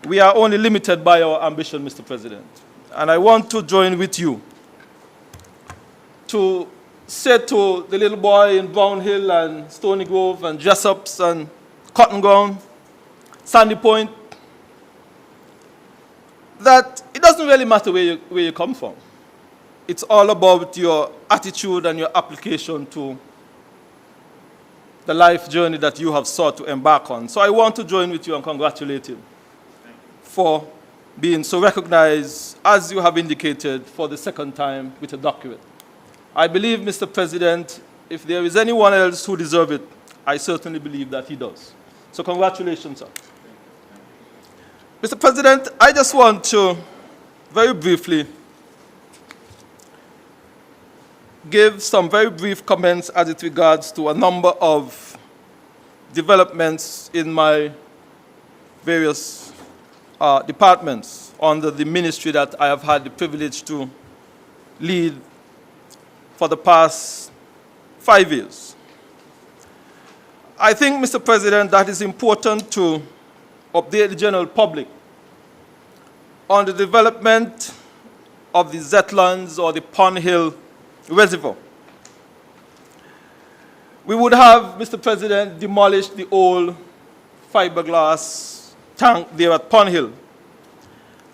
we are only limited by our ambition, Mr. President. And I want to join with you to say to the little boy in Brown Hill and Stony Grove and Jessops and Cotton Ground, Sandy Point, that it doesn't really matter where you come from. It's all about your attitude and your application to the life journey that you have sought to embark on. So I want to join with you and congratulate you for being so recognized, as you have indicated, for the second time with a doctorate. I believe, Mr. President, if there is anyone else who deserves it, I certainly believe that he does. So congratulations, sir. Mr. President, I just want to very briefly give some very brief comments as it regards to a number of developments in my various departments under the ministry that I have had the privilege to lead for the past 5 years. I think, Mr. President, that it's important to update the general public on the development of the Zetlands or the Pond Hill Reservoir. We would have, Mr. President, demolished the old fiberglass tank there at Pond Hill,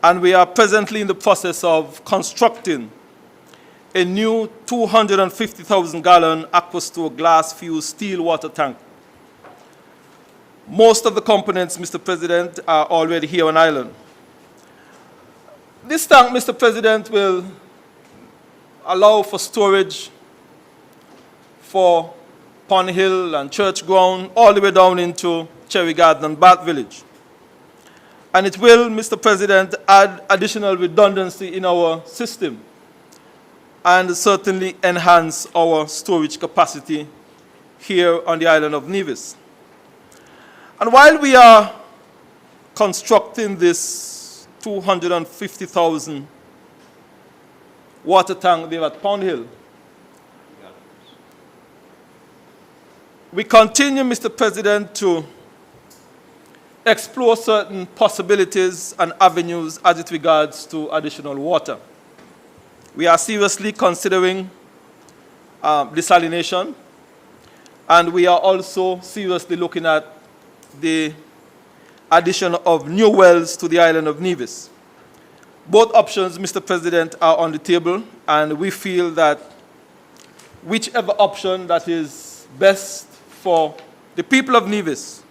and we are presently in the process of constructing a new 250,000-gallon Aquastore glass-fused steel water tank. Most of the components, Mr. President, are already here on island. This tank, Mr. President, will allow for storage for Pond Hill and Church Ground, all the way down into Cherry Garden and Bath Village. And it will, Mr. President, add additional redundancy in our system and certainly enhance our storage capacity here on the island of Nevis. And while we are constructing this 250,000 water tank there at Pond Hill, we continue, Mr. President, to explore certain possibilities and avenues as it regards to additional water. We are seriously considering desalination, and we are also seriously looking at the addition of new wells to the island of Nevis. Both options, Mr. President, are on the table, and we feel that whichever option that is best for the people of Nevis,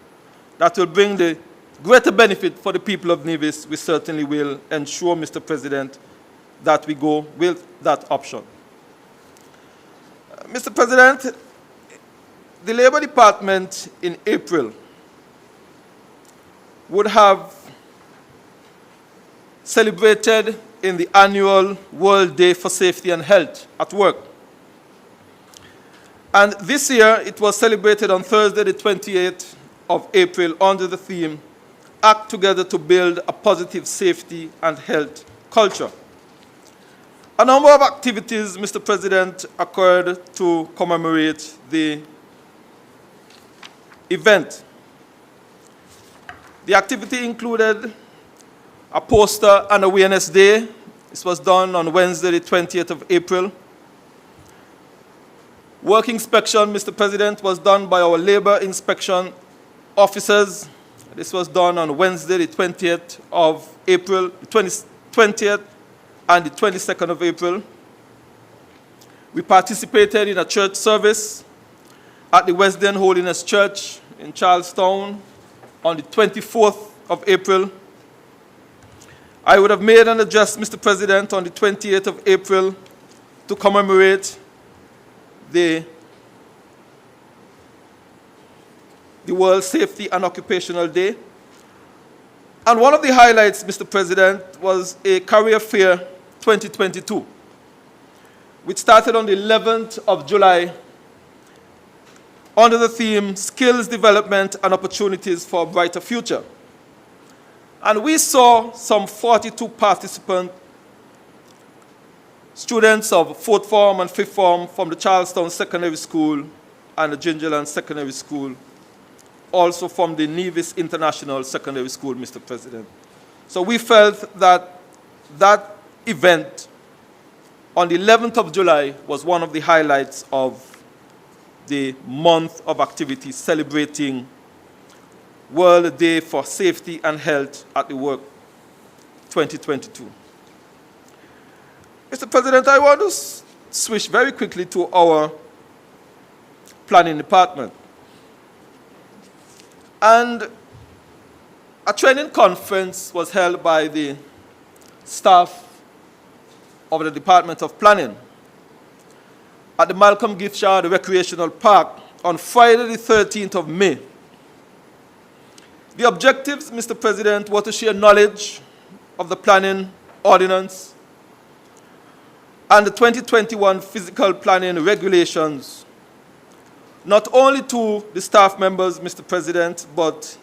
that will bring the greater benefit for the people of Nevis, we certainly will ensure, Mr. President, that we go with that option. Mr. President, the Labor Department in April would have celebrated in the annual World Day for Safety and Health at Work. And this year, it was celebrated on Thursday, the 28th of April, under the theme, Act Together to Build a Positive Safety and Health Culture. A number of activities, Mr. President, occurred to commemorate the event. The activity included a poster and awareness day. This was done on Wednesday, the 20th of April. Work inspection, Mr. President, was done by our labor inspection officers. This was done on Wednesday, the 20th of April, the 20th and the 22nd of April. We participated in a church service at the Wesleyan Holiness Church in Charlestown on the 24th of April. I would have made an address, Mr. President, on the 28th of April to commemorate the World Safety and Occupational Day. And one of the highlights, Mr. President, was a career fair 2022, which started on the 11th of July under the theme, Skills Development and Opportunities for a Brighter Future. And we saw some 42 participants, students of 4th form and 5th form from the Charlestown Secondary School and the Gingerland Secondary School, also from the Nevis International Secondary School, Mr. President. So we felt that that event on the 11th of July was one of the highlights of the month of activity celebrating World Day for Safety and Health at the Work 2022. Mr. President, I want to switch very quickly to our planning department. And a training conference was held by the staff of the Department of Planning at the Malcolm Gitchard Recreational Park on Friday the 13th of May. The objectives, Mr. President, were to share knowledge of the planning ordinance and the 2021 physical planning regulations, not only to the staff members, Mr. President, but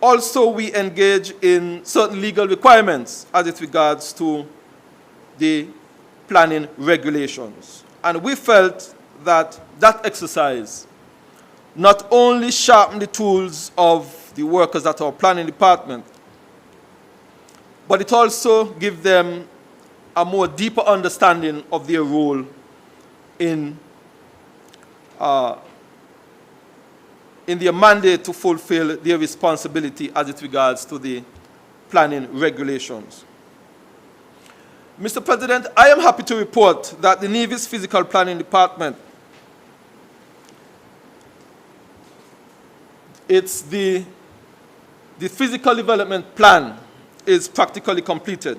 also we engage in certain legal requirements as it regards to the planning regulations. And we felt that that exercise not only sharpened the tools of the workers at our planning department, but it also gave them a more deeper understanding of their role in their mandate to fulfill their responsibility as it regards to the planning regulations. Mr. President, I am happy to report that the Nevis Physical Planning Department, the physical development plan is practically completed.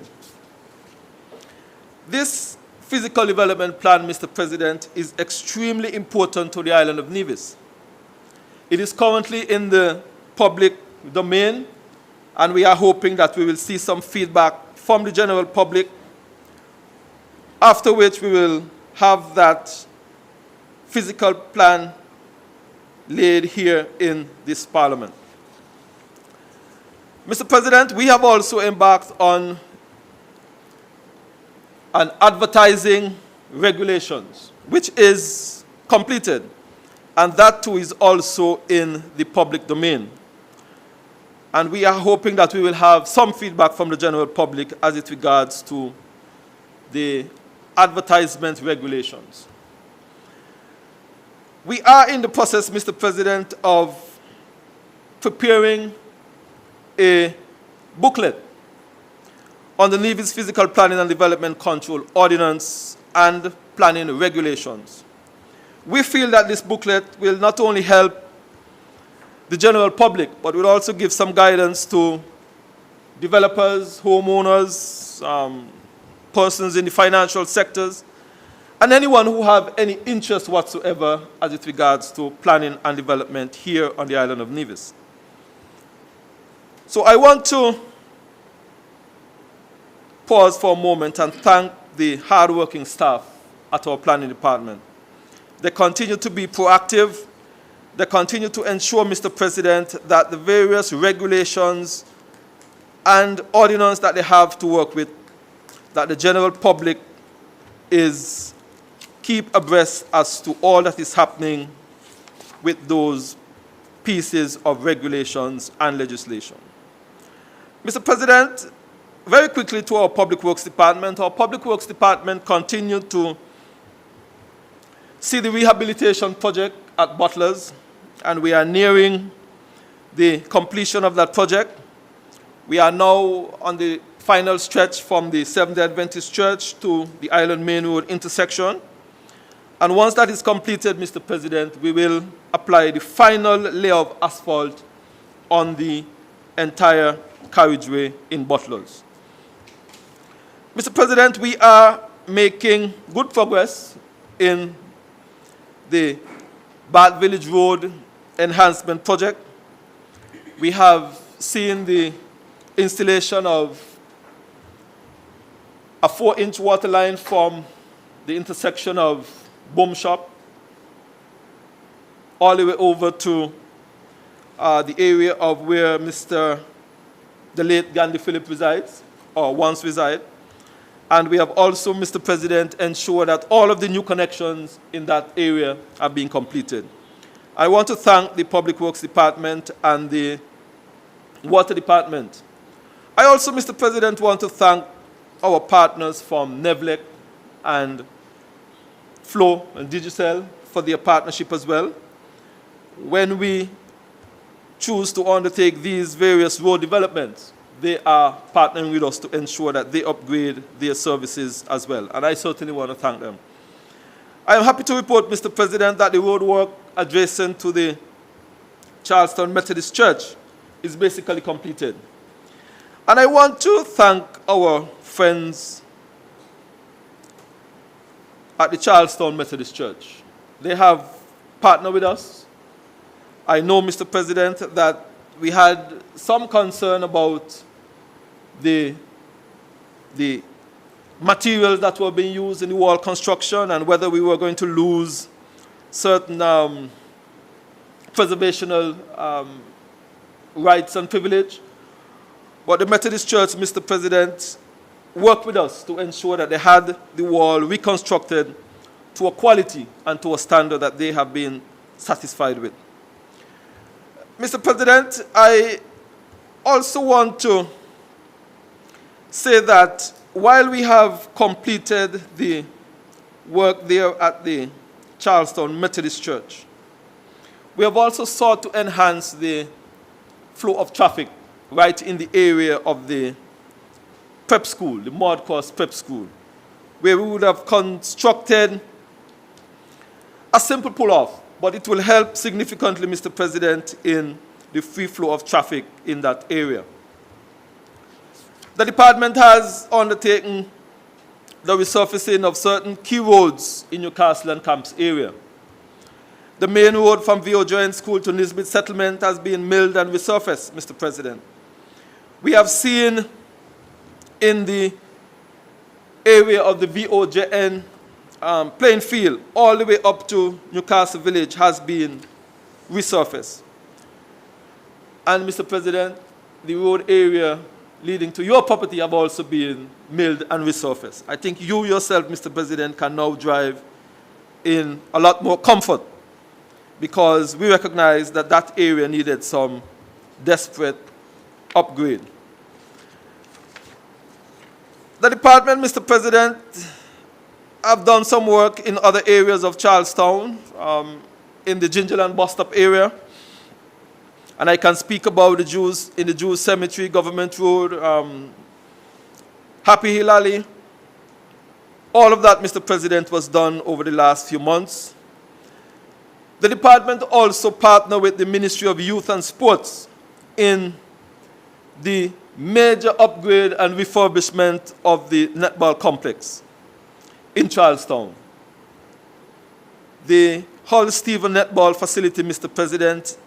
This physical development plan, Mr. President, is extremely important to the island of Nevis. It is currently in the public domain, and we are hoping that we will see some feedback from the general public, after which we will have that physical plan laid here in this Parliament. Mr. President, we have also embarked on an advertising regulations, which is completed, and that too is also in the public domain. And we are hoping that we will have some feedback from the general public as it regards to the advertisement regulations. We are in the process, Mr. President, of preparing a booklet on the Nevis Physical Planning and Development Control Ordinance and Planning Regulations. We feel that this booklet will not only help the general public, but will also give some guidance to developers, homeowners, persons in the financial sectors, and anyone who have any interest whatsoever as it regards to planning and development here on the island of Nevis. So I want to pause for a moment and thank the hardworking staff at our planning department. They continue to be proactive. They continue to ensure, Mr. President, that the various regulations and ordinance that they have to work with, that the general public is keep abreast as to all that is happening with those pieces of regulations and legislation. Mr. President, very quickly to our Public Works Department. Our Public Works Department continued to see the rehabilitation project at Butlers, and we are nearing the completion of that project. We are now on the final stretch from the Seventh-day Adventist Church to the Island Main Road intersection. And once that is completed, Mr. President, we will apply the final layer of asphalt on the entire carriageway in Butlers. Mr. President, we are making good progress in the Bath Village Road enhancement project. We have seen the installation of a 4-inch water line from the intersection of Boom Shop all the way over to the area of where the late Gandhi Philip resides, or once reside. And we have also, Mr. President, ensured that all of the new connections in that area are being completed. I want to thank the Public Works Department and the Water Department I also, Mr. President, want to thank our partners from Nevlec and Flow and Digicel for their partnership as well. When we choose to undertake these various road developments, they are partnering with us to ensure that they upgrade their services as well. And I certainly want to thank them. I am happy to report, Mr. President, that the road work adjacent to the Charlestown Methodist Church is basically completed. And I want to thank our friends at the Charlestown Methodist Church. They have partnered with us. I know, Mr. President, that we had some concern about the materials that were being used in the wall construction and whether we were going to lose certain preservational rights and privilege. But the Methodist Church, Mr. President, worked with us to ensure that they had the wall reconstructed to a quality and to a standard that they have been satisfied with. Mr. President, I also want to say that while we have completed the work there at the Charlestown Methodist Church, we have also sought to enhance the flow of traffic right in the area of the prep school, the Maud Cross Prep School, where we would have constructed a simple pull-off, but it will help significantly, Mr. President, in the free flow of traffic in that area. The department has undertaken the resurfacing of certain key roads in Newcastle and Camps area. The main road from VO Joint School to Nisbet Settlement has been milled and resurfaced, Mr. President. We have seen in the area of the VOJN playing field all the way up to Newcastle Village has been resurfaced. And, Mr. President, the road area leading to your property have also been milled and resurfaced. I think you yourself, Mr. President, can now drive in a lot more comfort because we recognize that that area needed some desperate upgrade. The department, Mr. President, have done some work in other areas of Charlestown, in the Gingerland bus stop area. And I can speak about the Jews in the Jews Cemetery, Government Road, Happy Hill Alley. All of that, Mr. President, was done over the last few months. The department also partnered with the Ministry of Youth and Sports in the major upgrade and refurbishment of the netball complex in Charlestown. The Hull Stephen netball facility, Mr. President,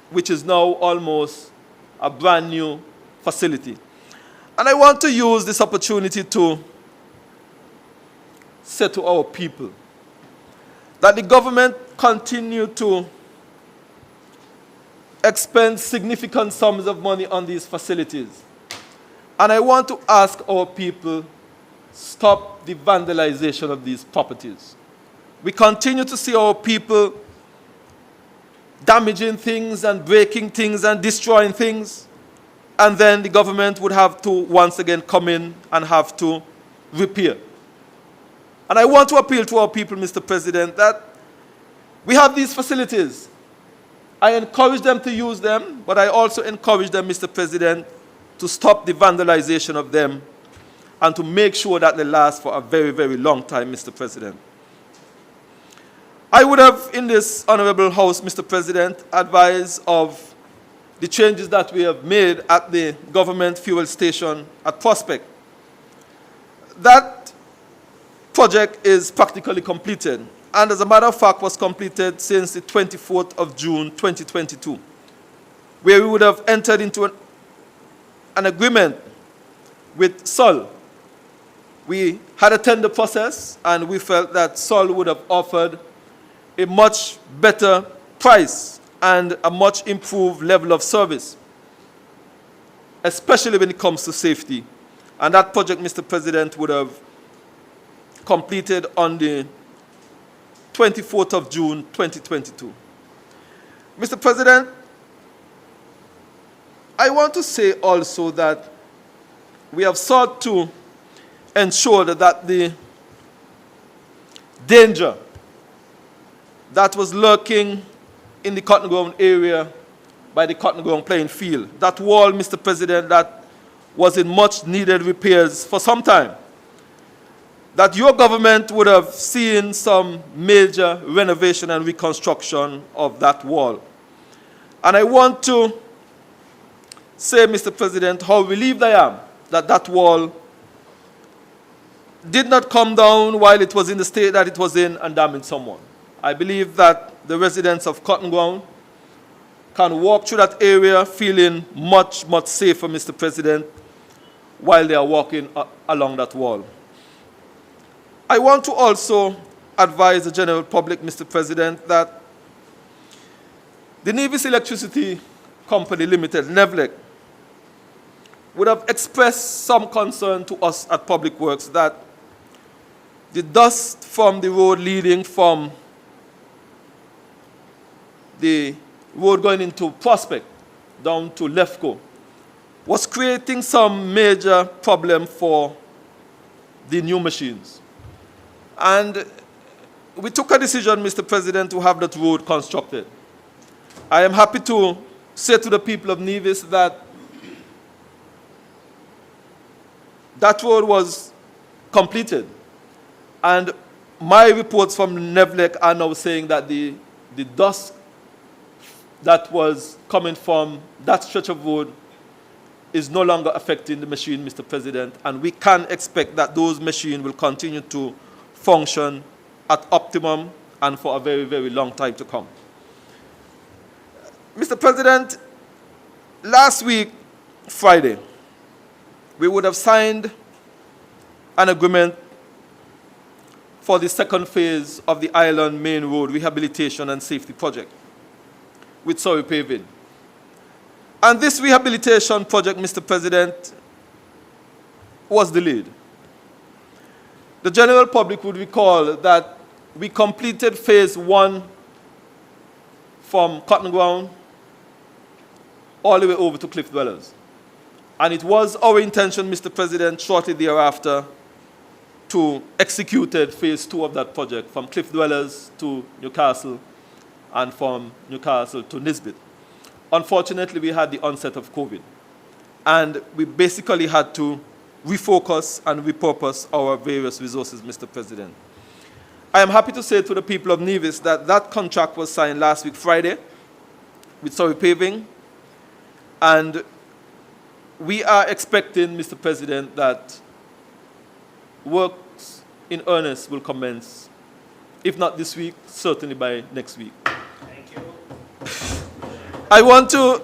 which is now almost a brand new facility. And I want to use this opportunity to say to our people that the government continue to expend significant sums of money on these facilities. And I want to ask our people, stop the vandalization of these properties. We continue to see our people damaging things and breaking things and destroying things, and then the government would have to once again come in and have to repair. And I want to appeal to our people, Mr. President, that we have these facilities. I encourage them to use them, but I also encourage them, Mr. President, to stop the vandalization of them and to make sure that they last for a very, very long time, Mr. President. I would have, in this honorable House, Mr. President, advised of the changes that we have made at the government fuel station at Prospect. That project is practically completed, and as a matter of fact was completed since the 24th of June 2022, where we would have entered into an agreement with Sol. We had a tender process, and we felt that Sol would have offered a much better price and a much improved level of service, especially when it comes to safety. And that project, Mr. President, would have completed on the 24th of June 2022. Mr. President, I want to say also that we have sought to ensure that the danger that was lurking in the Cotton Ground area by the Cotton Ground playing field, that wall, Mr. President, that was in much needed repairs for some time, that your government would have seen some major renovation and reconstruction of that wall. And I want to say, Mr. President, how relieved I am that that wall did not come down while it was in the state that it was in and damage someone. I believe that the residents of Cotton Ground can walk through that area feeling much, much safer, Mr. President, while they are walking along that wall. I want to also advise the general public, Mr. President, that the Nevis Electricity Company Limited, NEVLEC, would have expressed some concern to us at Public Works that the dust from the road leading from the road going into Prospect down to Lefco was creating some major problem for the new machines. And we took a decision, Mr. President, to have that road constructed. I am happy to say to the people of Nevis that that road was completed. And my reports from NEVLEC are now saying that the dust that was coming from that stretch of road is no longer affecting the machine, Mr. President, and we can expect that those machines will continue to function at optimum and for a very, very long time to come. Mr. President, last week, Friday, we would have signed an agreement for the second phase of the Island Main Road Rehabilitation and Safety Project with Surrey Paving. And this rehabilitation project, Mr. President, was delayed. The general public would recall that we completed phase 1 from Cotton Ground all the way over to Cliff Dwellers. And it was our intention, Mr. President, shortly thereafter to execute phase 2 of that project from Cliff Dwellers to Newcastle and from Newcastle to Nisbet. Unfortunately, we had the onset of COVID, and we basically had to refocus and repurpose our various resources, Mr. President. I am happy to say to the people of Nevis that that contract was signed last week, Friday, with Surrey Paving, and we are expecting, Mr. President, that works in earnest will commence, if not this week, certainly by next week. Thank you. I want to...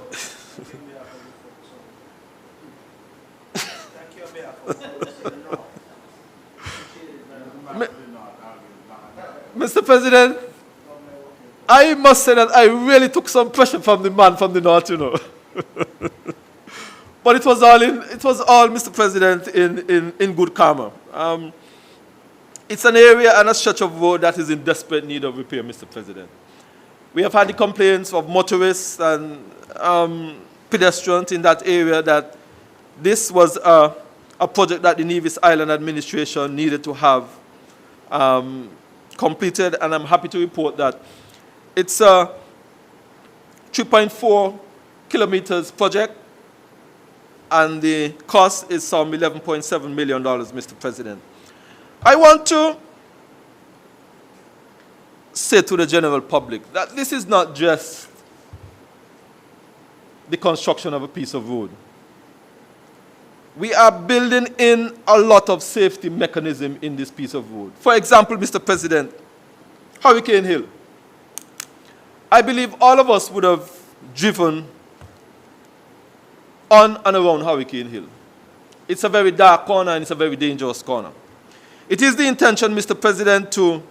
Thank you on behalf of Mr. President, I must say that I really took some pressure from the man from the north, you know. But it was all, Mr. President, in good karma. It's an area and a stretch of road that is in desperate need of repair, Mr. President. We have had the complaints of motorists and pedestrians in that area that this was a project that the Nevis Island administration needed to have completed, and I'm happy to report that it's a 3.4 kilometers project, and the cost is some $11.7 million, Mr. President. I want to say to the general public that this is not just the construction of a piece of road. We are building in a lot of safety mechanism in this piece of road. For example, Mr. President, Hurricane Hill. I believe all of us would have driven on and around Hurricane Hill. It's a very dark corner and it's a very dangerous corner. It is the intention, Mr. President, to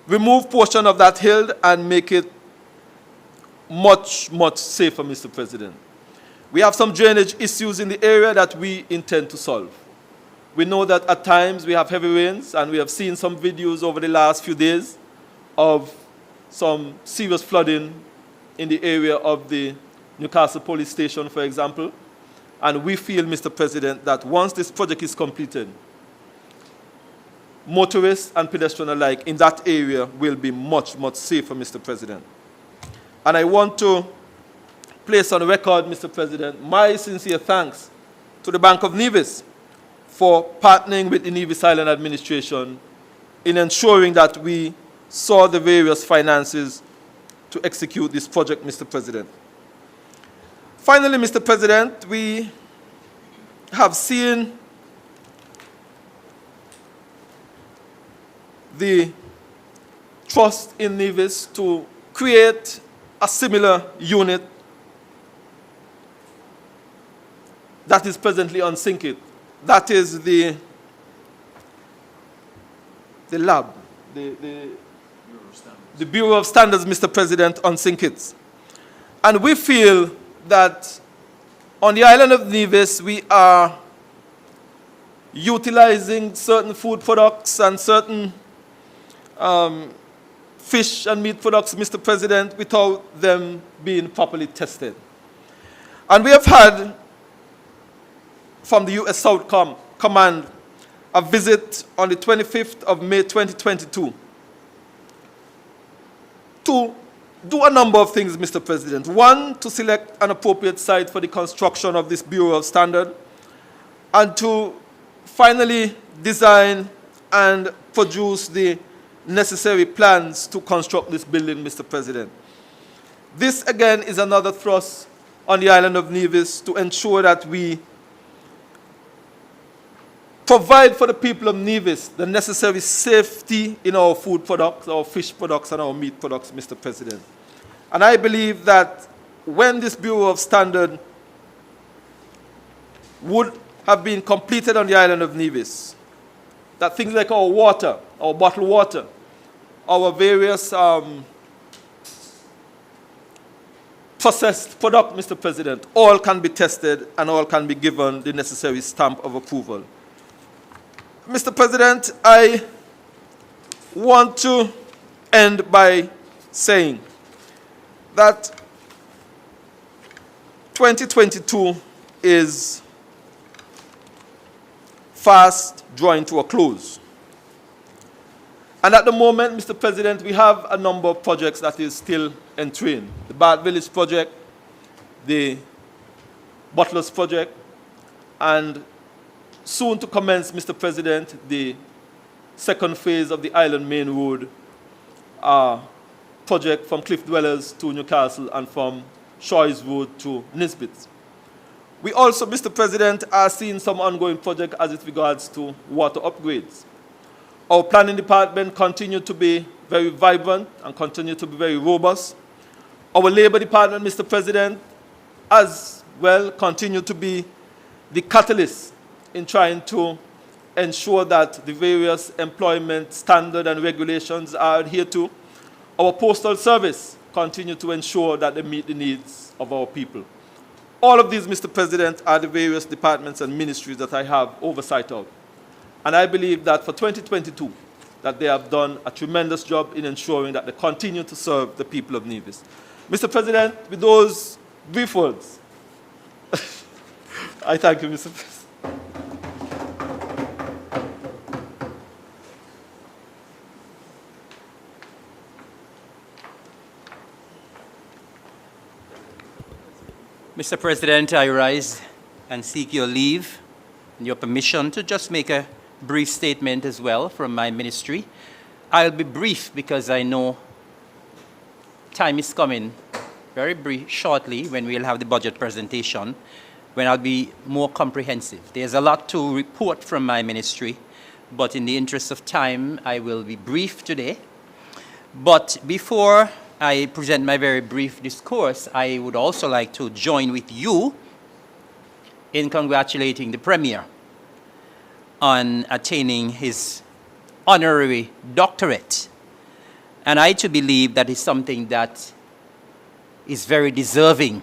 remove portion of that hill and make it much, much safer, Mr. President. We have some drainage issues in the area that we intend to solve. We know that at times we have heavy rains, and we have seen some videos over the last few days of some serious flooding in the area of the Newcastle police station, for example. And we feel, Mr. President, that once this project is completed, motorists and pedestrians alike in that area will be much, much safer, Mr. President. And I want to place on record, Mr. President, my sincere thanks to the Bank of Nevis for partnering with the Nevis Island Administration in ensuring that we saw the various finances to execute this project, Mr. President. Finally, Mr. President, we have seen the trust in Nevis to create a similar unit that is presently on Sinkit. That is the lab, the Bureau of Standards, Mr. President, on Sinkits. And we feel that on the island of Nevis, we are utilizing certain food products and certain fish and meat products, Mr. President, without them being properly tested. And we have had, from the U.S. South Command, a visit on the 25th of May 2022 to do a number of things, Mr. President. One, to select an appropriate site for the construction of this Bureau of Standard, and to finally design and produce the necessary plans to construct this building, Mr. President. This, again, is another thrust on the island of Nevis to ensure that we provide for the people of Nevis the necessary safety in our food products, our fish products, and our meat products, Mr. President. And I believe that when this Bureau of Standard would have been completed on the island of Nevis, that things like our water, our bottled water, our various processed product, Mr. President, all can be tested and all can be given the necessary stamp of approval. Mr. President, I want to end by saying that 2022 is fast drawing to a close. And at the moment, Mr. President, we have a number of projects that is still in train. The Bath Village project, the Butlers project, and soon to commence, Mr. President, the second phase of the Island Main Road project from Cliff Dwellers to Newcastle and from Shoys Road to Nisbet. We also, Mr. President, are seeing some ongoing projects as it regards to water upgrades. Our planning department continue to be very vibrant and continue to be very robust. Our labor department, Mr. President, as well continue to be the catalyst in trying to ensure that the various employment standards and regulations are adhered to. Our postal service continue to ensure that they meet the needs of our people. All of these, Mr. President, are the various departments and ministries that I have oversight of. And I believe that for 2022, that they have done a tremendous job in ensuring that they continue to serve the people of Nevis. Mr. President, with those brief words, I thank you, Mr. President. Mr. President, I rise and seek your leave and your permission to just make a brief statement as well from my ministry. I'll be brief because I know time is coming very brief shortly when we'll have the budget presentation, when I'll be more comprehensive. There's a lot to report from my ministry, but in the interest of time, I will be brief today. But before I present my very brief discourse, I would also like to join with you in congratulating the Premier on attaining his honorary doctorate. And I too believe that is something that is very deserving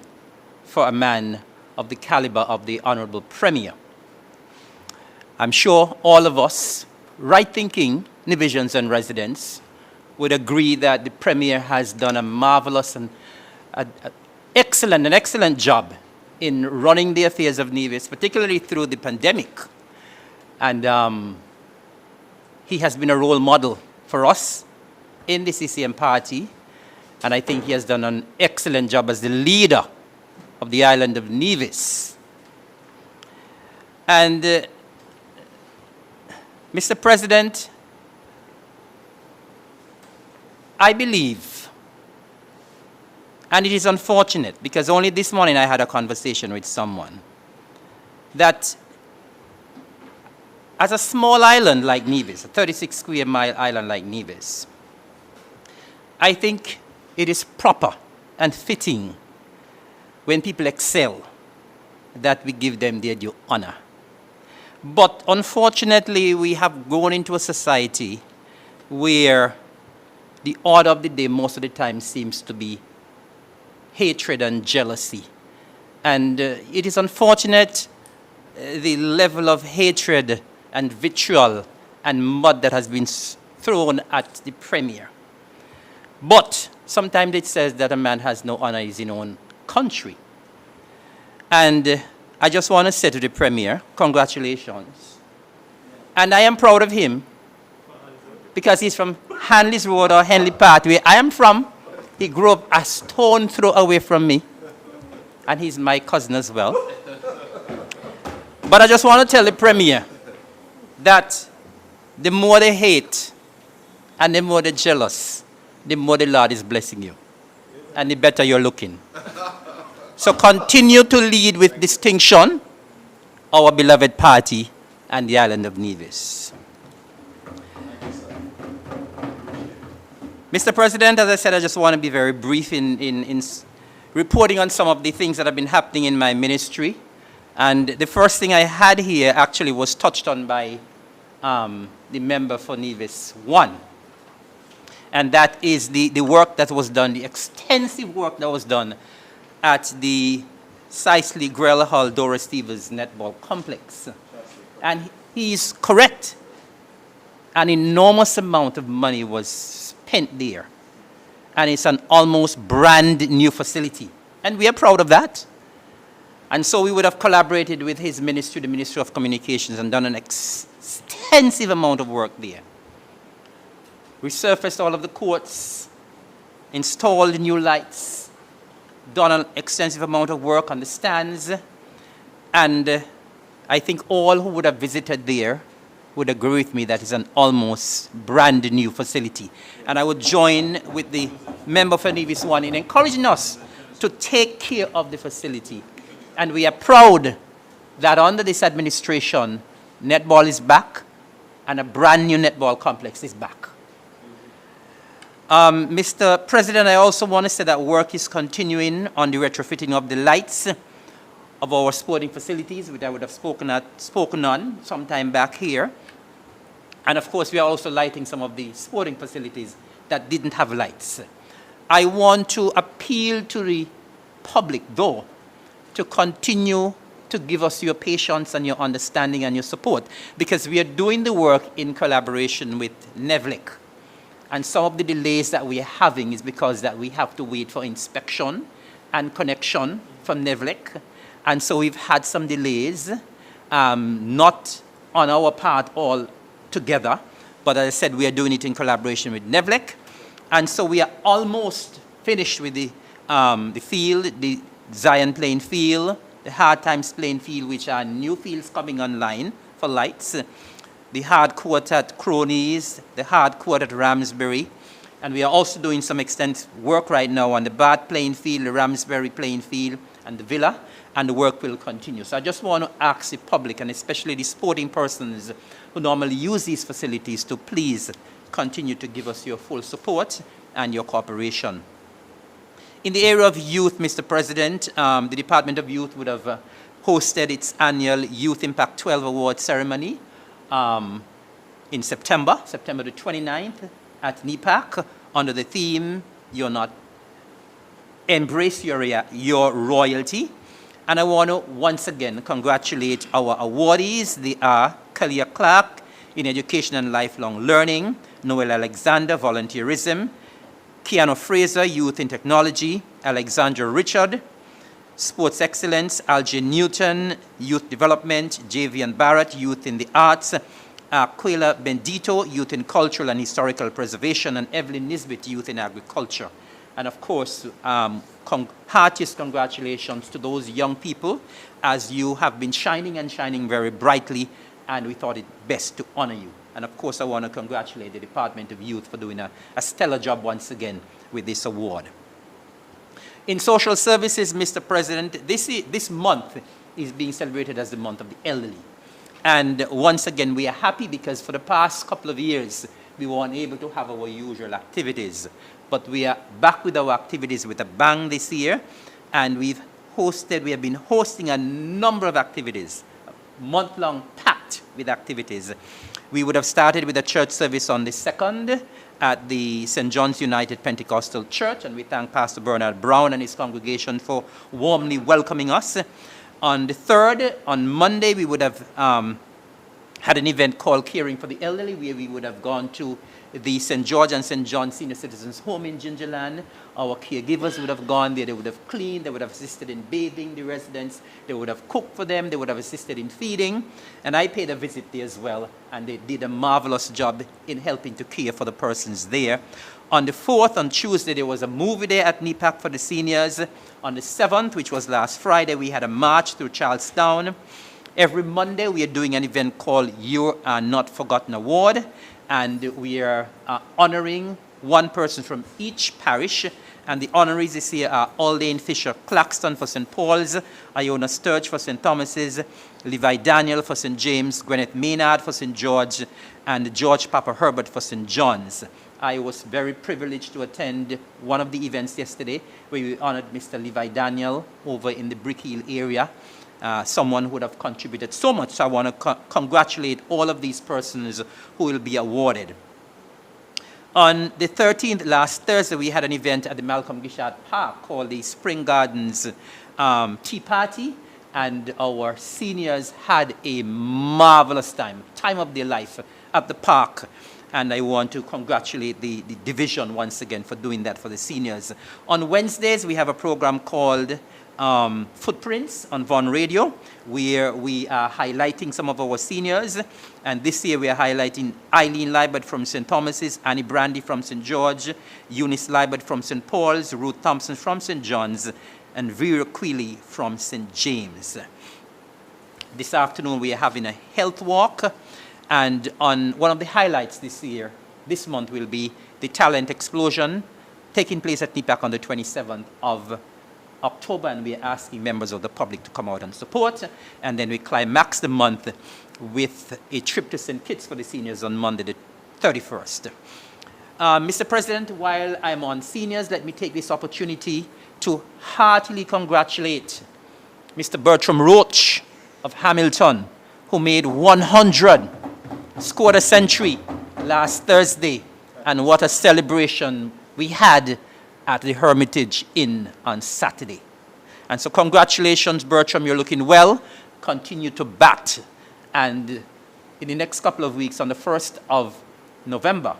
for a man of the caliber of the Honorable Premier. I'm sure all of us, right-thinking Nevisians and residents, would agree that the Premier has done a marvelous and excellent job in running the affairs of Nevis, particularly through the pandemic. And he has been a role model for us in the CCM party. And I think he has done an excellent job as the leader of the island of Nevis. And Mr. President, I believe, and it is unfortunate because only this morning I had a conversation with someone, that as a small island like Nevis, a 36 square mile island like Nevis, I think it is proper and fitting when people excel that we give them their due honor. But unfortunately, we have gone into a society where the order of the day most of the time seems to be hatred and jealousy. And it is unfortunate the level of hatred and vitriol and mud that has been thrown at the Premier. But sometimes it says that a man has no honor in his own country. And I just want to say to the Premier, congratulations. And I am proud of him because he's from Hanley's Road or Henley Path, where I am from. He grew up a stone throw away from me. And he's my cousin as well. But I just want to tell the Premier that the more they hate and the more they're jealous, the more the Lord is blessing you. And the better you're looking. So continue to lead with distinction our beloved party and the island of Nevis. Mr. President, as I said, I just want to be very brief in reporting on some of the things that have been happening in my ministry. And the first thing I had here actually was touched on by the member for Nevis 1. And that is the work that was done, the extensive work that was done at the Sisley Grell Hall Dora Stevens Netball Complex. And he's correct. An enormous amount of money was spent there. And it's an almost brand new facility. And we are proud of that. And so we would have collaborated with his ministry, the Ministry of Communications, and done an extensive amount of work there. Resurfaced all of the courts, installed new lights, done an extensive amount of work on the stands, and I think all who would have visited there would agree with me that it's an almost brand new facility. And I would join with the member for Nevis 1 in encouraging us to take care of the facility. And we are proud that under this administration, netball is back and a brand new netball complex is back. Mr. President, I also want to say that work is continuing on the retrofitting of the lights of our sporting facilities, which I would have spoken on some time back here. And of course, we are also lighting some of the sporting facilities that didn't have lights. I want to appeal to the public, though, to continue to give us your patience and your understanding and your support, because we are doing the work in collaboration with NEVLIC. And some of the delays that we are having is because that we have to wait for inspection and connection from NEVLIC. And so we've had some delays, not on our part all together, but as I said, we are doing it in collaboration with NEVLIC. And so we are almost finished with the field, the Zion playing field, the Hard Times playing field, which are new fields coming online for lights, the hard court at Cronies, the hard court at Ramsbury, and we are also doing some extensive work right now on the Bath playing field, the Ramsbury playing field, and the Villa, and the work will continue. So I just want to ask the public, and especially the sporting persons who normally use these facilities, to please continue to give us your full support and your cooperation. In the area of youth, Mr. President, the Department of Youth would have hosted its annual Youth Impact 12 Award ceremony in September the 29th at NIPAC under the theme, You're Not, Embrace Your Royalty. And I want to once again congratulate our awardees. They are Kalia Clark in Education and Lifelong Learning, Noel Alexander, Volunteerism, Keanu Fraser, Youth in Technology, Alexandra Richard, Sports Excellence, Algie Newton, Youth Development, Javian Barrett, Youth in the Arts, Aquila Bendito, Youth in Cultural and Historical Preservation, and Evelyn Nisbet, Youth in Agriculture. And of course, heartiest congratulations to those young people, as you have been shining and shining very brightly, and we thought it best to honor you. And of course, I want to congratulate the Department of Youth for doing a stellar job once again with this award. In social services, Mr. President, this month is being celebrated as the month of the elderly. And once again, we are happy because for the past couple of years, we weren't able to have our usual activities. But we are back with our activities with a bang this year. And we have been hosting a number of activities, month-long packed with activities. We would have started with a church service on the 2nd at the St. John's United Pentecostal Church, and we thank Pastor Bernard Brown and his congregation for warmly welcoming us. On the 3rd, on Monday, we would have had an event called Caring for the Elderly, where we would have gone to the St. George and St. John Senior Citizens Home in Gingerland. Our caregivers would have gone there. They would have cleaned. They would have assisted in bathing the residents. They would have cooked for them. They would have assisted in feeding. And I paid a visit there as well. And they did a marvelous job in helping to care for the persons there. On the 4th, on Tuesday, there was a movie there at NIPAC for the seniors. On the 7th, which was last Friday, we had a march through Charlestown. Every Monday, we are doing an event called You Are Not Forgotten Award. And we are honoring one person from each parish. And the honorees this year are Aldane Fisher Claxton for St. Paul's, Iona Sturge for St. Thomas's, Levi Daniel for St. James, Gwyneth Maynard for St. George, and George Papa Herbert for St. John's. I was very privileged to attend one of the events yesterday where we honored Mr. Levi Daniel over in the Brick Hill area. Someone who would have contributed so much. So I want to congratulate all of these persons who will be awarded. On the 13th, last Thursday, we had an event at the Malcolm Gishard Park called the Spring Gardens Tea Party, and our seniors had a marvelous time of their life at the park. And I want to congratulate the division once again for doing that for the seniors. On Wednesdays, we have a program called Footprints on Vaughan Radio, where we are highlighting some of our seniors. And this year we are highlighting Eileen Libert from St. Thomas's, Annie Brandy from St. George, Eunice Libert from St. Paul's, Ruth Thompson from St. John's, and Vera Queely from St. James. This afternoon we are having a health walk. And on one of the highlights this month will be the talent explosion taking place at NIPAC on the 27th of October, and we are asking members of the public to come out and support. And then we climax the month with a trip to St. Kitts for the seniors on Monday the 31st. Mr. President, while I'm on seniors, let me take this opportunity to heartily congratulate Mr. Bertram Roach of Hamilton, who made 100, scored a century last Thursday. And what a celebration we had at the Hermitage Inn on Saturday. And so congratulations, Bertram, you're looking well. Continue to bat. And in the next couple of weeks, on the 1st of November,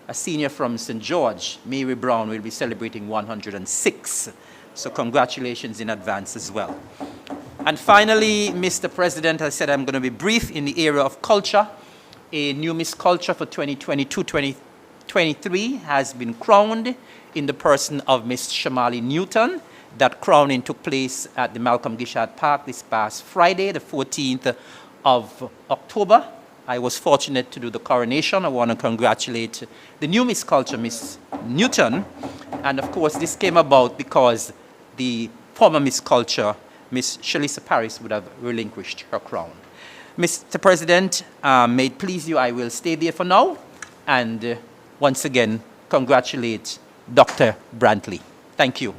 a senior from St. George, Mary Brown, will be celebrating 106. So congratulations in advance as well. And finally, Mr. President, I said I'm going to be brief in the area of culture. A new Miss Culture for 2022-2023 has been crowned in the person of Miss Shamali Newton. That crowning took place at the Malcolm Gishard Park this past Friday, the 14th of October. I was fortunate to do the coronation. I want to congratulate the new Miss Culture, Miss Newton. And of course, this came about because the former Miss Culture, Miss Shalisa Paris, would have relinquished her crown. Mr. President, may it please you, I will stay there for now. And once again, congratulate Dr. Brantley. Thank you.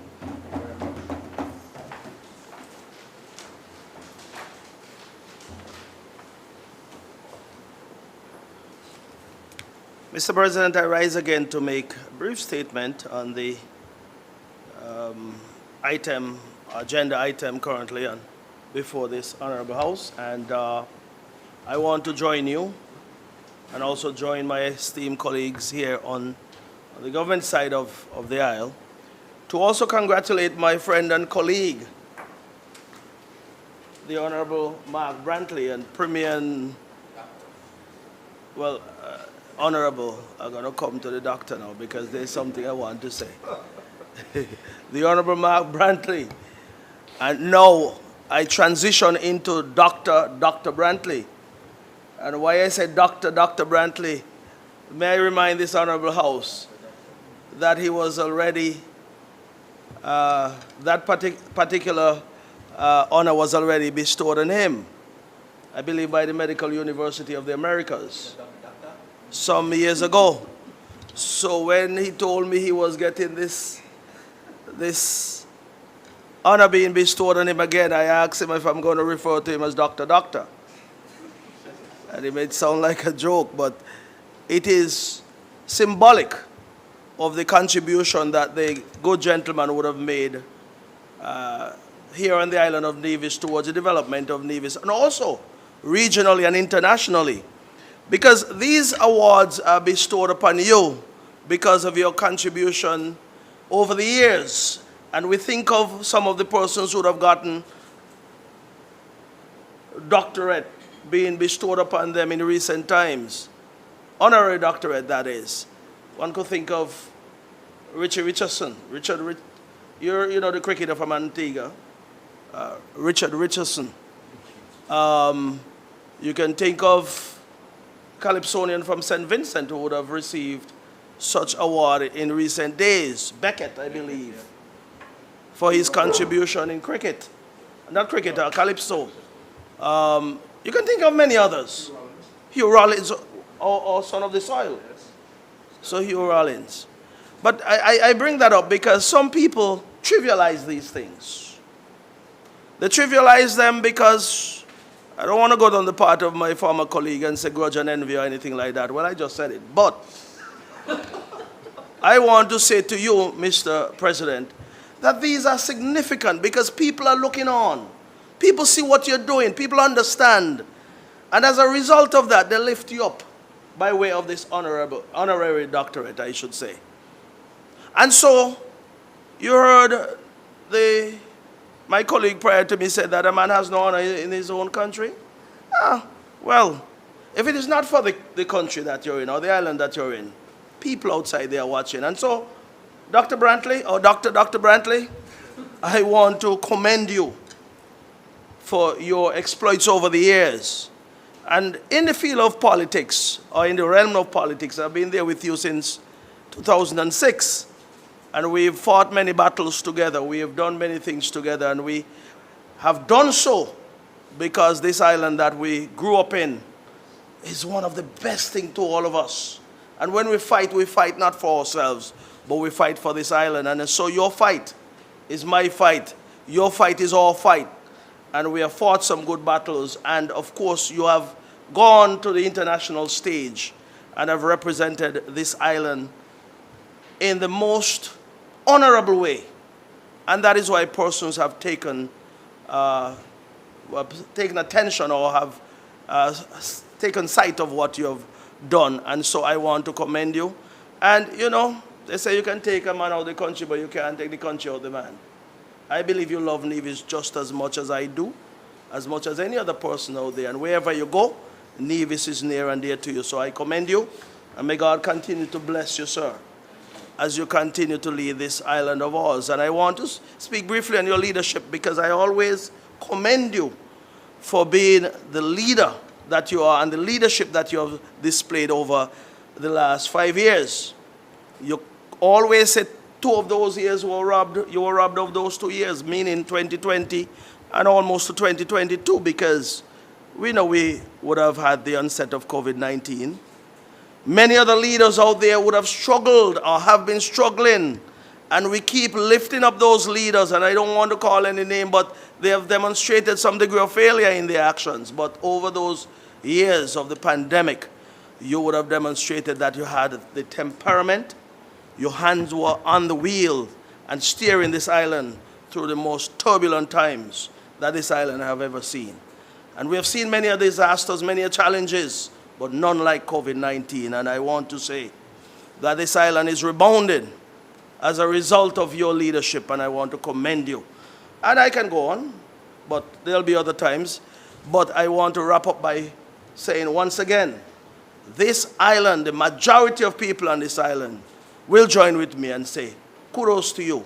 Mr. President, I rise again to make a brief statement on the agenda item currently before this Honorable House. And I want to join you and also join my esteemed colleagues here on the government side of the aisle to also congratulate my friend and colleague, the Honorable Mark Brantley, and Premier and, well, Honorable, I'm going to come to the doctor now because there's something I want to say. The Honorable Mark Brantley, and now I transition into Dr. Brantley. And why I said Dr. Brantley, may I remind this Honorable House that he was already, that particular honor was already bestowed on him, I believe by the Medical University of the Americas, some years ago. So when he told me he was getting this honor being bestowed on him again, I asked him if I'm going to refer to him as Doctor. And it may sound like a joke, but it is symbolic of the contribution that the good gentleman would have made here on the island of Nevis towards the development of Nevis, and also regionally and internationally. Because these awards are bestowed upon you because of your contribution over the years. And we think of some of the persons who would have gotten doctorate being bestowed upon them in recent times. Honorary doctorate, that is. One could think of Richard Richardson. You know the cricketer from Antigua. Richard Richardson. You can think of Calypsonian from St. Vincent who would have received such award in recent days. Beckett, I believe, for his contribution in cricket. Not cricket, Calypso. You can think of many others. Hugh Rollins, or Son of the Soil. So Hugh Rollins. But I bring that up because some people trivialize these things. They trivialize them because I don't want to go down the part of my former colleague and say grudge and envy or anything like that. Well, I just said it. But I want to say to you, Mr. President, that these are significant because people are looking on. People see what you're doing. People understand. And as a result of that, they lift you up by way of this honorary doctorate, I should say. And so, you heard my colleague prior to me said that a man has no honor in his own country. Well, if it is not for the country that you're in or the island that you're in, people outside there are watching. And so, Dr. Brantley, or Dr. Brantley, I want to commend you for your exploits over the years. And in the field of politics, or in the realm of politics, I've been there with you since 2006. And we've fought many battles together. We have done many things together. And we have done so because this island that we grew up in is one of the best things to all of us. And when we fight not for ourselves, but we fight for this island. And so your fight is my fight. Your fight is our fight. And we have fought some good battles. And of course, you have gone to the international stage and have represented this island in the most honorable way. And that is why persons have taken attention or have taken sight of what you have done. And so I want to commend you. And, you know, they say you can take a man out of the country, but you can't take the country out of the man. I believe you love Nevis just as much as I do, as much as any other person out there. And wherever you go, Nevis is near and dear to you. So I commend you, and may God continue to bless you, sir, as you continue to lead this island of ours. And I want to speak briefly on your leadership because I always commend you for being the leader that you are and the leadership that you have displayed over the last 5 years. You always said 2 of those years were robbed. You were robbed of those 2 years, meaning 2020 and almost to 2022, because we know we would have had the onset of COVID-19. Many other leaders out there would have struggled or have been struggling, and we keep lifting up those leaders, and I don't want to call any name, but they have demonstrated some degree of failure in their actions. But over those years of the pandemic, you would have demonstrated that you had the temperament, your hands were on the wheel and steering this island through the most turbulent times that this island have ever seen. And we have seen many disasters, many challenges, but none like COVID-19. And I want to say that this island is rebounding as a result of your leadership, and I want to commend you. And I can go on, but there'll be other times. But I want to wrap up by saying once again, this island, the majority of people on this island will join with me and say, kudos to you.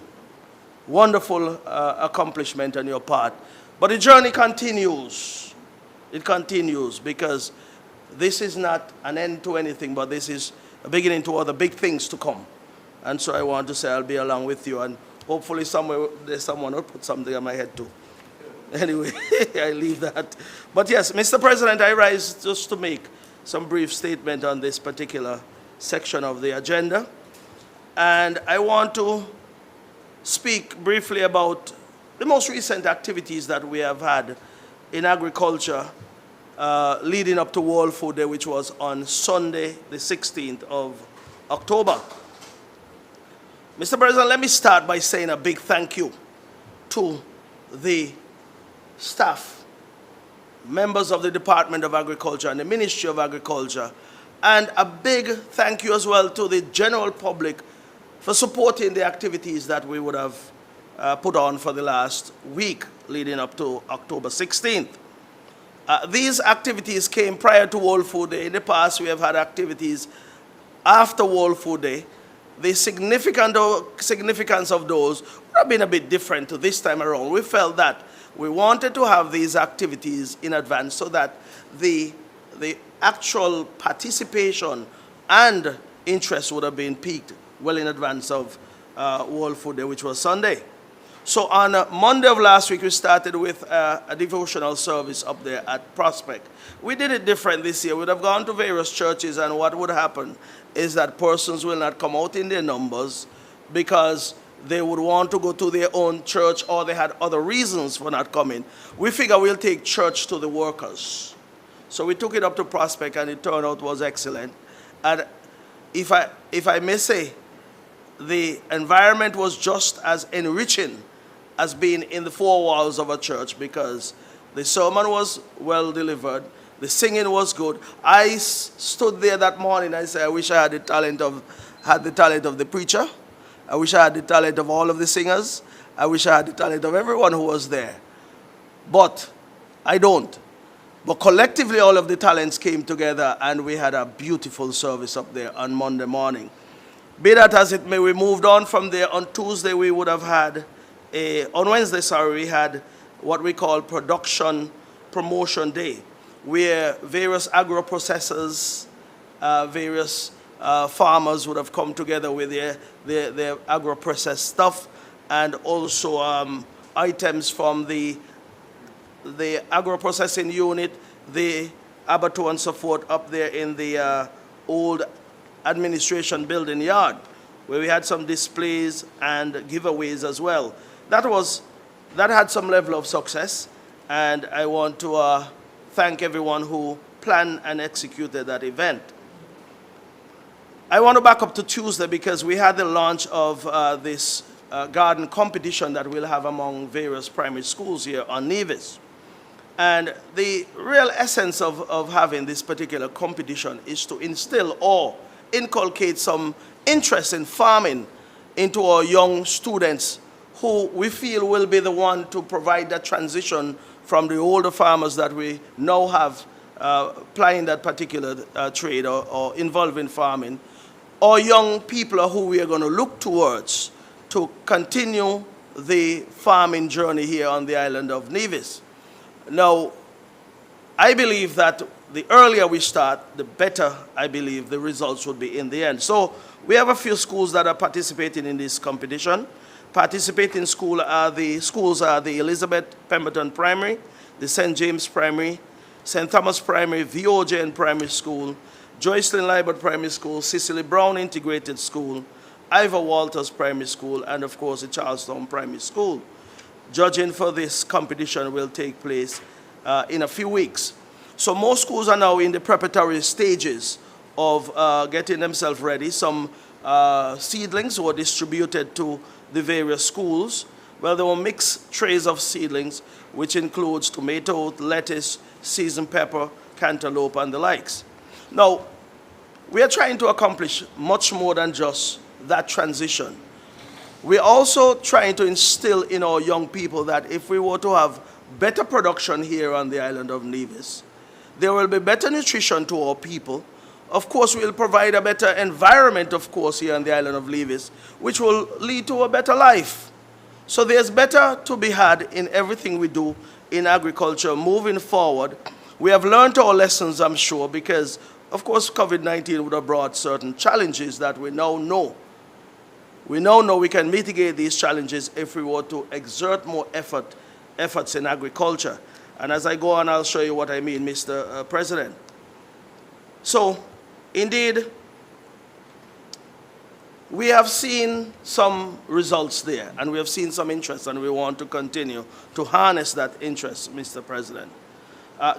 Wonderful accomplishment on your part. But the journey continues. It continues, because this is not an end to anything, but this is a beginning to other big things to come. And so I want to say I'll be along with you, and hopefully somewhere there's someone who put something on my head too. Anyway, I leave that. But yes, Mr. President, I rise just to make some brief statement on this particular section of the agenda. And I want to speak briefly about the most recent activities that we have had in agriculture leading up to World Food Day, which was on Sunday, the 16th of October. Mr. President, let me start by saying a big thank you to the staff, members of the Department of Agriculture and the Ministry of Agriculture, and a big thank you as well to the general public for supporting the activities that we would have put on for the last week leading up to October 16th. These activities came prior to World Food Day. In the past, we have had activities after World Food Day. The significance of those would have been a bit different to this time around. We felt that we wanted to have these activities in advance so that the actual participation and interest would have been peaked well in advance of World Food Day, which was Sunday. So on Monday of last week, we started with a devotional service up there at Prospect. We did it different this year. We would have gone to various churches, and what would happen is that persons will not come out in their numbers because they would want to go to their own church, or they had other reasons for not coming. We figure we'll take church to the workers. So we took it up to Prospect, and the turnout was excellent. And if I may say, the environment was just as enriching as being in the four walls of a church, because the sermon was well delivered, the singing was good. I stood there that morning and I said, I wish I had the talent of the preacher. I wish I had the talent of all of the singers. I wish I had the talent of everyone who was there. But I don't. But collectively, all of the talents came together, and we had a beautiful service up there on Monday morning. Be that as it may, we moved on from there. On Tuesday, we would have had on Wednesday, we had what we call Production Promotion Day, where various agro-processors, various farmers would have come together with their agro-processed stuff, and also items from the agro-processing unit, the abattoir and so forth up there in the old administration building yard, where we had some displays and giveaways as well. That had some level of success, and I want to thank everyone who planned and executed that event. I want to back up to Tuesday, because we had the launch of this garden competition that we'll have among various primary schools here on Nevis. And the real essence of having this particular competition is to instill or inculcate some interest in farming into our young students, who we feel will be the one to provide that transition from the older farmers that we now have plying that particular trade or involved in farming, or young people who we are going to look towards to continue the farming journey here on the island of Nevis. Now, I believe that the earlier we start, the better, I believe, the results would be in the end. So we have a few schools that are participating in this competition. Participating schools are the Elizabeth Pemberton Primary, the St. James Primary, St. Thomas Primary, VOJN Primary School, Joycelyn Libert Primary School, Cicely Brown Integrated School, Ivor Walters Primary School, and of course the Charlestown Primary School. Judging for this competition will take place in a few weeks. So most schools are now in the preparatory stages of getting themselves ready. Some seedlings were distributed to the various schools. Well, there were mixed trays of seedlings, which includes tomato, lettuce, seasoned pepper, cantaloupe, and the likes. Now, we are trying to accomplish much more than just that transition. We're also trying to instill in our young people that if we were to have better production here on the island of Nevis, there will be better nutrition to our people. Of course, we'll provide a better environment, of course, here on the island of Nevis, which will lead to a better life. So there's better to be had in everything we do in agriculture moving forward. We have learned our lessons, I'm sure, because, of course, COVID-19 would have brought certain challenges that we now know. We now know we can mitigate these challenges if we were to exert more efforts in agriculture. And as I go on, I'll show you what I mean, Mr. President. So, indeed, we have seen some results there, and we have seen some interest, and we want to continue to harness that interest, Mr. President.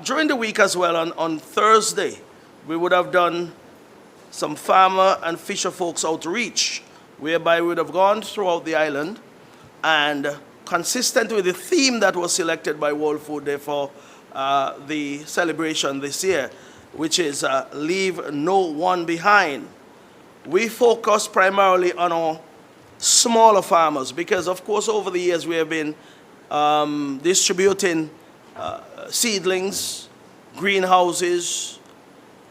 During the week as well, on Thursday, we would have done some farmer and fisher folks outreach, whereby we would have gone throughout the island, and consistent with the theme that was selected by World Food Day for the celebration this year, which is Leave No One Behind. We focus primarily on our smaller farmers because, of course, over the years we have been distributing seedlings, greenhouses,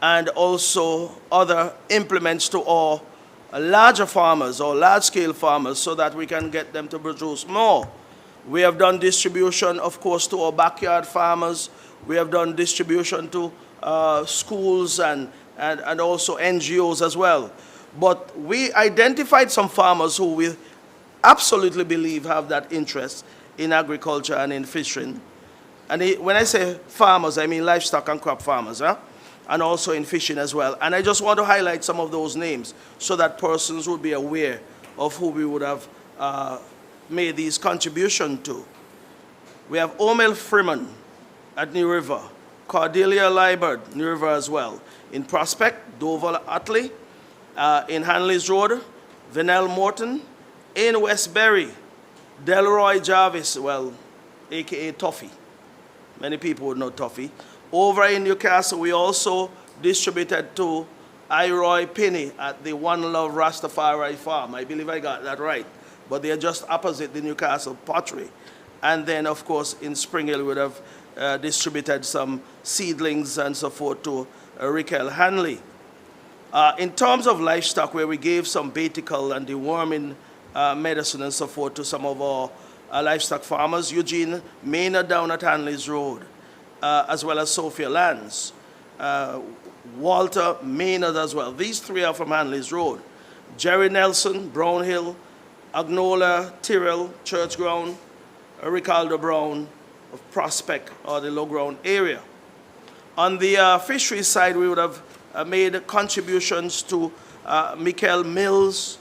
and also other implements to our larger farmers or large-scale farmers so that we can get them to produce more. We have done distribution, of course, to our backyard farmers. We have done distribution to schools and also NGOs as well. But we identified some farmers who we absolutely believe have that interest in agriculture and in fishing. And when I say farmers, I mean livestock and crop farmers, and also in fishing as well. And I just want to highlight some of those names so that persons would be aware of who we would have made these contributions to. We have Omel Freeman at New River, Cordelia Liebert, New River as well. In Prospect, Doval Atley, in Hanley's Road, Venel Morton, in Westbury, Delroy Jarvis, well, aka Toffee. Many people would know Toffee. Over in Newcastle, we also distributed to Iroy Penny at the One Love Rastafari Farm. I believe I got that right. But they are just opposite the Newcastle Pottery. And then, of course, in Spring Hill, we would have distributed some seedlings and so forth to Raquel Hanley. In terms of livestock, where we gave some batical and deworming medicine and so forth to some of our livestock farmers, Eugene Maynard down at Hanley's Road, as well as Sophia Lands, Walter Maynard as well. These three are from Hanley's Road. Jerry Nelson, Brown Hill, Agnola, Tyrrell, Church Ground, Ricardo Brown of Prospect or the Low Ground area. On the fisheries side, we would have made contributions to Michael Mills,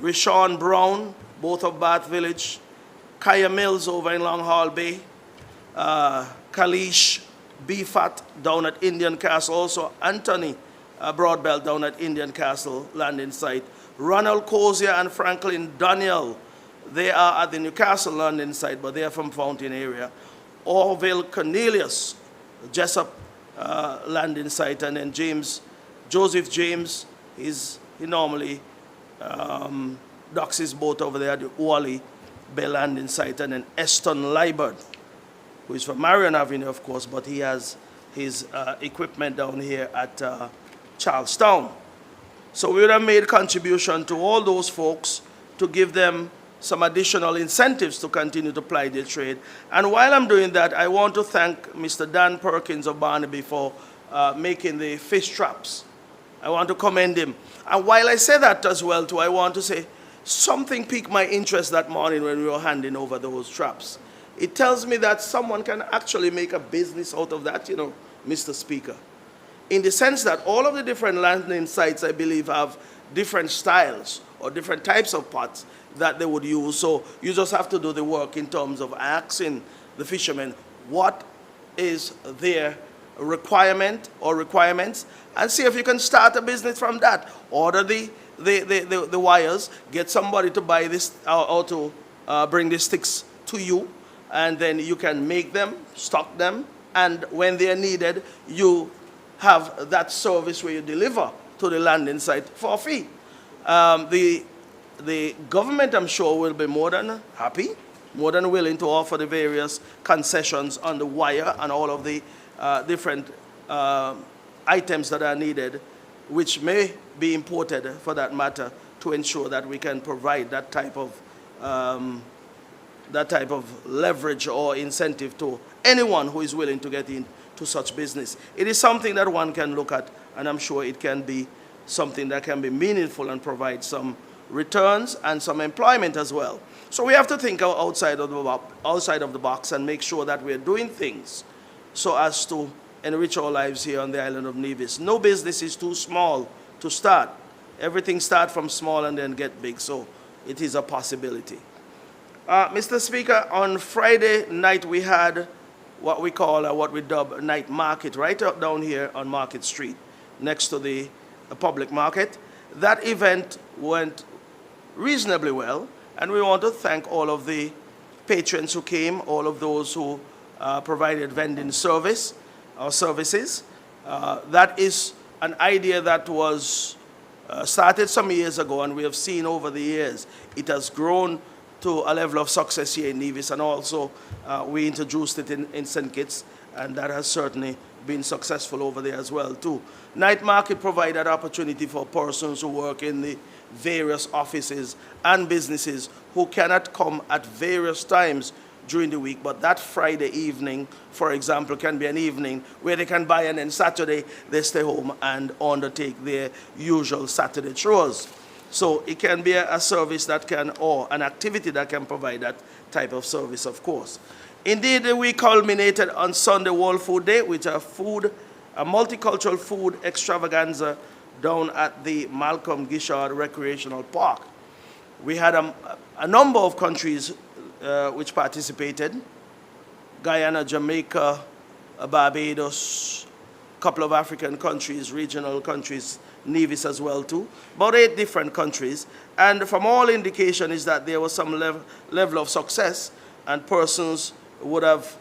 Rishon Brown, both of Bath Village, Kaya Mills over in Long Hall Bay, Kalish Bfat down at Indian Castle, also Anthony Broadbelt down at Indian Castle landing site, Ronald Cozier and Franklin Daniel, they are at the Newcastle landing site, but they are from Fountain area. Orville Cornelius, Jessup landing site, and then Joseph James, he normally docks his boat over there at the Wally Bay landing site, and then Eston Liebert, who is from Marion Avenue, of course, but he has his equipment down here at Charlestown. So we would have made a contribution to all those folks to give them some additional incentives to continue to ply their trade. And while I'm doing that, I want to thank Mr. Dan Perkins of Barnaby for making the fish traps. I want to commend him. And while I say that as well, too, I want to say something piqued my interest that morning when we were handing over those traps. It tells me that someone can actually make a business out of that, you know, Mr. Speaker. In the sense that all of the different landing sites, I believe, have different styles or different types of pots that they would use. So you just have to do the work in terms of asking the fishermen what is their requirement or requirements, and see if you can start a business from that. Order the wires, get somebody to buy this or to bring the sticks to you, and then you can make them, stock them, and when they are needed, you have that service where you deliver to the landing site for a fee. The the government, I'm sure, will be more than happy, more than willing to offer the various concessions on the wire and all of the different items that are needed, which may be imported for that matter, to ensure that we can provide that type of leverage or incentive to anyone who is willing to get into such business. It is something that one can look at, and I'm sure it can be something that can be meaningful and provide some returns and some employment as well. So we have to think outside of the box and make sure that we're doing things so as to enrich our lives here on the island of Nevis. No business is too small to start. Everything starts from small and then get big, so it is a possibility. Mr. Speaker, on Friday night we had what we call, what we dub a night market, right up down here on Market Street, next to the public market. That event went reasonably well, and we want to thank all of the patrons who came, all of those who provided vending services. That is an idea that was started some years ago, and we have seen over the years it has grown to a level of success here in Nevis, and also we introduced it in St. Kitts, and that has certainly been successful over there as well too. Night market provided opportunity for persons who work in the various offices and businesses who cannot come at various times during the week, but that Friday evening, for example, can be an evening where they can buy, and then Saturday they stay home and undertake their usual Saturday chores. So it can be a service that can, or an activity that can provide that type of service, of course. Indeed, we culminated on Sunday World Food Day with a multicultural food extravaganza down at the Malcolm Gishard Recreational Park. We had a number of countries which participated: Guyana, Jamaica, Barbados, a couple of African countries, regional countries, Nevis as well too, about 8 different countries. And from all indication is that there was some level of success, and persons would have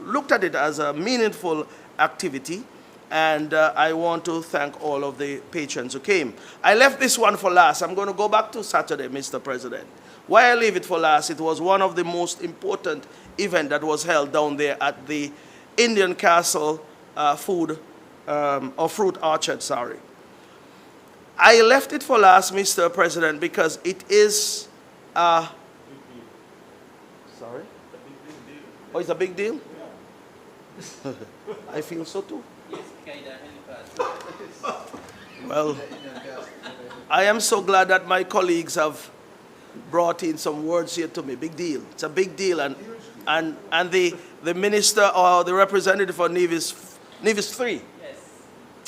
looked at it as a meaningful activity. And I want to thank all of the patrons who came. I left this one for last. I'm going to go back to Saturday, Mr. President. Why I leave it for last, it was one of the most important events that was held down there at the Indian Castle fruit orchard, sorry. I left it for last, Mr. President, because it is sorry? Oh, it's a big deal? Yeah. I feel so too. Well, I am so glad that my colleagues have brought in some words here to me. Big deal. It's a big deal. And the minister or the representative for Nevis 3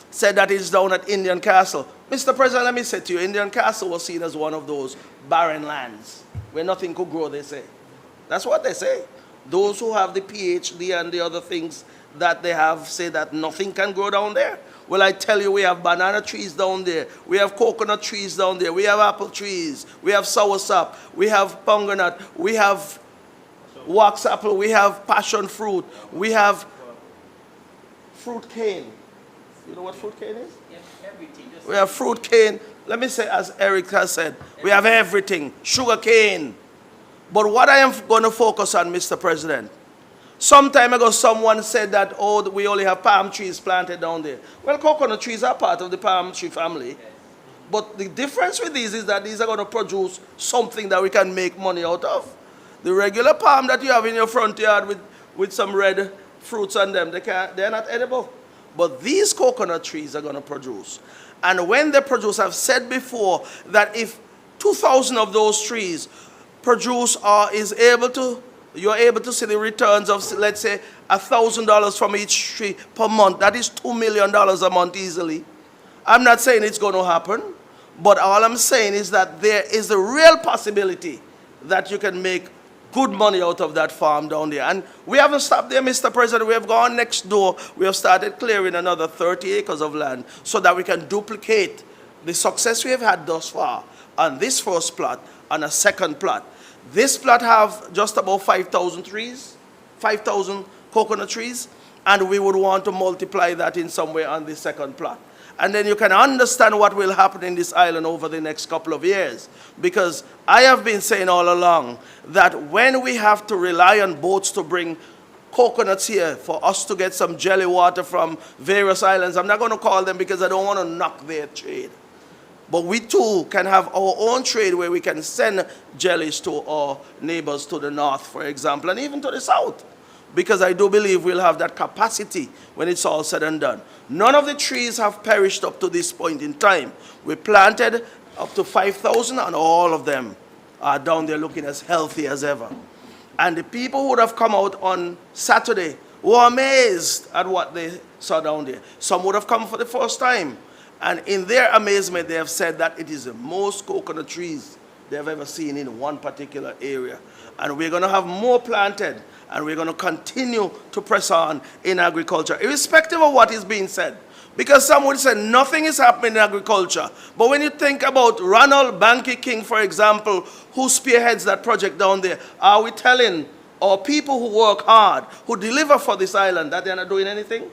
said that it's down at Indian Castle. Mr. President, let me say to you, Indian Castle was seen as one of those barren lands where nothing could grow, they say. That's what they say. Those who have the PhD and the other things that they have say that nothing can grow down there. Well, I tell you, we have banana trees down there. We have coconut trees down there. We have apple trees. We have soursop. We have pomegranate. We have wax apple. We have passion fruit. We have fruit cane. You know what fruit cane is? Yes, everything. We have fruit cane. Let me say, as Eric has said, we have everything. Sugar cane. But what I am going to focus on, Mr. President, some time ago someone said that, oh, we only have palm trees planted down there. Well, coconut trees are part of the palm tree family. Yes. But the difference with these is that these are going to produce something that we can make money out of. The regular palm that you have in your front yard with some red fruits on them, they're not edible. But these coconut trees are going to produce. And when they produce, I've said before that if 2,000 of those trees produce or you're able to see the returns of, let's say, $1,000 from each tree per month. That is $2 million a month easily. I'm not saying it's going to happen, but all I'm saying is that there is a real possibility that you can make good money out of that farm down there. And we haven't stopped there, Mr. President. We have gone next door. We have started clearing another 30 acres of land so that we can duplicate the success we have had thus far on this first plot, on a second plot. This plot have just about 5,000 trees, 5,000 coconut trees, and we would want to multiply that in some way on the second plot. And then you can understand what will happen in this island over the next couple of years. Because I have been saying all along that when we have to rely on boats to bring coconuts here for us to get some jelly water from various islands, I'm not going to call them because I don't want to knock their trade. But we too can have our own trade where we can send jellies to our neighbors to the north, for example, and even to the south. Because I do believe we'll have that capacity when it's all said and done. None of the trees have perished up to this point in time. We planted up to 5,000 and all of them are down there looking as healthy as ever. And the people who would have come out on Saturday were amazed at what they saw down there. Some would have come for the first time. And in their amazement, they have said that it is the most coconut trees they have ever seen in one particular area. And we're going to have more planted, and we're going to continue to press on in agriculture, irrespective of what is being said. Because some would say nothing is happening in agriculture. But when you think about Ronald Banky King, for example, who spearheads that project down there, are we telling our people who work hard, who deliver for this island, that they're not doing anything?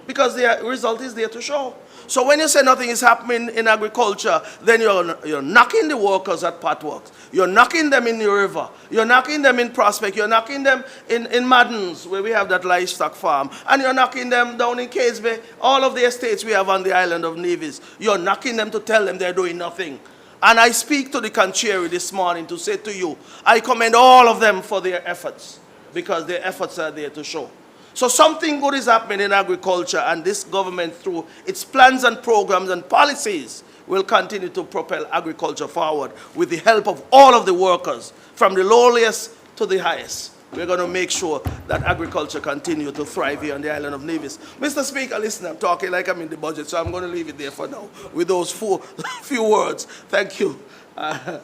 Because the result is there to show. So when you say nothing is happening in agriculture, then you're knocking the workers at Potworks. You're knocking them in the river. You're knocking them in Prospect. You're knocking them in Maddens, where we have that livestock farm. And you're knocking them down in Case Bay, all of the estates we have on the island of Nevis. You're knocking them to tell them they're doing nothing. And I speak to the contrary this morning to say to you, I commend all of them for their efforts, because their efforts are there to show. So something good is happening in agriculture, and this government, through its plans and programs and policies, will continue to propel agriculture forward with the help of all of the workers, from the lowliest to the highest. We're going to make sure that agriculture continue to thrive here on the island of Nevis. Mr. Speaker, listen, I'm talking like I'm in the budget, so I'm going to leave it there for now with those few words. Thank you.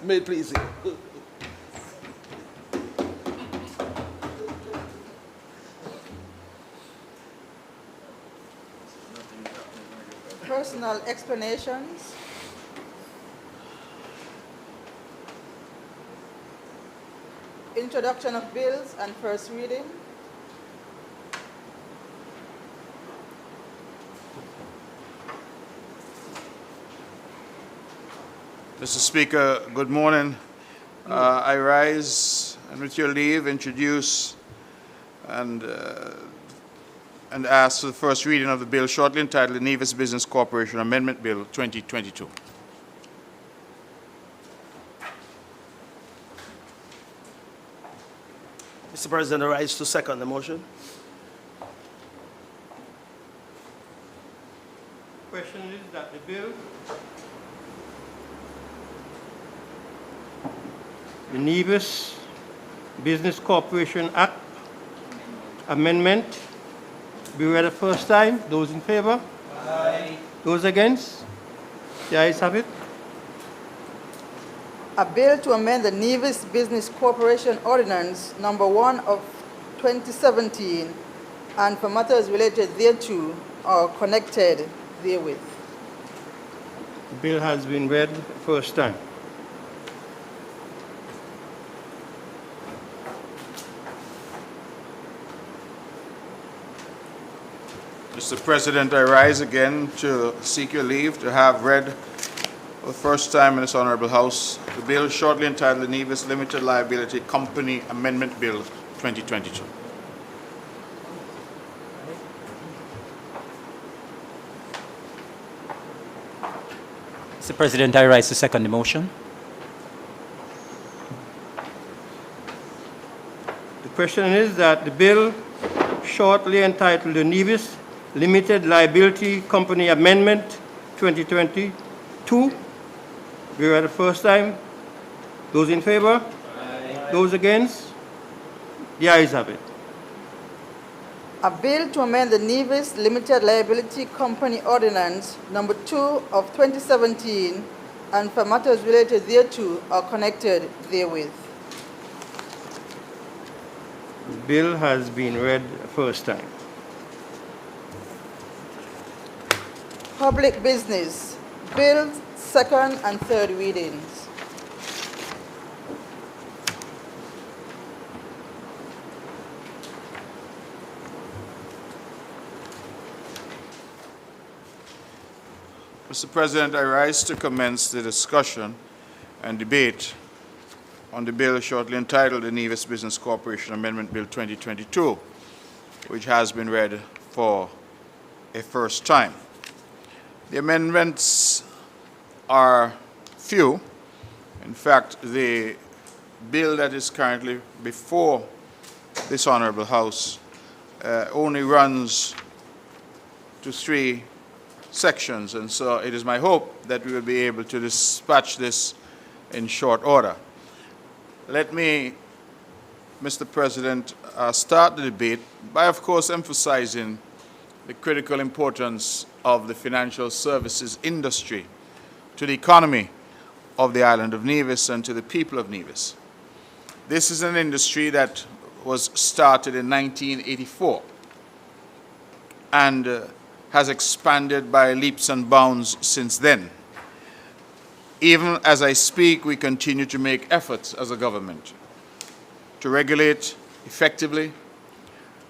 May it please you. Personal explanations. Introduction of bills and first reading. Mr. Speaker, good morning. I rise and with your leave introduce and ask for the first reading of the bill shortly entitled the Nevis Business Corporation Amendment Bill 2022. Mr. President, I rise to second the motion. Question is that the bill, the Nevis Business Corporation Act Amendment, be read the first time. Those in favor? Aye. Those against? The ayes have it. A bill to amend the Nevis Business Corporation Ordinance Number 1 of 2017 and for matters related thereto or connected therewith. The bill has been read first time. Mr. President, I rise again to seek your leave to have read for the first time in this Honorable House the bill shortly entitled the Nevis Limited Liability Company Amendment Bill 2022. Mr. President, I rise to second the motion. The question is that the bill shortly entitled the Nevis Limited Liability Company Amendment 2022 be read the first time. Those in favor? Aye. Those against? The ayes have it. A bill to amend the Nevis Limited Liability Company Ordinance Number 2 of 2017 and for matters related thereto or connected therewith. The bill has been read first time. Public business. Bills, second and third readings. Mr. President, I rise to commence the discussion and debate on the bill shortly entitled the Nevis Business Corporation Amendment Bill 2022, which has been read for a first time. The amendments are few. In fact, the bill that is currently before this Honorable House only runs to 3 sections, and so it is my hope that we will be able to dispatch this in short order. Let me, Mr. President, start the debate by, of course, emphasizing the critical importance of the financial services industry to the economy of the island of Nevis and to the people of Nevis. This is an industry that was started in 1984 and has expanded by leaps and bounds since then. Even as I speak, we continue to make efforts as a government to regulate effectively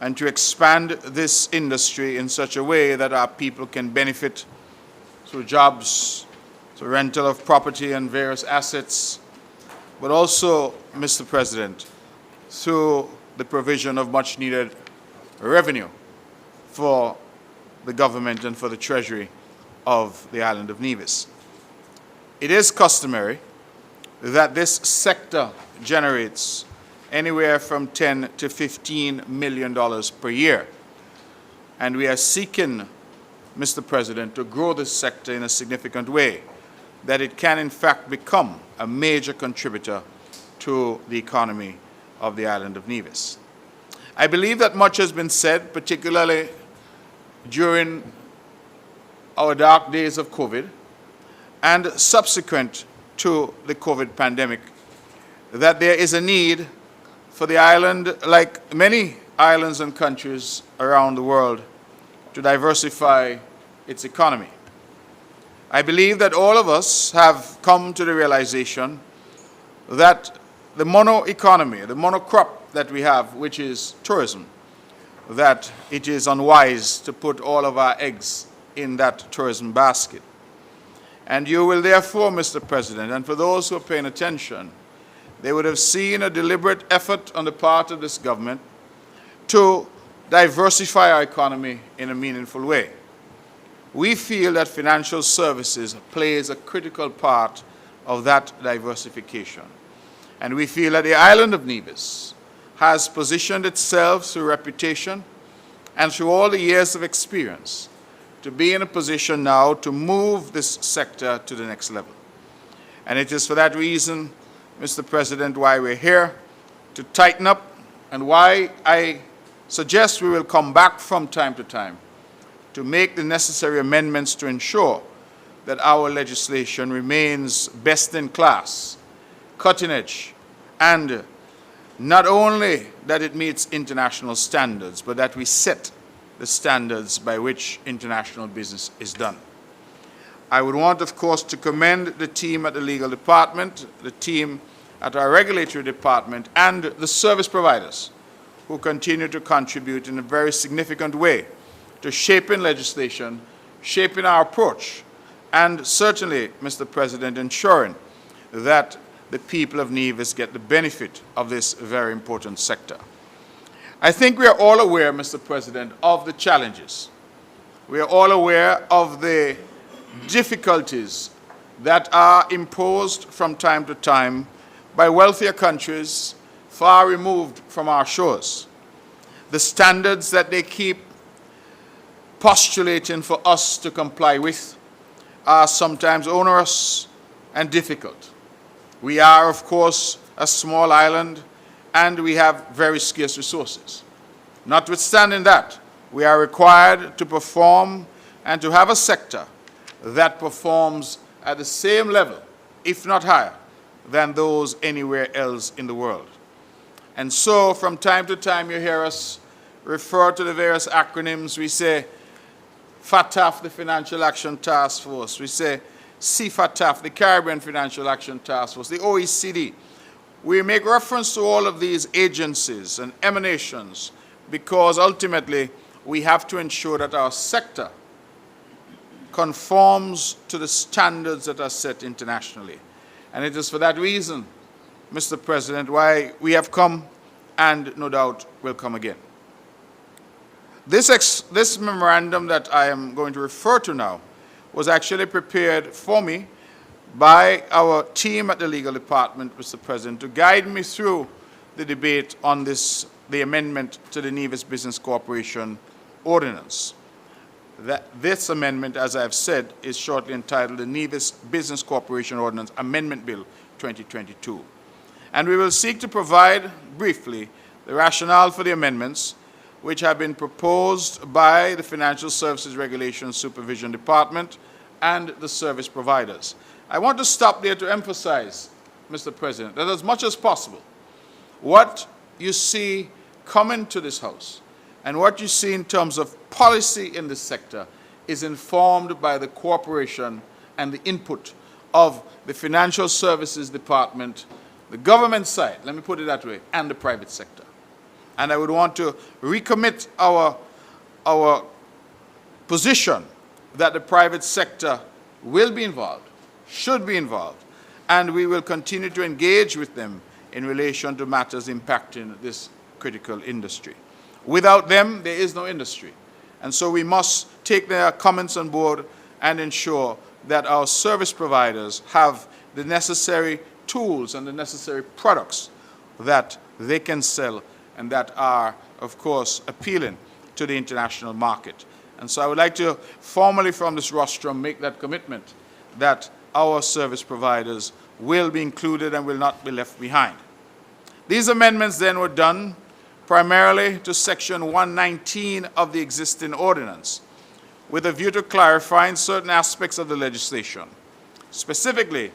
and to expand this industry in such a way that our people can benefit through jobs, through rental of property and various assets, but also, Mr. President, through the provision of much needed revenue for the government and for the treasury of the island of Nevis. It is customary that this sector generates anywhere from $10 to $15 million per year. And we are seeking, Mr. President, to grow this sector in a significant way, that it can in fact become a major contributor to the economy of the island of Nevis. I believe that much has been said, particularly during our dark days of COVID and subsequent to the COVID pandemic, that there is a need for the island, like many islands and countries around the world, to diversify its economy. I believe that all of us have come to the realization that the mono-economy, the monocrop that we have, which is tourism, that it is unwise to put all of our eggs in that tourism basket. And you will therefore, Mr. President, and for those who are paying attention, they would have seen a deliberate effort on the part of this government to diversify our economy in a meaningful way. We feel that financial services plays a critical part of that diversification. And we feel that the island of Nevis has positioned itself through reputation and through all the years of experience to be in a position now to move this sector to the next level. And it is for that reason, Mr. President, why we're here, to tighten up, and why I suggest we will come back from time to time to make the necessary amendments to ensure that our legislation remains best in class, cutting edge, and not only that it meets international standards, but that we set the standards by which international business is done. I would want, of course, to commend the team at the legal department, the team at our regulatory department, and the service providers who continue to contribute in a very significant way to shaping legislation, shaping our approach, and certainly, Mr. President, ensuring that the people of Nevis get the benefit of this very important sector. I think we are all aware, Mr. President, of the challenges. We are all aware of the difficulties that are imposed from time to time by wealthier countries far removed from our shores. The standards that they keep postulating for us to comply with are sometimes onerous and difficult. We are, of course, a small island, and we have very scarce resources. Notwithstanding that, we are required to perform and to have a sector that performs at the same level, if not higher, than those anywhere else in the world. And so, from time to time, you hear us refer to the various acronyms. We say FATF, the Financial Action Task Force. We say CFATF, the Caribbean Financial Action Task Force, the OECD. We make reference to all of these agencies and emanations because ultimately we have to ensure that our sector conforms to the standards that are set internationally. And it is for that reason, Mr. President, why we have come and no doubt will come again. This memorandum that I am going to refer to now was actually prepared for me by our team at the legal department, Mr. President, to guide me through the debate on the amendment to the Nevis Business Corporation ordinance. This amendment, as I have said, is shortly entitled the Nevis Business Corporation Ordinance Amendment Bill 2022. And we will seek to provide, briefly, the rationale for the amendments which have been proposed by the Financial Services Regulation Supervision Department and the service providers. I want to stop there to emphasize, Mr. President, that as much as possible, what you see coming to this House and what you see in terms of policy in this sector is informed by the cooperation and the input of the Financial Services Department, the government side, let me put it that way, and the private sector. And I would want to recommit our position that the private sector will be involved, should be involved, and we will continue to engage with them in relation to matters impacting this critical industry. Without them, there is no industry. And so we must take their comments on board and ensure that our service providers have the necessary tools and the necessary products that they can sell and that are, of course, appealing to the international market. And so I would like to formally from this rostrum make that commitment that our service providers will be included and will not be left behind. These amendments then were done primarily to Section 119 of the existing ordinance, with a view to clarifying certain aspects of the legislation. Specifically,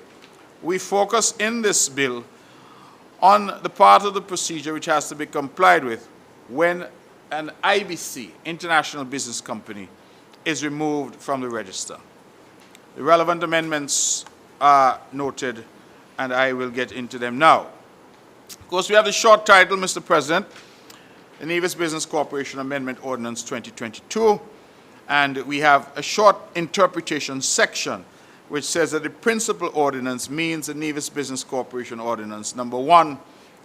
we focus in this bill on the part of the procedure which has to be complied with when an IBC, International Business Company, is removed from the register. The relevant amendments are noted, and I will get into them now. Of course, we have the short title, Mr. President, the Nevis Business Corporation Amendment Ordinance 2022, and we have a short interpretation section which says that the principal ordinance means the Nevis Business Corporation Ordinance number 1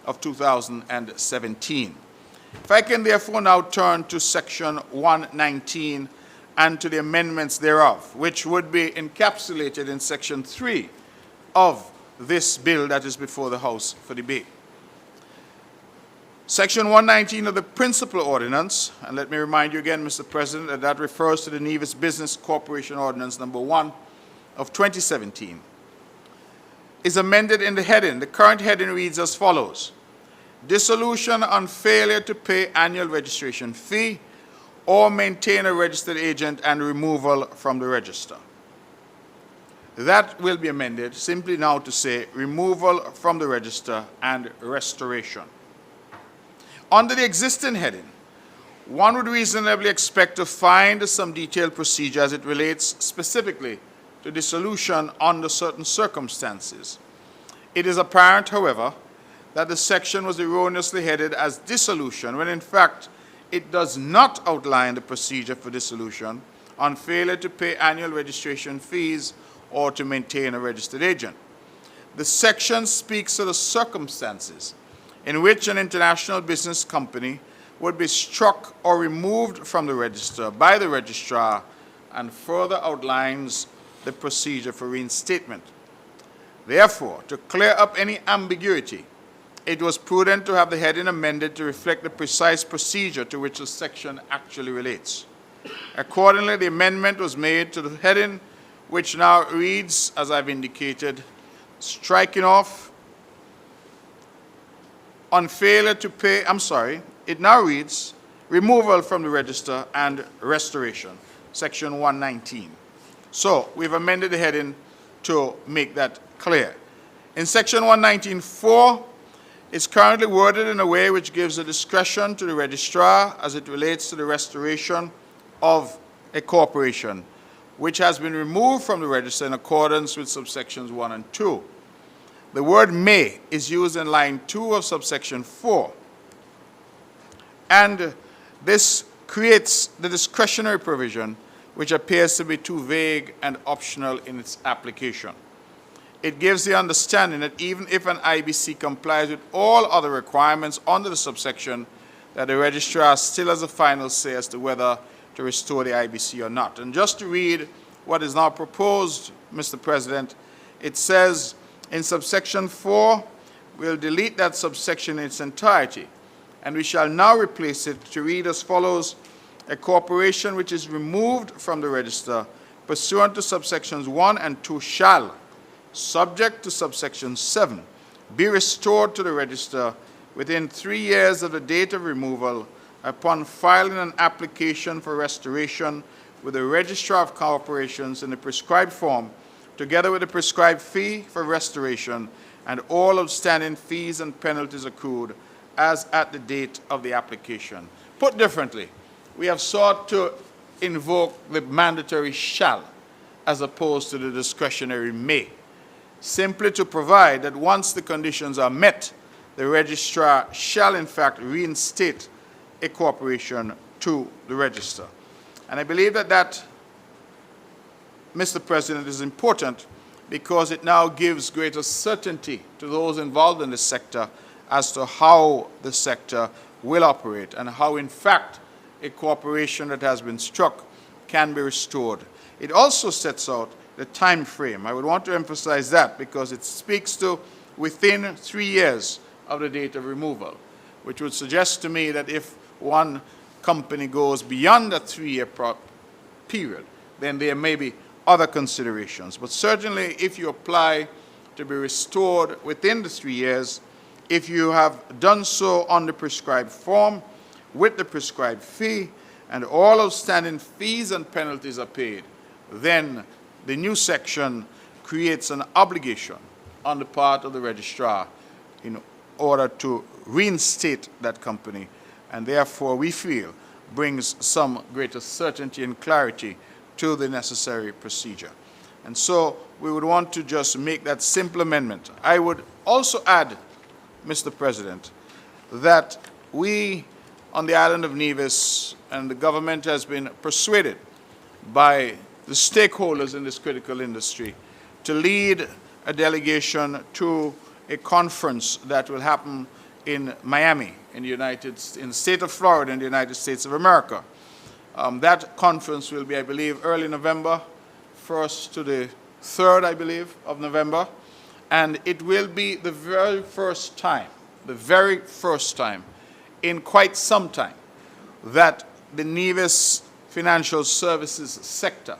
of 2017. If I can therefore now turn to Section 119 and to the amendments thereof, which would be encapsulated in Section 3 of this bill that is before the House for debate. Section 119 of the principal ordinance, and let me remind you again, Mr. President, that that refers to the Nevis Business Corporation Ordinance number 1 of 2017, is amended in the heading. The current heading reads as follows: dissolution on failure to pay annual registration fee or maintain a registered agent and removal from the register. That will be amended simply now to say removal from the register and restoration. Under the existing heading, one would reasonably expect to find some detailed procedure as it relates specifically to dissolution under certain circumstances. It is apparent, however, that the section was erroneously headed as dissolution, when in fact it does not outline the procedure for dissolution on failure to pay annual registration fees or to maintain a registered agent. The section speaks to the circumstances in which an international business company would be struck or removed from the register by the registrar and further outlines the procedure for reinstatement. Therefore, to clear up any ambiguity, it was prudent to have the heading amended to reflect the precise procedure to which the section actually relates. Accordingly, the amendment was made to the heading, which now reads, as I've indicated, striking off on failure to pay, it now reads removal from the register and restoration, Section 119. So we've amended the heading to make that clear. In Section 119.4, it's currently worded in a way which gives a discretion to the registrar as it relates to the restoration of a corporation, which has been removed from the register in accordance with subsections 1 and 2. The word may is used in line 2 of subsection 4. And this creates the discretionary provision which appears to be too vague and optional in its application. It gives the understanding that even if an IBC complies with all other requirements under the subsection, that the registrar still has a final say as to whether to restore the IBC or not. And just to read what is now proposed, Mr. President, it says in subsection 4, we'll delete that subsection in its entirety, and we shall now replace it to read as follows: a corporation which is removed from the register pursuant to subsections 1 and 2 shall, subject to subsection 7, be restored to the register within 3 years of the date of removal upon filing an application for restoration with the Registrar of Corporations in the prescribed form, together with the prescribed fee for restoration and all outstanding fees and penalties accrued as at the date of the application. Put differently, we have sought to invoke the mandatory shall as opposed to the discretionary may, simply to provide that once the conditions are met, the registrar shall in fact reinstate a corporation to the register. And I believe that that, Mr. President, is important because it now gives greater certainty to those involved in the sector as to how the sector will operate and how, in fact, a corporation that has been struck can be restored. It also sets out the time frame. I would want to emphasize that because it speaks to within 3 years of the date of removal, which would suggest to me that if one company goes beyond that 3-year period, then there may be other considerations. But certainly if you apply to be restored within the 3 years, if you have done so on the prescribed form, with the prescribed fee, and all outstanding fees and penalties are paid, then the new section creates an obligation on the part of the registrar in order to reinstate that company, and therefore we feel brings some greater certainty and clarity to the necessary procedure. And so we would want to just make that simple amendment. I would also add, Mr. President, that we on the island of Nevis and the government has been persuaded by the stakeholders in this critical industry to lead a delegation to a conference that will happen in Miami, in the state of Florida, in the United States of America. That conference will be, I believe, early November, 1st to the 3rd, I believe, of November. And it will be the very first time in quite some time that the Nevis financial services sector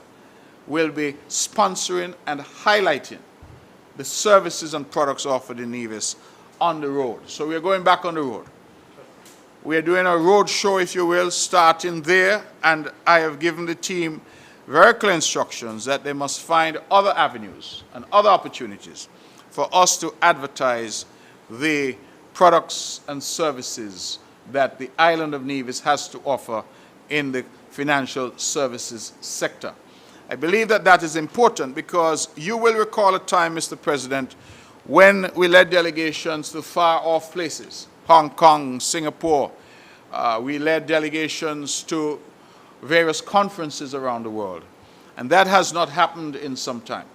will be sponsoring and highlighting the services and products offered in Nevis on the road. So we are going back on the road. We are doing a road show, if you will, starting there, and I have given the team very clear instructions that they must find other avenues and other opportunities for us to advertise the products and services that the island of Nevis has to offer in the financial services sector. I believe that that is important because you will recall a time, Mr. President, when we led delegations to far-off places, Hong Kong, Singapore. We led delegations to various conferences around the world. And that has not happened in some time.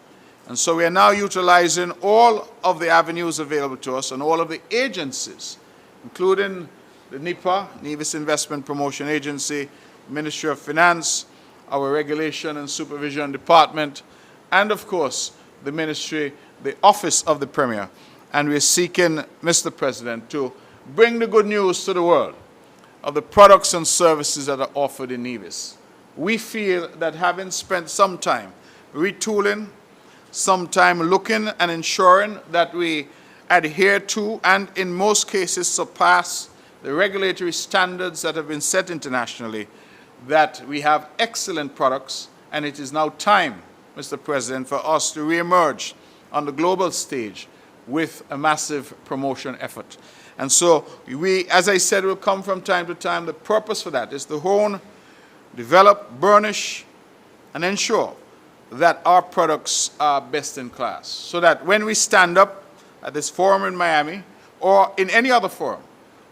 And so we are now utilizing all of the avenues available to us and all of the agencies, including the NIPA, Nevis Investment Promotion Agency, Ministry of Finance, our Regulation and Supervision Department, and of course, the Ministry, the Office of the Premier. And we're seeking, Mr. President, to bring the good news to the world of the products and services that are offered in Nevis. We feel that having spent some time retooling, some time looking and ensuring that we adhere to and in most cases surpass the regulatory standards that have been set internationally, that we have excellent products, and it is now time, Mr. President, for us to reemerge on the global stage with a massive promotion effort. And so we, as I said, will come from time to time. The purpose for that is to hone, develop, burnish, and ensure that our products are best in class, so that when we stand up at this forum in Miami or in any other forum,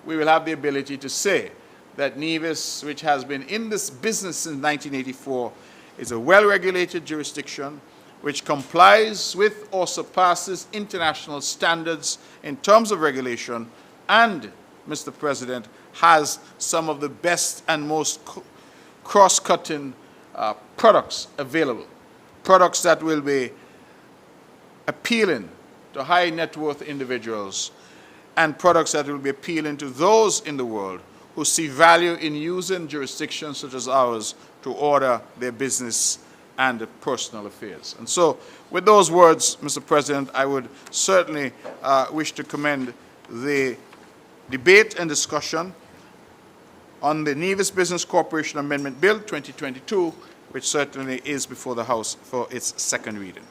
we will have the ability to say that Nevis, which has been in this business since 1984, is a well-regulated jurisdiction which complies with or surpasses international standards in terms of regulation and, Mr. President, has some of the best and most cross-cutting products available, products that will be appealing to high net worth individuals and products that will be appealing to those in the world who see value in using jurisdictions such as ours to order their business and personal affairs. And so, with those words, Mr. President, I would certainly wish to commend the debate and discussion on the Nevis Business Corporation Amendment Bill 2022, which certainly is before the House for its second reading.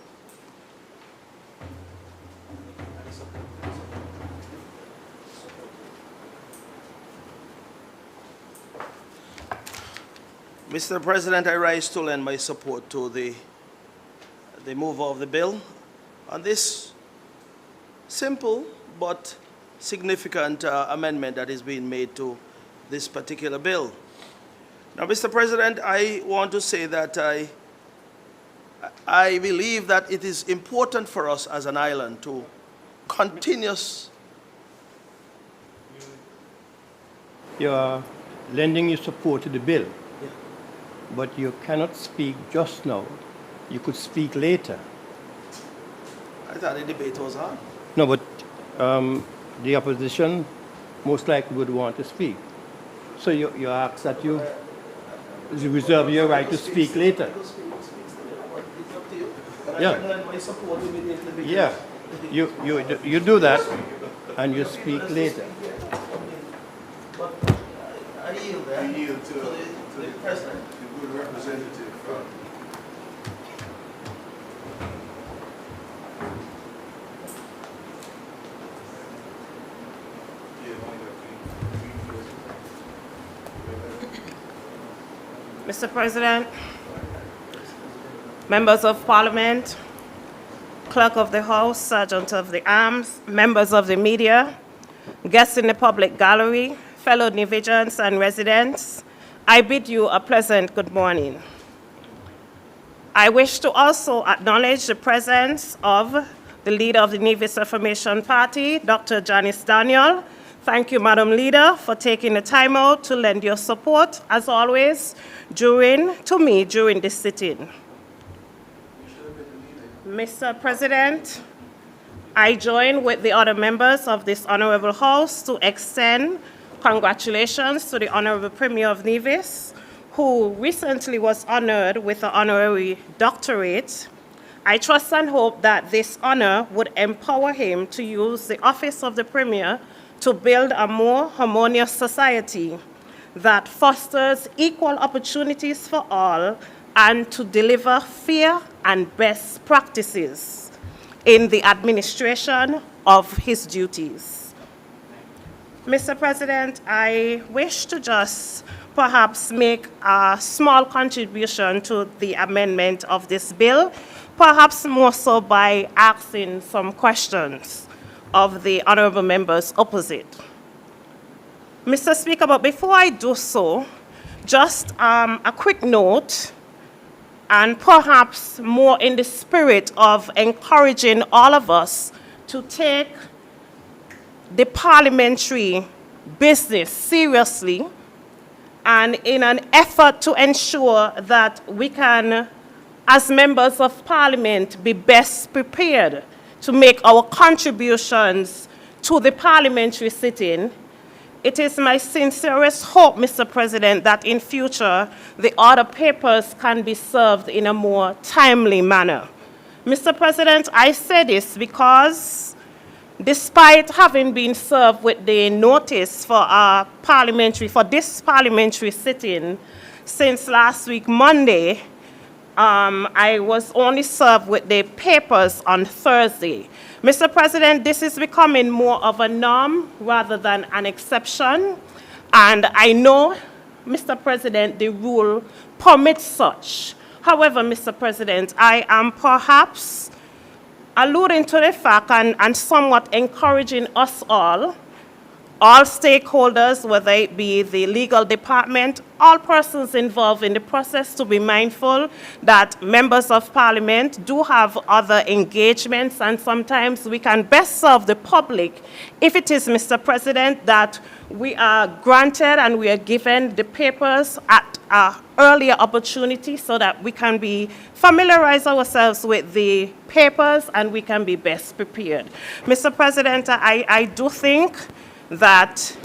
Mr. President, I rise to lend my support to the mover of the bill on this simple but significant amendment that is being made to this particular bill. Now, Mr. President, I want to say that I believe that it is important for us as an island to You are lending your support to the bill, but you cannot speak just now. You could speak later. I thought the debate was on. No, but the opposition most likely would want to speak. So you ask that you reserve your right to speak later. Yeah. Yeah. You do that and you speak later. But I yield there. I yield to the President. The good representative from Mr. President, members of Parliament, Clerk of the House, Sergeant of the Arms, members of the media, guests in the public gallery, fellow Nevisians and residents, I bid you a pleasant good morning. I wish to also acknowledge the presence of the leader of the Nevis Reformation Party, Dr. Janice Daniel. Thank you, Madam Leader, for taking the time out to lend your support, as always, to me during this sitting. Mr. President, I join with the other members of this Honorable House to extend congratulations to the Honorable Premier of Nevis, who recently was honored with an honorary doctorate. I trust and hope that this honor would empower him to use the office of the Premier to build a more harmonious society that fosters equal opportunities for all and to deliver fair and best practices in the administration of his duties. Mr. President, I wish to just perhaps make a small contribution to the amendment of this bill, perhaps more so by asking some questions of the honorable members opposite. Mr. Speaker, but before I do so, just a quick note, and perhaps more in the spirit of encouraging all of us to take the parliamentary business seriously, and in an effort to ensure that we can, as members of Parliament, be best prepared to make our contributions to the parliamentary sitting, it is my sincerest hope, Mr. President, that in future the order papers can be served in a more timely manner. Mr. President, I say this because despite having been served with the notice for this parliamentary sitting since last week, Monday, I was only served with the papers on Thursday. Mr. President, this is becoming more of a norm rather than an exception. And I know, Mr. President, the rule permits such. However, Mr. President, I am perhaps alluding to the fact and somewhat encouraging us all all stakeholders, whether it be the legal department, all persons involved in the process, to be mindful that members of parliament do have other engagements, and sometimes we can best serve the public if it is, Mr. President, that we are granted and we are given the papers at an earlier opportunity so that we can familiarize ourselves with the papers and we can be best prepared. Mr. President, I do think that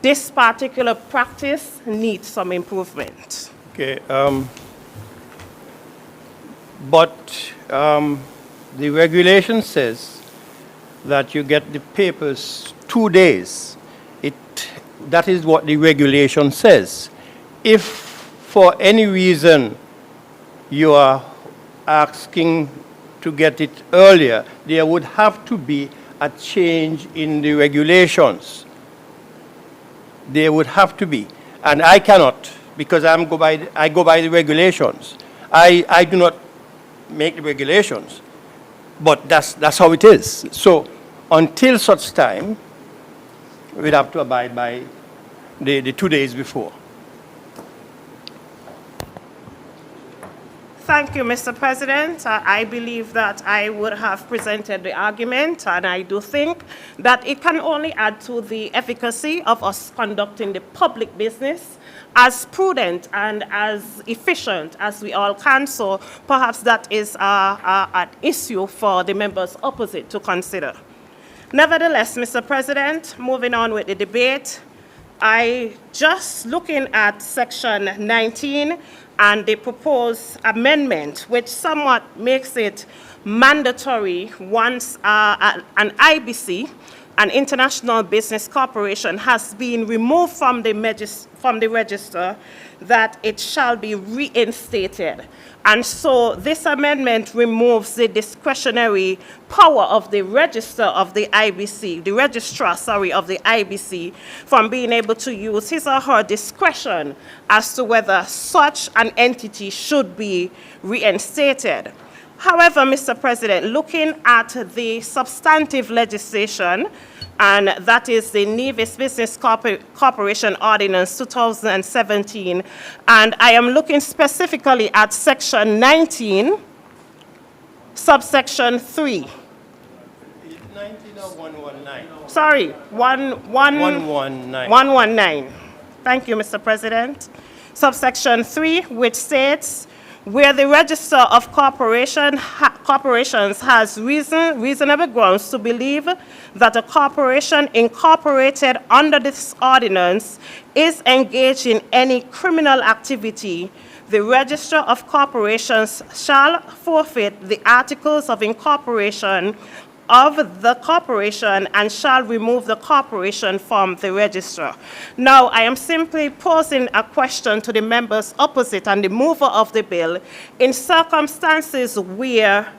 this particular practice needs some improvement. Okay, but the regulation says that you get the papers 2 days. That is what the regulation says. If for any reason you are asking to get it earlier, there would have to be a change in the regulations. There would have to be. And I cannot, because I go by the regulations. I do not make the regulations, but that's how it is. So until such time, we'd have to abide by the 2 days before. Thank you, Mr. President. I believe that I would have presented the argument, and I do think that it can only add to the efficacy of us conducting the public business as prudent and as efficient as we all can. So perhaps that is an issue for the members opposite to consider. Nevertheless, Mr. President, moving on with the debate, just looking at section 19 and the proposed amendment, which somewhat makes it mandatory once an IBC, an International Business Corporation, has been removed from the register, that it shall be reinstated. And so this amendment removes the discretionary power of the register of the IBC, the registrar, of the IBC, from being able to use his or her discretion as to whether such an entity should be reinstated. However, Mr. President, looking at the substantive legislation, and that is the Nevis Business Corporation Ordinance 2017, and I am looking specifically at section 19, subsection 3. 19 or 119? Sorry, 119. 119. Thank you, Mr. President. Subsection 3, which states, where the Register of Corporations has reasonable grounds to believe that a corporation incorporated under this ordinance is engaged in any criminal activity, the Register of Corporations shall forfeit the articles of incorporation of the corporation and shall remove the corporation from the register. Now, I am simply posing a question to the members opposite and the mover of the bill. In circumstances where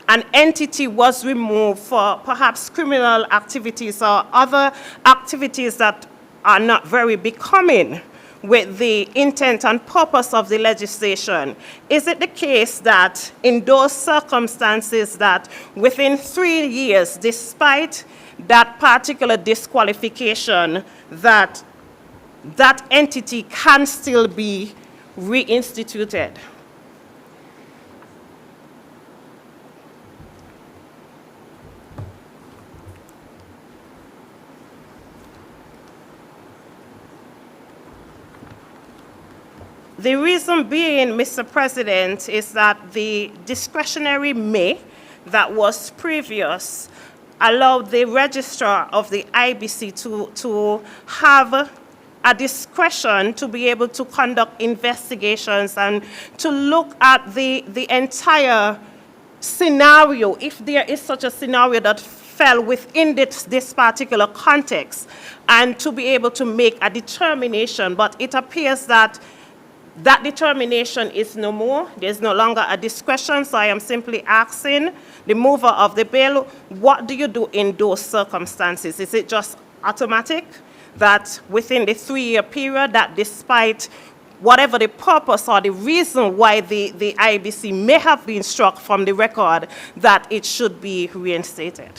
an entity was removed for perhaps criminal activities or other activities that are not very becoming with the intent and purpose of the legislation, is it the case that in those circumstances that within 3 years, despite that particular disqualification, that that entity can still be reinstituted? The reason being, Mr. President, is that the discretionary may that was previous allowed the registrar of the IBC to have a discretion to be able to conduct investigations and to look at the entire scenario, if there is such a scenario that fell within this particular context, and to be able to make a determination. But it appears that that determination is no more. There's no longer a discretion, so I am simply asking the mover of the bill, what do you do in those circumstances? Is it just automatic that within the 3-year period, that despite whatever the purpose or the reason why the IBC may have been struck from the record, that it should be reinstated?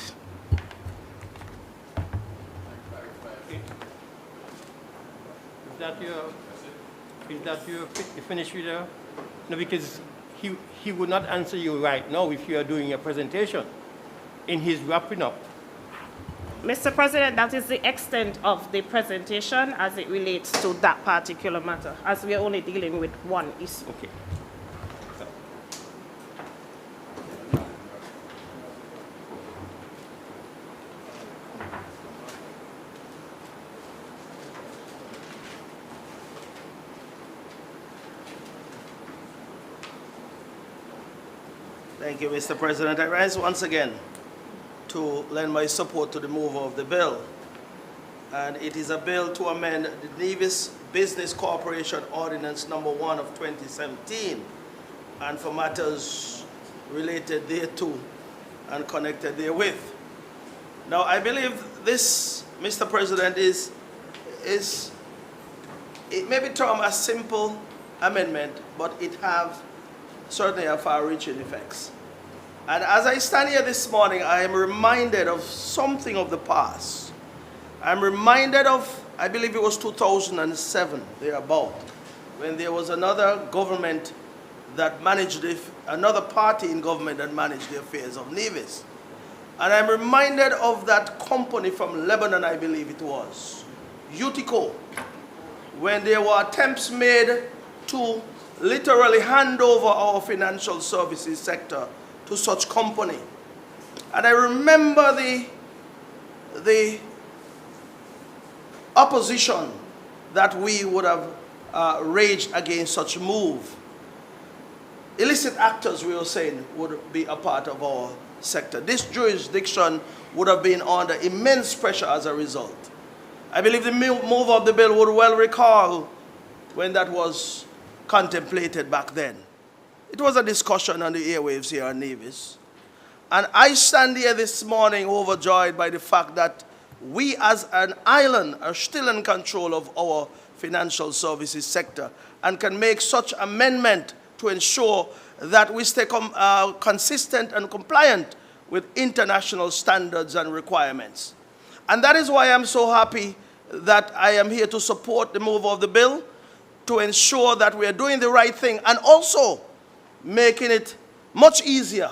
you finished with your? No, because he would not answer you right now if you are doing a presentation. In his wrapping up. Mr. President, that is the extent of the presentation as it relates to that particular matter, as we are only dealing with one issue. Okay. Thank you, Mr. President. I rise once again to lend my support to the move of the bill. And it is a bill to amend the Nevis Business Corporation Ordinance Number 1 of 2017 and for matters related thereto and connected therewith. Now, I believe this, Mr. President, it may be termed a simple amendment, but it have certainly a far-reaching effects. And as I stand here this morning, I am reminded of something of the past. I'm reminded of, I believe it was 2007, thereabout, when there was another government that managed, another party in government that managed the affairs of Nevis. And I'm reminded of that company from Lebanon, I believe it was, Utico, when there were attempts made to literally hand over our financial services sector to such company. And I remember the opposition that we would have raged against such move. Illicit actors, we were saying, would be a part of our sector. This jurisdiction would have been under immense pressure as a result. I believe the move of the bill would well recall when that was contemplated back then. It was a discussion on the airwaves here in Nevis. And I stand here this morning overjoyed by the fact that we as an island are still in control of our financial services sector and can make such amendment to ensure that we stay consistent and compliant with international standards and requirements. And that is why I'm so happy that I am here to support the move of the bill to ensure that we are doing the right thing and also making it much easier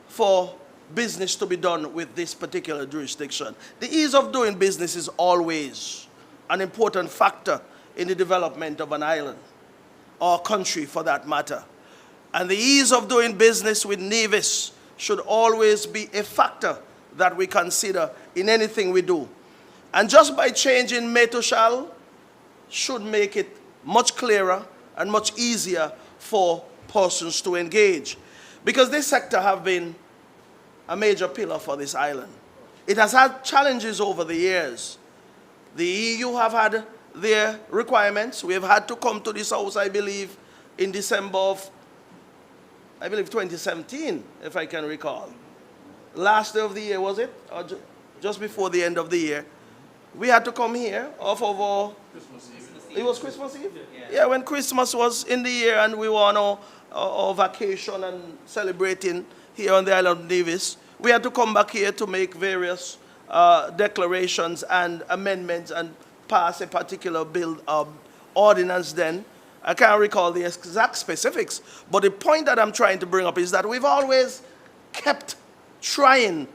for business to be done with this particular jurisdiction. The ease of doing business is always an important factor in the development of an island, or country for that matter. And the ease of doing business with Nevis should always be a factor that we consider in anything we do. And just by changing may to shall should make it much clearer and much easier for persons to engage. Because this sector have been a major pillar for this island. It has had challenges over the years. The EU have had their requirements. We have had to come to this house, I believe, in December of, 2017, if I can recall. Last day of the year, was it? Or just before the end of the year. We had to come here off of our... Christmas Eve. It was Christmas Eve? Yeah, when Christmas was in the year and we were on our vacation and celebrating here on the island of Nevis, we had to come back here to make various declarations and amendments and pass a particular bill ordinance then. I can't recall the exact specifics, but the point that I'm trying to bring up is that we've always kept trying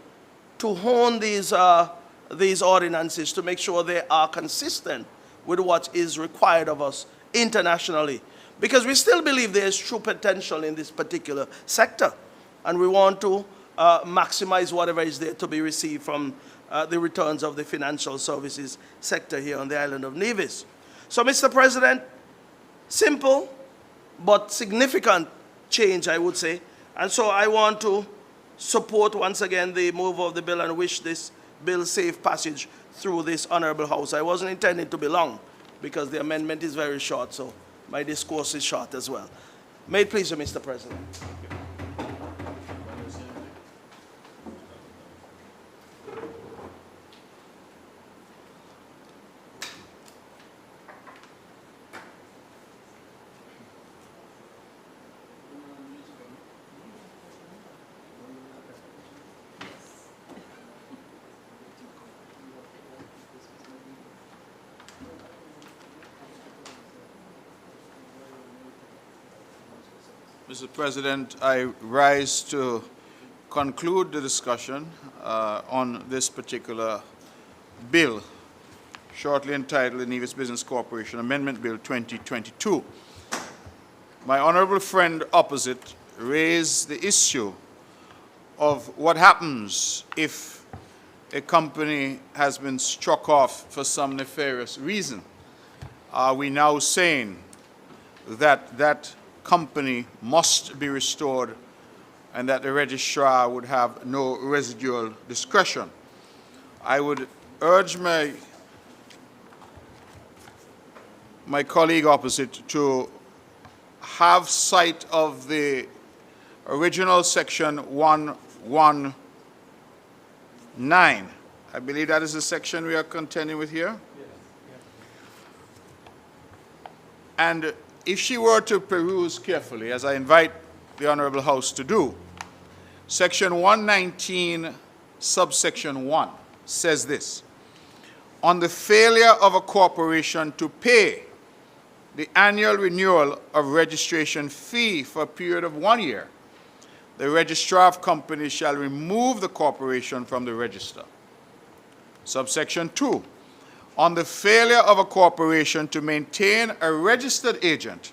to hone these ordinances to make sure they are consistent with what is required of us internationally. Because we still believe there is true potential in this particular sector. And we want to maximize whatever is there to be received from the returns of the financial services sector here on the island of Nevis. So, Mr. President, simple but significant change, I would say. And so I want to support once again the move of the bill and wish this bill safe passage through this honorable house. I wasn't intending to be long because the amendment is very short, so my discourse is short as well. May it please you, Mr. President. Mr. President, I rise to conclude the discussion on this particular bill, shortly entitled the Nevis Business Corporation Amendment Bill 2022. My honorable friend opposite raised the issue of what happens if a company has been struck off for some nefarious reason. Are we now saying that that company must be restored and that the registrar would have no residual discretion? I would urge my colleague opposite to have sight of the original section 119. I believe that is the section we are contending with here. And if she were to peruse carefully, as I invite the Honorable House to do, section 119, subsection 1 says this: on the failure of a corporation to pay the annual renewal of registration fee for a period of 1 year, the registrar of companies shall remove the corporation from the register. Subsection 2, on the failure of a corporation to maintain a registered agent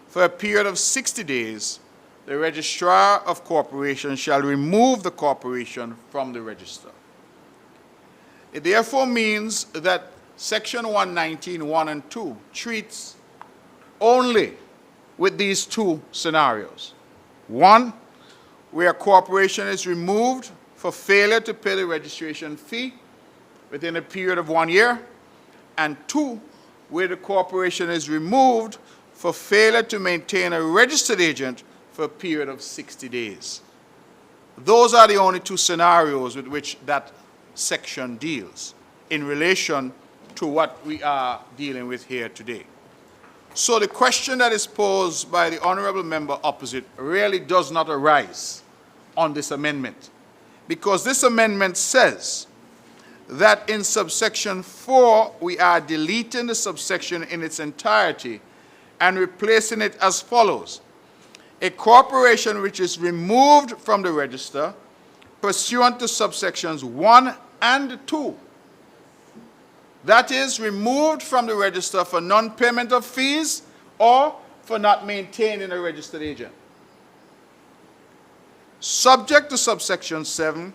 for a period of 60 days, the registrar of corporations shall remove the corporation from the register. It therefore means that section 119, 1 and 2 treats only with these two scenarios. One, where a corporation is removed for failure to pay the registration fee within a period of 1 year, and two, where the corporation is removed for failure to maintain a registered agent for a period of 60 days. Those are the only two scenarios with which that section deals in relation to what we are dealing with here today. So the question that is posed by the honorable member opposite really does not arise on this amendment, because this amendment says that in subsection 4 we are deleting the subsection in its entirety and replacing it as follows: a corporation which is removed from the register pursuant to subsections 1 and 2, that is, removed from the register for non-payment of fees or for not maintaining a registered agent, subject to subsection 7,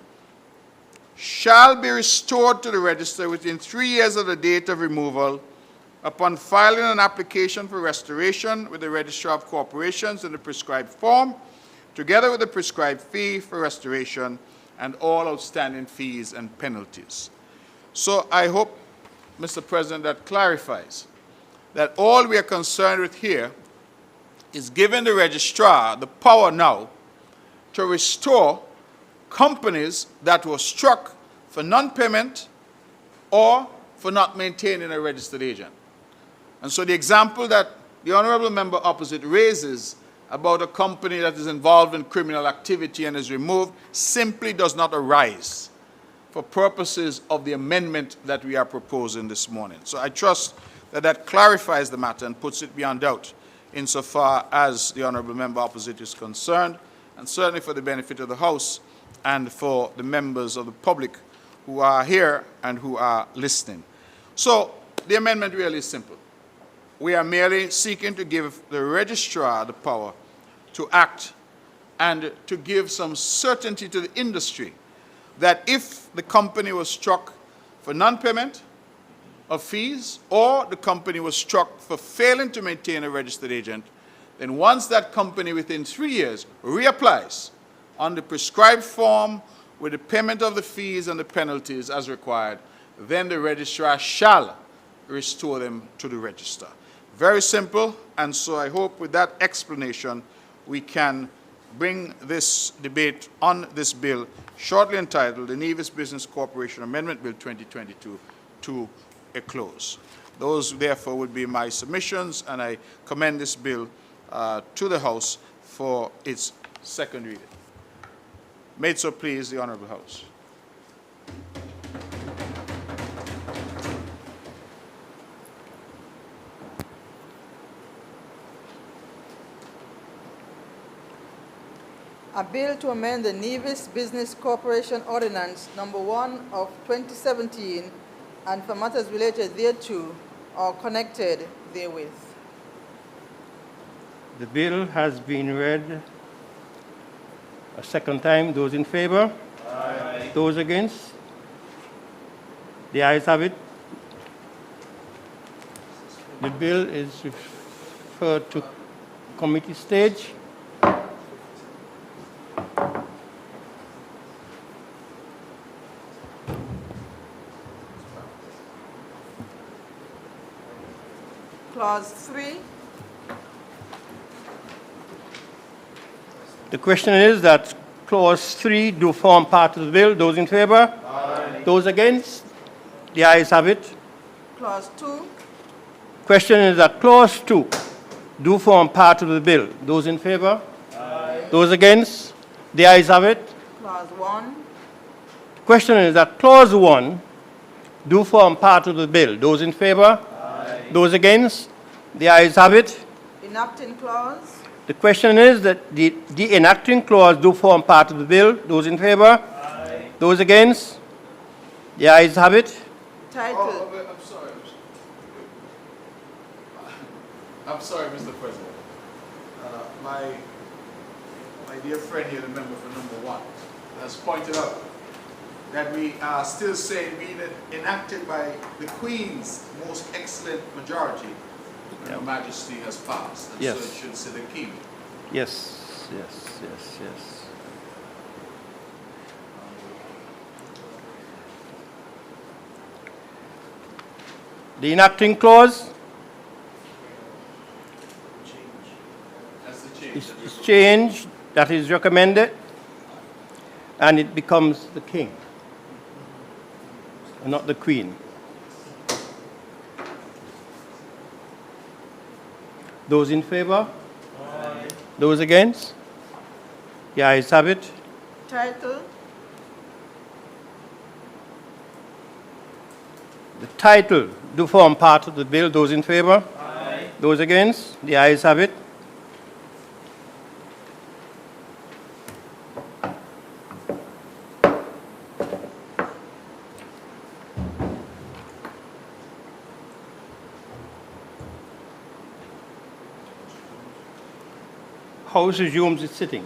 shall be restored to the register within 3 years of the date of removal upon filing an application for restoration with the Registrar of Corporations in the prescribed form, together with the prescribed fee for restoration and all outstanding fees and penalties. So I hope, Mr. President, that clarifies that all we are concerned with here is giving the registrar the power now to restore companies that were struck for non-payment or for not maintaining a registered agent. And so the example that the honorable member opposite raises about a company that is involved in criminal activity and is removed simply does not arise for purposes of the amendment that we are proposing this morning. So I trust that that clarifies the matter and puts it beyond doubt insofar as the honorable member opposite is concerned, and certainly for the benefit of the House and for the members of the public who are here and who are listening. So the amendment really is simple. We are merely seeking to give the registrar the power to act and to give some certainty to the industry that if the company was struck for non-payment of fees or the company was struck for failing to maintain a registered agent, then once that company within 3 years reapplies on the prescribed form with the payment of the fees and the penalties as required, then the registrar shall restore them to the register. Very simple, and so I hope with that explanation we can bring this debate on this bill, shortly entitled the Nevis Business Corporation Amendment Bill 2022, to a close. Those, therefore, would be my submissions, and I commend this bill to the House for its second reading. May it so please the Honorable House. A bill to amend the Nevis Business Corporation Ordinance Number 1 of 2017 and for matters related thereto or connected therewith. The bill has been read a second time. Those in favor? Aye. Those against? The ayes have it. The bill is referred to committee stage. Clause 3. The question is that clause 3 do form part of the bill. Those in favor? Aye. Those against? The ayes have it. Clause 2. Question is that clause 2 do form part of the bill. Those in favor? Aye. Those against? The ayes have it. Clause 1. The question is that clause 1 do form part of the bill. Those in favor? Aye. Those against? The ayes have it. Enacting clause. The question is that the enacting clause do form part of the bill. Those in favor? Aye. Those against? The ayes have it. Title. I'm sorry, Mr. President. My dear friend here, the member for number 1, has pointed out that we are still saying being enacted by the Queen's most excellent majority, and Her Majesty has passed, and Yes. so it should say the King. Yes, yes, yes, yes. The enacting clause That's the change. is changed, that is recommended, and it becomes the king, and not the queen. Those in favor? Aye. Those against? The ayes have it. Title. The title do form part of the bill. Those in favor? Aye. Those against? The ayes have it. House resumes its sitting.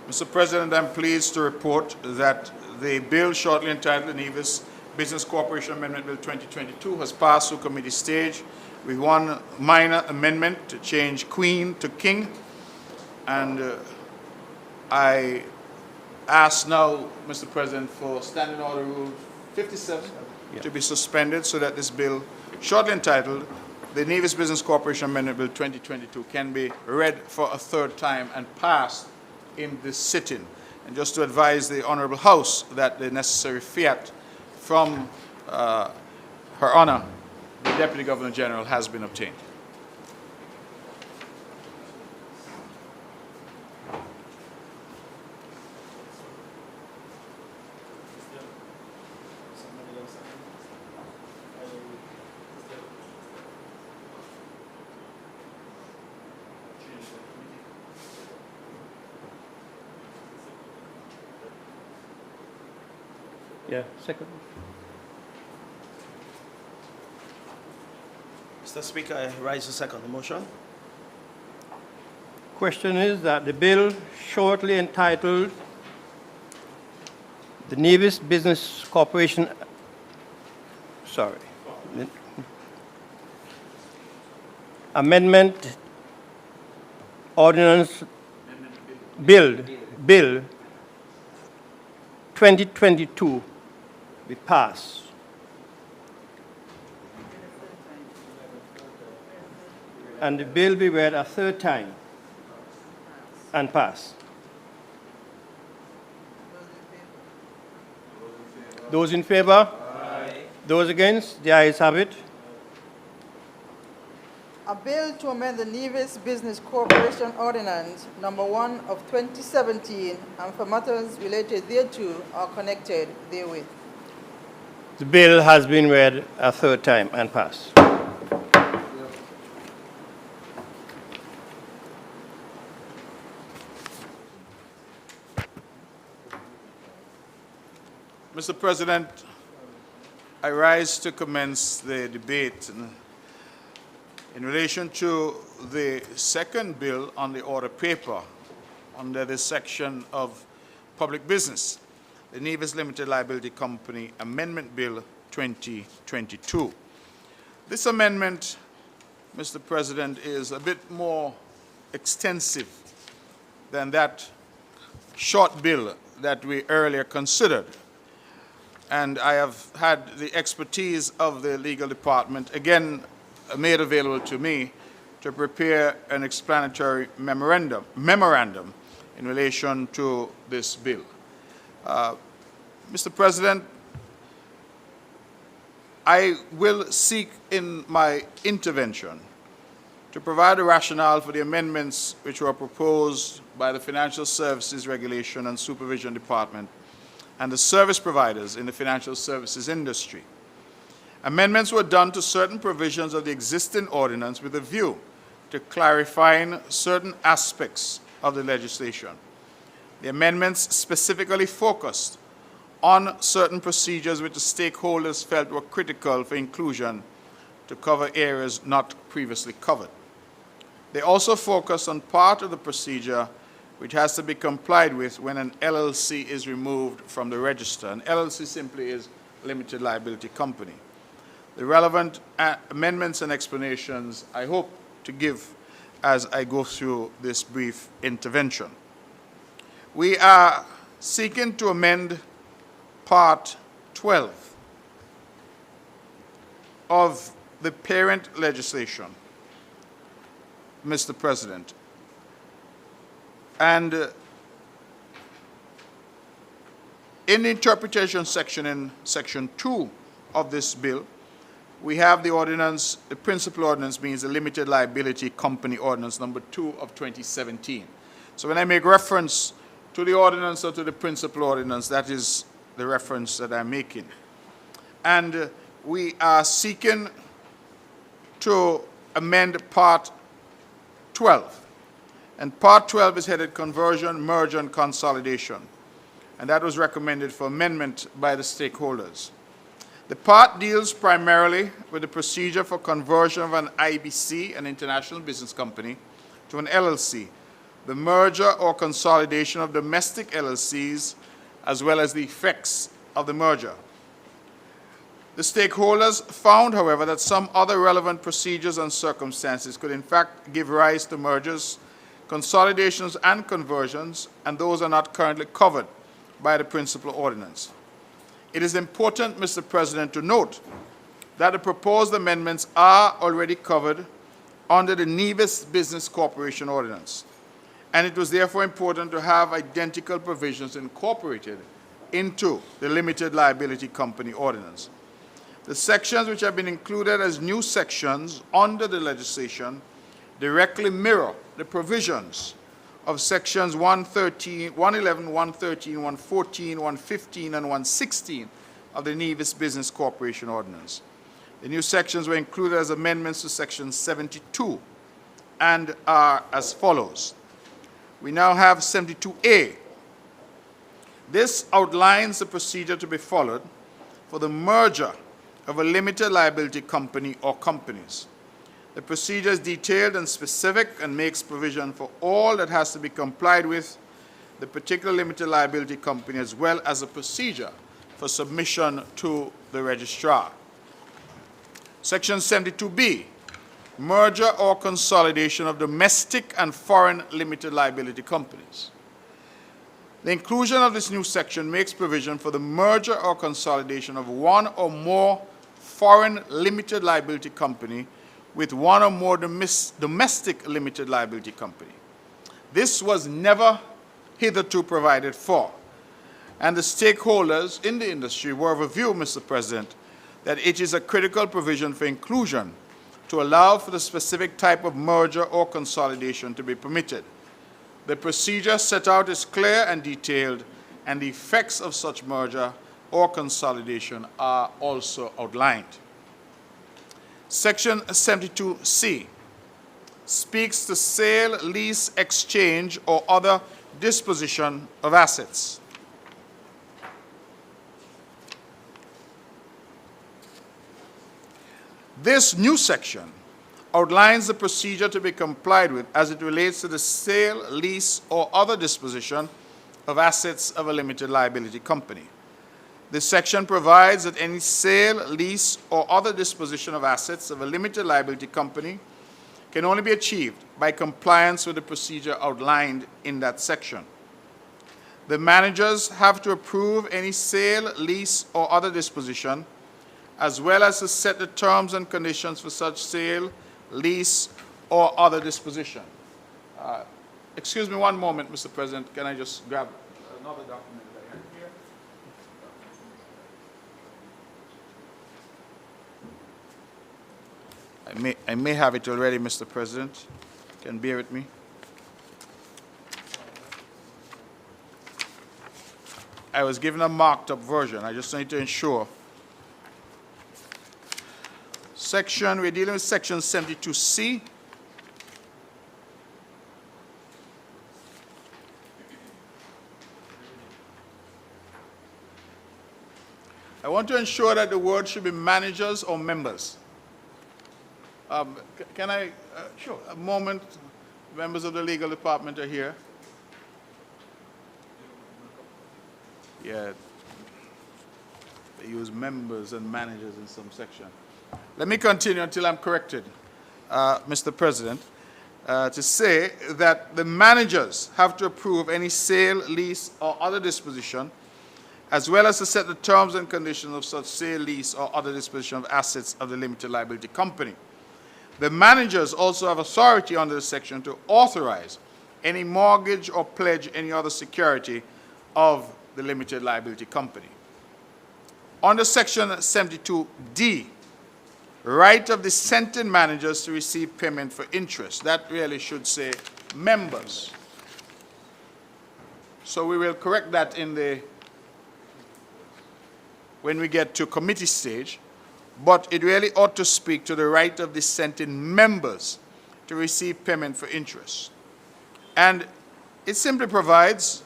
Mr. President, I'm pleased to report that the bill shortly entitled the Nevis Business Corporation Amendment Bill 2022 has passed through committee stage with one minor amendment to change Queen to King. And I ask now, Mr. President, for Standing Order Rule 57 to be suspended so that this bill, shortly entitled the Nevis Business Corporation Amendment Bill 2022, can be read for a third time and passed in this sitting. And just to advise the Honorable House that the necessary fiat from Her Honor, the Deputy Governor General, has been obtained. Yeah, second. Mr. Speaker, I rise to second the motion. Question is that the bill shortly entitled the Nevis Business Corporation, Amendment Ordinance Bill 2022 be passed. And the bill be read a third time and pass. Those in favor? Aye. Those against? The ayes have it. A bill to amend the Nevis Business Corporation Ordinance Number 1 of 2017 and for matters related thereto or connected therewith. The bill has been read a third time and passed. Mr. President, I rise to commence the debate in relation to the second bill on the order paper under this section of public business, the Nevis Limited Liability Company Amendment Bill 2022. This amendment, Mr. President, is a bit more extensive than that short bill that we earlier considered. And I have had the expertise of the legal department again made available to me to prepare an explanatory memorandum in relation to this bill. Mr. President, I will seek in my intervention to provide a rationale for the amendments which were proposed by the Financial Services Regulation and Supervision Department and the service providers in the financial services industry. Amendments were done to certain provisions of the existing ordinance with a view to clarifying certain aspects of the legislation. The amendments specifically focused on certain procedures which the stakeholders felt were critical for inclusion to cover areas not previously covered. They also focused on part of the procedure which has to be complied with when an LLC is removed from the register. An LLC simply is a limited liability company. The relevant amendments and explanations I hope to give as I go through this brief intervention. We are seeking to amend Part 12 of the parent legislation, Mr. President. And in the interpretation section, in Section 2 of this bill, we have the ordinance, the principal ordinance means the Limited Liability Company Ordinance number 2 of 2017. So when I make reference to the ordinance or to the principal ordinance, that is the reference that I'm making. And we are seeking to amend Part 12. And Part 12 is headed Conversion, Merger, and Consolidation. And that was recommended for amendment by the stakeholders. The part deals primarily with the procedure for conversion of an IBC, an international business company, to an LLC, the merger or consolidation of domestic LLCs, as well as the effects of the merger. The stakeholders found, however, that some other relevant procedures and circumstances could in fact give rise to mergers, consolidations, and conversions, and those are not currently covered by the principal ordinance. It is important, Mr. President, to note that the proposed amendments are already covered under the Nevis Business Corporation Ordinance, and it was therefore important to have identical provisions incorporated into the Limited Liability Company Ordinance. The sections which have been included as new sections under the legislation directly mirror the provisions of sections 111, 113, 114, 115, and 116 of the Nevis Business Corporation Ordinance. The new sections were included as amendments to section 72 and are as follows. We now have 72A. This outlines the procedure to be followed for the merger of a limited liability company or companies. The procedure is detailed and specific and makes provision for all that has to be complied with the particular limited liability company, as well as a procedure for submission to the registrar. Section 72B, merger or consolidation of domestic and foreign limited liability companies. The inclusion of this new section makes provision for the merger or consolidation of one or more foreign limited liability company with one or more domestic limited liability company. This was never hitherto provided for, and the stakeholders in the industry were of a view, Mr. President, that it is a critical provision for inclusion to allow for the specific type of merger or consolidation to be permitted. The procedure set out is clear and detailed, and the effects of such merger or consolidation are also outlined. Section 72C speaks to sale, lease, exchange, or other disposition of assets. This new section outlines the procedure to be complied with as it relates to the sale, lease, or other disposition of assets of a limited liability company. This section provides that any sale, lease, or other disposition of assets of a limited liability company can only be achieved by compliance with the procedure outlined in that section. The managers have to approve any sale, lease, or other disposition, as well as to set the terms and conditions for such sale, lease, or other disposition. Excuse me one moment, Mr. President. Can I just grab another document that I have here? I may have it already, Mr. President. Can bear with me. I was given a marked up version. I just need to ensure. We're dealing with section 72C. I want to ensure that the word should be managers or members. Can I, sure, a moment, members of the legal department are here. Yeah, they use members and managers in some section. Let me continue until I'm corrected, Mr. President, to say that the managers have to approve any sale, lease, or other disposition, as well as to set the terms and conditions of such sale, lease, or other disposition of assets of the limited liability company. The managers also have authority under this section to authorize any mortgage or pledge any other security of the limited liability company. Under section 72D, right of dissenting managers to receive payment for interest. That really should say members. So we will correct that when we get to committee stage, but it really ought to speak to the right of dissenting members to receive payment for interest. And it simply provides,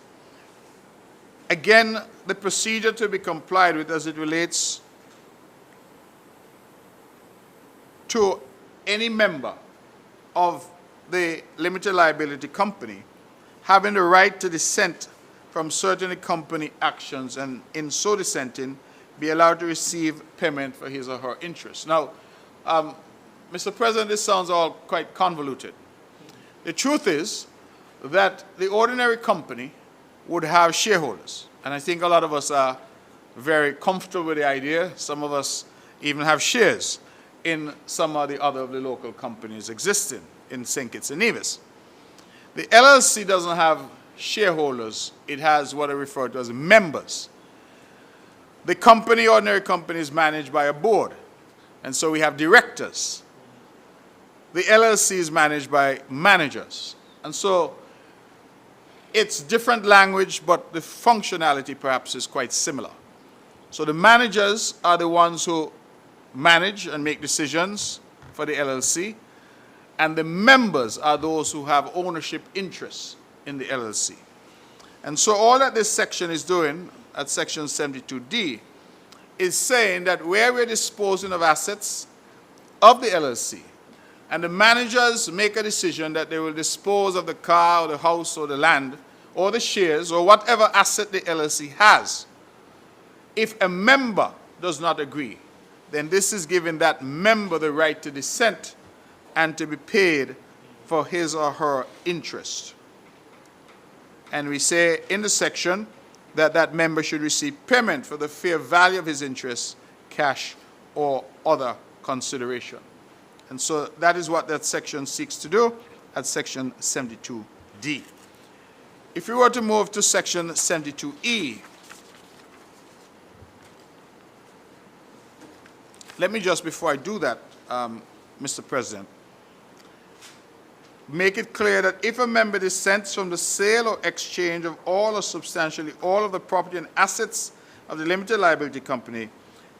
again, the procedure to be complied with as it relates to any member of the limited liability company having the right to dissent from certain company actions, and in so dissenting, be allowed to receive payment for his or her interest. Now, Mr. President, this sounds all quite convoluted. The truth is that the ordinary company would have shareholders, and I think a lot of us are very comfortable with the idea. Some of us even have shares in some of the other of the local companies existing in St. Kitts and Nevis. The LLC doesn't have shareholders. It has what I refer to as members. The company, ordinary company, is managed by a board, and so we have directors. The LLC is managed by managers, and so it's different language, but the functionality perhaps is quite similar. So the managers are the ones who manage and make decisions for the LLC, and the members are those who have ownership interests in the LLC. And so all that this section is doing at section 72D is saying that where we're disposing of assets of the LLC, and the managers make a decision that they will dispose of the car or the house or the land or the shares or whatever asset the LLC has, if a member does not agree, then this is giving that member the right to dissent and to be paid for his or her interest. And we say in the section that that member should receive payment for the fair value of his interest, cash, or other consideration. And so that is what that section seeks to do at section 72D. If we were to move to section 72E, let me just, before I do that, Mr. President, make it clear that if a member dissents from the sale or exchange of all or substantially all of the property and assets of the limited liability company,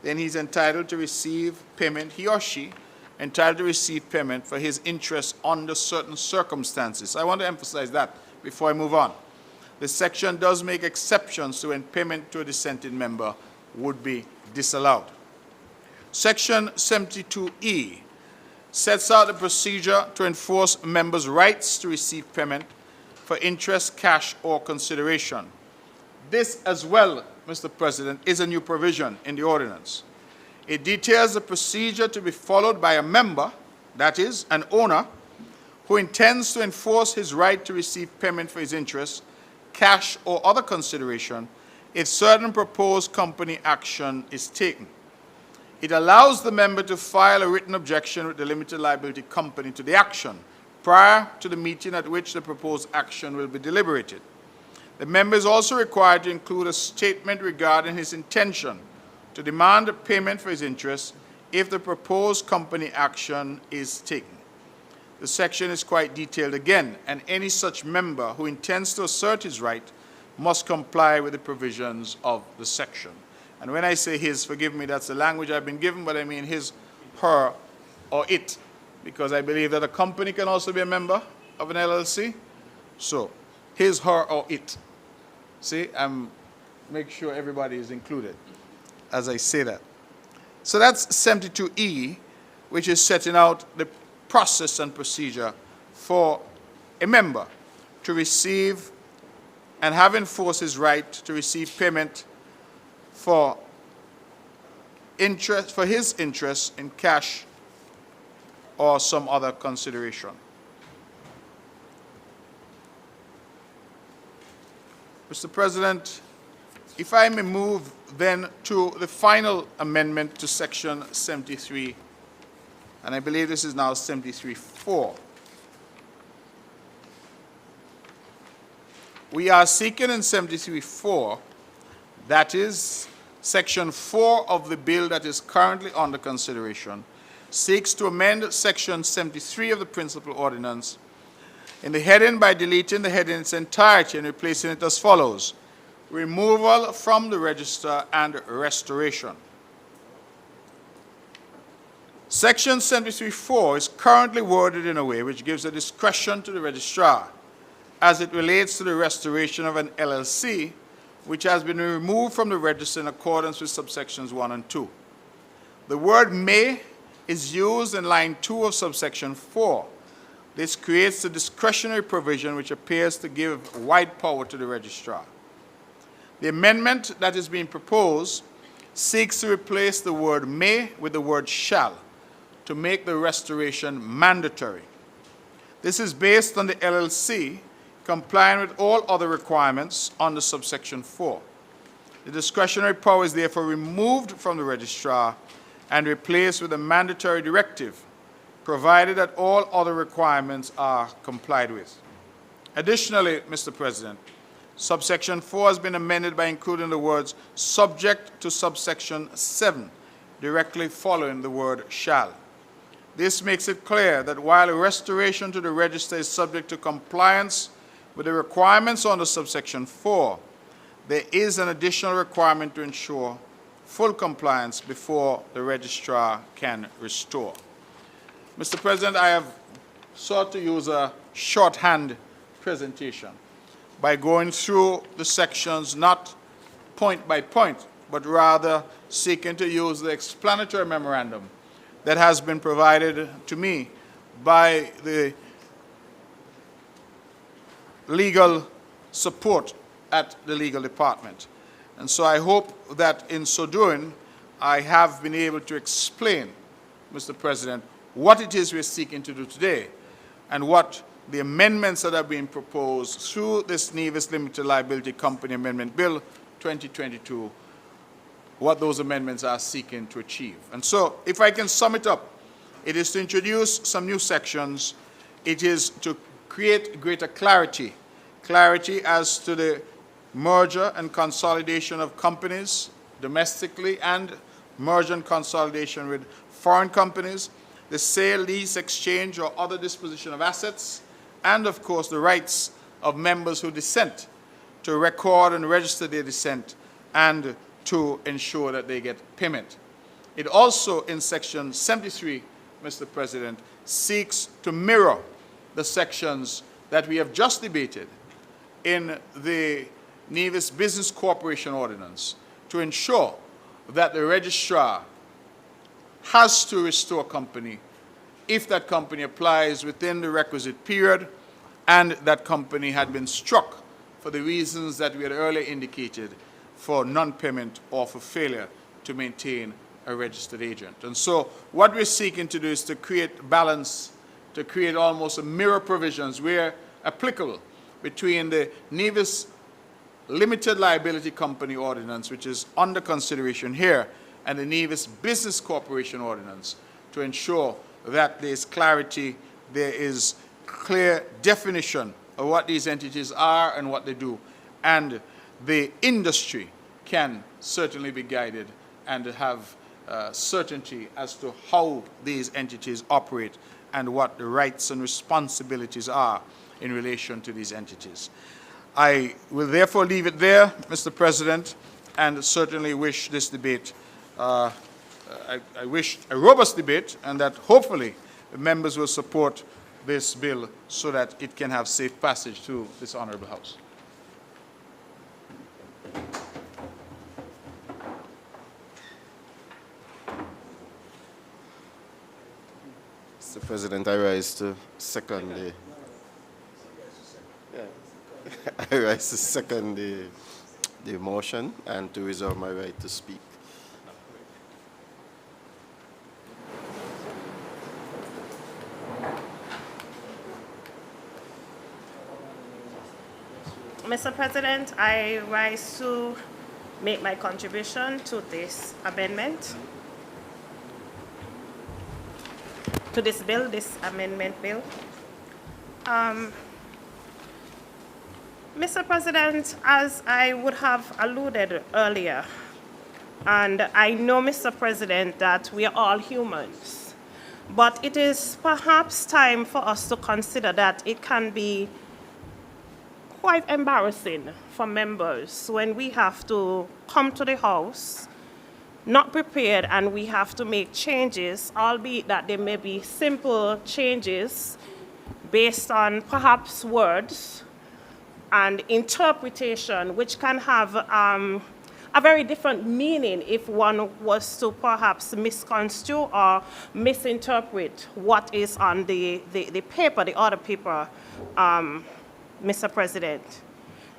then he's entitled to receive payment, he or she, entitled to receive payment for his interest under certain circumstances. I want to emphasize that before I move on. The section does make exceptions to when payment to a dissenting member would be disallowed. Section 72E sets out the procedure to enforce members' rights to receive payment for interest, cash, or consideration. This as well, Mr. President, is a new provision in the ordinance. It details the procedure to be followed by a member, that is, an owner, who intends to enforce his right to receive payment for his interest, cash, or other consideration if certain proposed company action is taken. It allows the member to file a written objection with the limited liability company to the action prior to the meeting at which the proposed action will be deliberated. The member is also required to include a statement regarding his intention to demand a payment for his interest if the proposed company action is taken. The section is quite detailed again, and any such member who intends to assert his right must comply with the provisions of the section. And when I say his, forgive me, that's the language I've been given, but I mean his, her, or it, because I believe that a company can also be a member of an LLC. So, his, her, or it. See, make sure everybody is included as I say that. So that's 72E, which is setting out the process and procedure for a member to receive and have enforced his right to receive payment for interest, for his interest in cash or some other consideration. Mr. President, if I may move then to the final amendment to Section 73, and I believe this is now 73.4. We are seeking in 73.4, that is, Section 4 of the bill that is currently under consideration, seeks to amend Section 73 of the Principal Ordinance in the heading by deleting the heading in its entirety and replacing it as follows: removal from the register and restoration. Section 73.4 is currently worded in a way which gives a discretion to the registrar as it relates to the restoration of an LLC which has been removed from the register in accordance with subsections 1 and 2. The word may is used in line 2 of subsection 4. This creates a discretionary provision which appears to give wide power to the registrar. The amendment that is being proposed seeks to replace the word may with the word shall to make the restoration mandatory. This is based on the LLC complying with all other requirements under subsection 4. The discretionary power is therefore removed from the registrar and replaced with a mandatory directive, provided that all other requirements are complied with. Additionally, Mr. President, subsection 4 has been amended by including the words subject to subsection 7, directly following the word shall. This makes it clear that while a restoration to the register is subject to compliance with the requirements under subsection 4, there is an additional requirement to ensure full compliance before the registrar can restore. Mr. President, I have sought to use a shorthand presentation by going through the sections not point by point, but rather seeking to use the explanatory memorandum that has been provided to me by the legal support at the legal department. And so I hope that in so doing, I have been able to explain, Mr. President, what it is we're seeking to do today and what the amendments that are being proposed through this Nevis Limited Liability Company Amendment Bill 2022, what those amendments are seeking to achieve. And so, if I can sum it up, it is to introduce some new sections. It is to create greater clarity as to the merger and consolidation of companies domestically and merger and consolidation with foreign companies, the sale, lease, exchange, or other disposition of assets, and of course the rights of members who dissent to record and register their dissent and to ensure that they get payment. It also, in section 73, Mr. President, seeks to mirror the sections that we have just debated in the Nevis Business Corporation Ordinance to ensure that the registrar has to restore company if that company applies within the requisite period and that company had been struck for the reasons that we had earlier indicated, for non-payment or for failure to maintain a registered agent. And so what we're seeking to do is to create balance, to create almost a mirror provisions where applicable between the Nevis Limited Liability Company Ordinance, which is under consideration here, and the Nevis Business Corporation Ordinance, to ensure that there is clarity, there is clear definition of what these entities are and what they do, and the industry can certainly be guided and have certainty as to how these entities operate and what the rights and responsibilities are in relation to these entities. I will therefore leave it there, Mr. President, and certainly wish this debate, I wish a robust debate, and that hopefully the members will support this bill so that it can have safe passage through this honorable House. Mr. President, I rise to second I rise to second the motion and to reserve my right to speak. Mr. President, I rise to make my contribution to this amendment, to this bill, this amendment bill. Mr. President, as I would have alluded earlier, and I know, Mr. President, that we are all humans, but it is perhaps time for us to consider that it can be quite embarrassing for members when we have to come to the House not prepared and we have to make changes, albeit that they may be simple changes based on perhaps words and interpretation, which can have a very different meaning if one was to perhaps misconstrue or misinterpret what is on the paper, the order paper, Mr. President.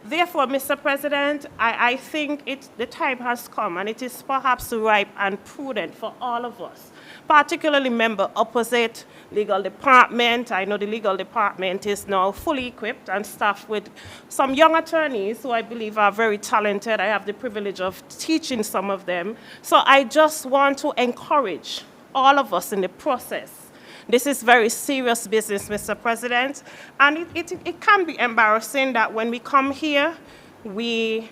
Therefore, Mr. President, I think the time has come, and it is perhaps ripe and prudent for all of us, particularly member opposite, legal department. I know the legal department is now fully equipped and staffed with some young attorneys who I believe are very talented. I have the privilege of teaching some of them. So I just want to encourage all of us in the process. This is very serious business, Mr. President, and it can be embarrassing that when we come here, we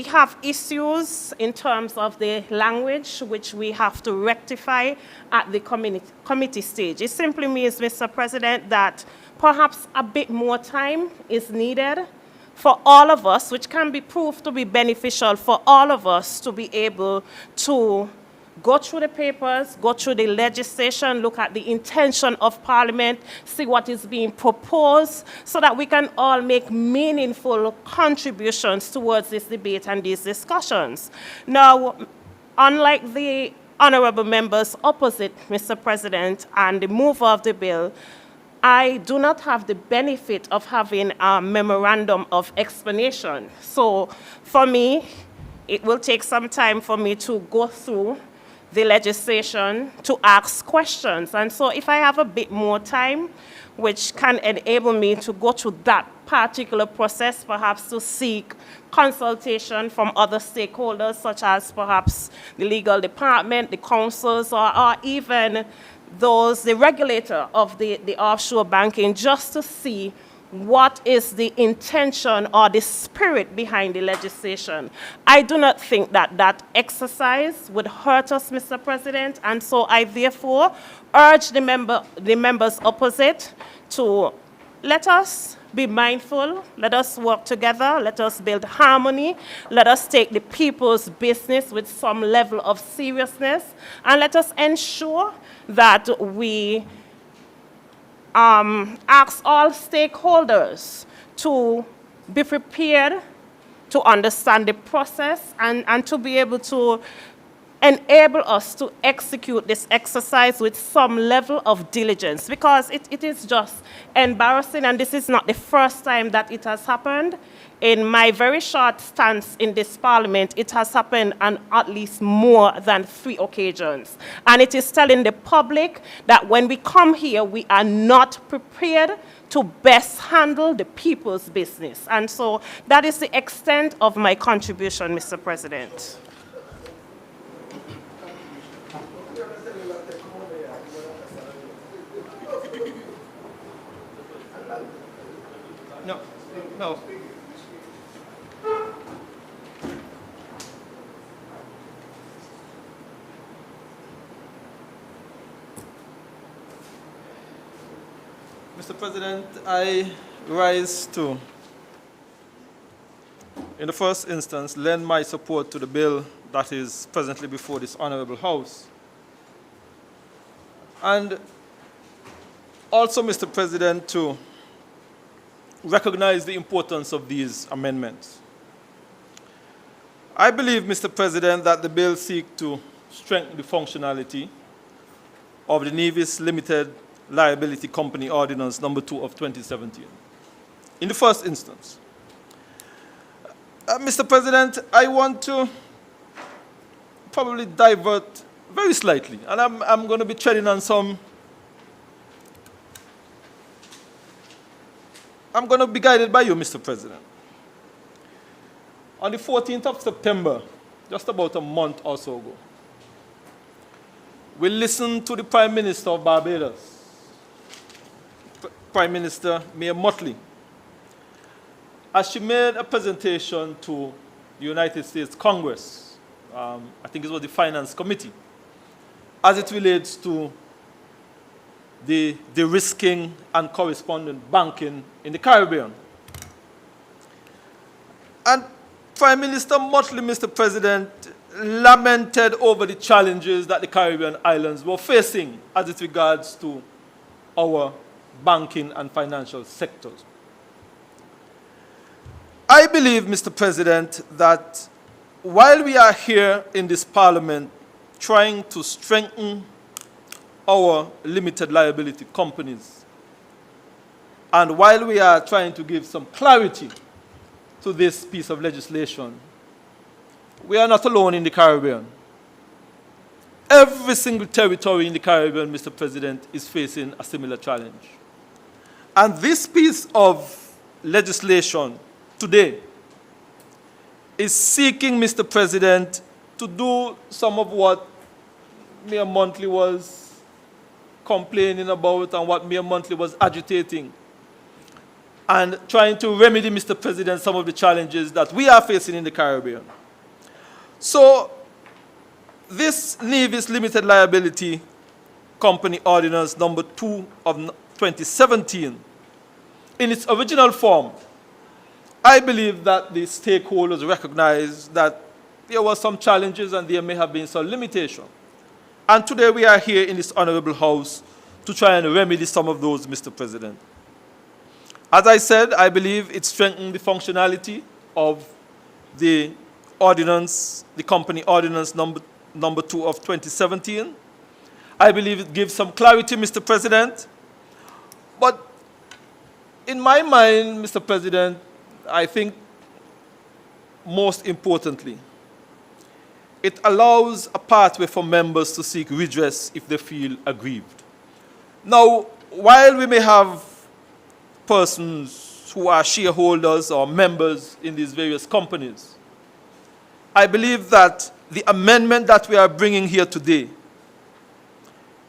have issues in terms of the language which we have to rectify at the committee stage. It simply means, Mr. President, that perhaps a bit more time is needed for all of us, which can be proved to be beneficial for all of us to be able to go through the papers, go through the legislation, look at the intention of Parliament, see what is being proposed, so that we can all make meaningful contributions towards this debate and these discussions. Now, unlike the honorable members opposite, Mr. President, and the mover of the bill, I do not have the benefit of having a memorandum of explanation. So for me, it will take some time for me to go through the legislation to ask questions. And so if I have a bit more time, which can enable me to go through that particular process, perhaps to seek consultation from other stakeholders, such as perhaps the legal department, the councils, or even the regulator of the offshore banking, just to see what is the intention or the spirit behind the legislation. I do not think that that exercise would hurt us, Mr. President, and so I therefore urge the members opposite to let us be mindful, let us work together, let us build harmony, let us take the people's business with some level of seriousness, and let us ensure that we ask all stakeholders to be prepared to understand the process and to be able to enable us to execute this exercise with some level of diligence, because it is just embarrassing, and this is not the first time that it has happened. In my very short stance in this parliament, it has happened on at least more than 3 occasions. And it is telling the public that when we come here, we are not prepared to best handle the people's business. And so that is the extent of my contribution, Mr. President. No, no. Mr. President, I rise to, in the first instance, lend my support to the bill that is presently before this Honorable House. And also, Mr. President, to recognize the importance of these amendments. I believe, Mr. President, that the bill seeks to strengthen the functionality of the Nevis Limited Liability Company Ordinance Number 2 of 2017. In the first instance, Mr. President, I want to probably divert very slightly, and I'm going to be treading on some. I'm going to be guided by you, Mr. President. On the 14th of September, just about a month or so ago, we listened to the Prime Minister of Barbados, Prime Minister Mayor Motley, as she made a presentation to the United States Congress, I think it was the Finance Committee, as it relates to the de-risking and correspondent banking in the Caribbean. And Prime Minister Motley, Mr. President, lamented over the challenges that the Caribbean islands were facing as it regards to our banking and financial sectors. I believe, Mr. President, that while we are here in this Parliament trying to strengthen our limited liability companies, and while we are trying to give some clarity to this piece of legislation, we are not alone in the Caribbean. Every single territory in the Caribbean, Mr. President, is facing a similar challenge. And this piece of legislation today is seeking, Mr. President, to do some of what Mayor Montley was complaining about and what Mayor Montley was agitating, and trying to remedy, Mr. President, some of the challenges that we are facing in the Caribbean. So this Nevis Limited Liability Company Ordinance Number 2 of 2017, in its original form, I believe that the stakeholders recognized that there were some challenges and there may have been some limitations. And today we are here in this Honorable House to try and remedy some of those, Mr. President. As I said, I believe it strengthened the functionality of the ordinance, the company ordinance number 2 of 2017. I believe it gives some clarity, Mr. President. But in my mind, Mr. President, I think most importantly, it allows a pathway for members to seek redress if they feel aggrieved. Now, while we may have persons who are shareholders or members in these various companies, I believe that the amendment that we are bringing here today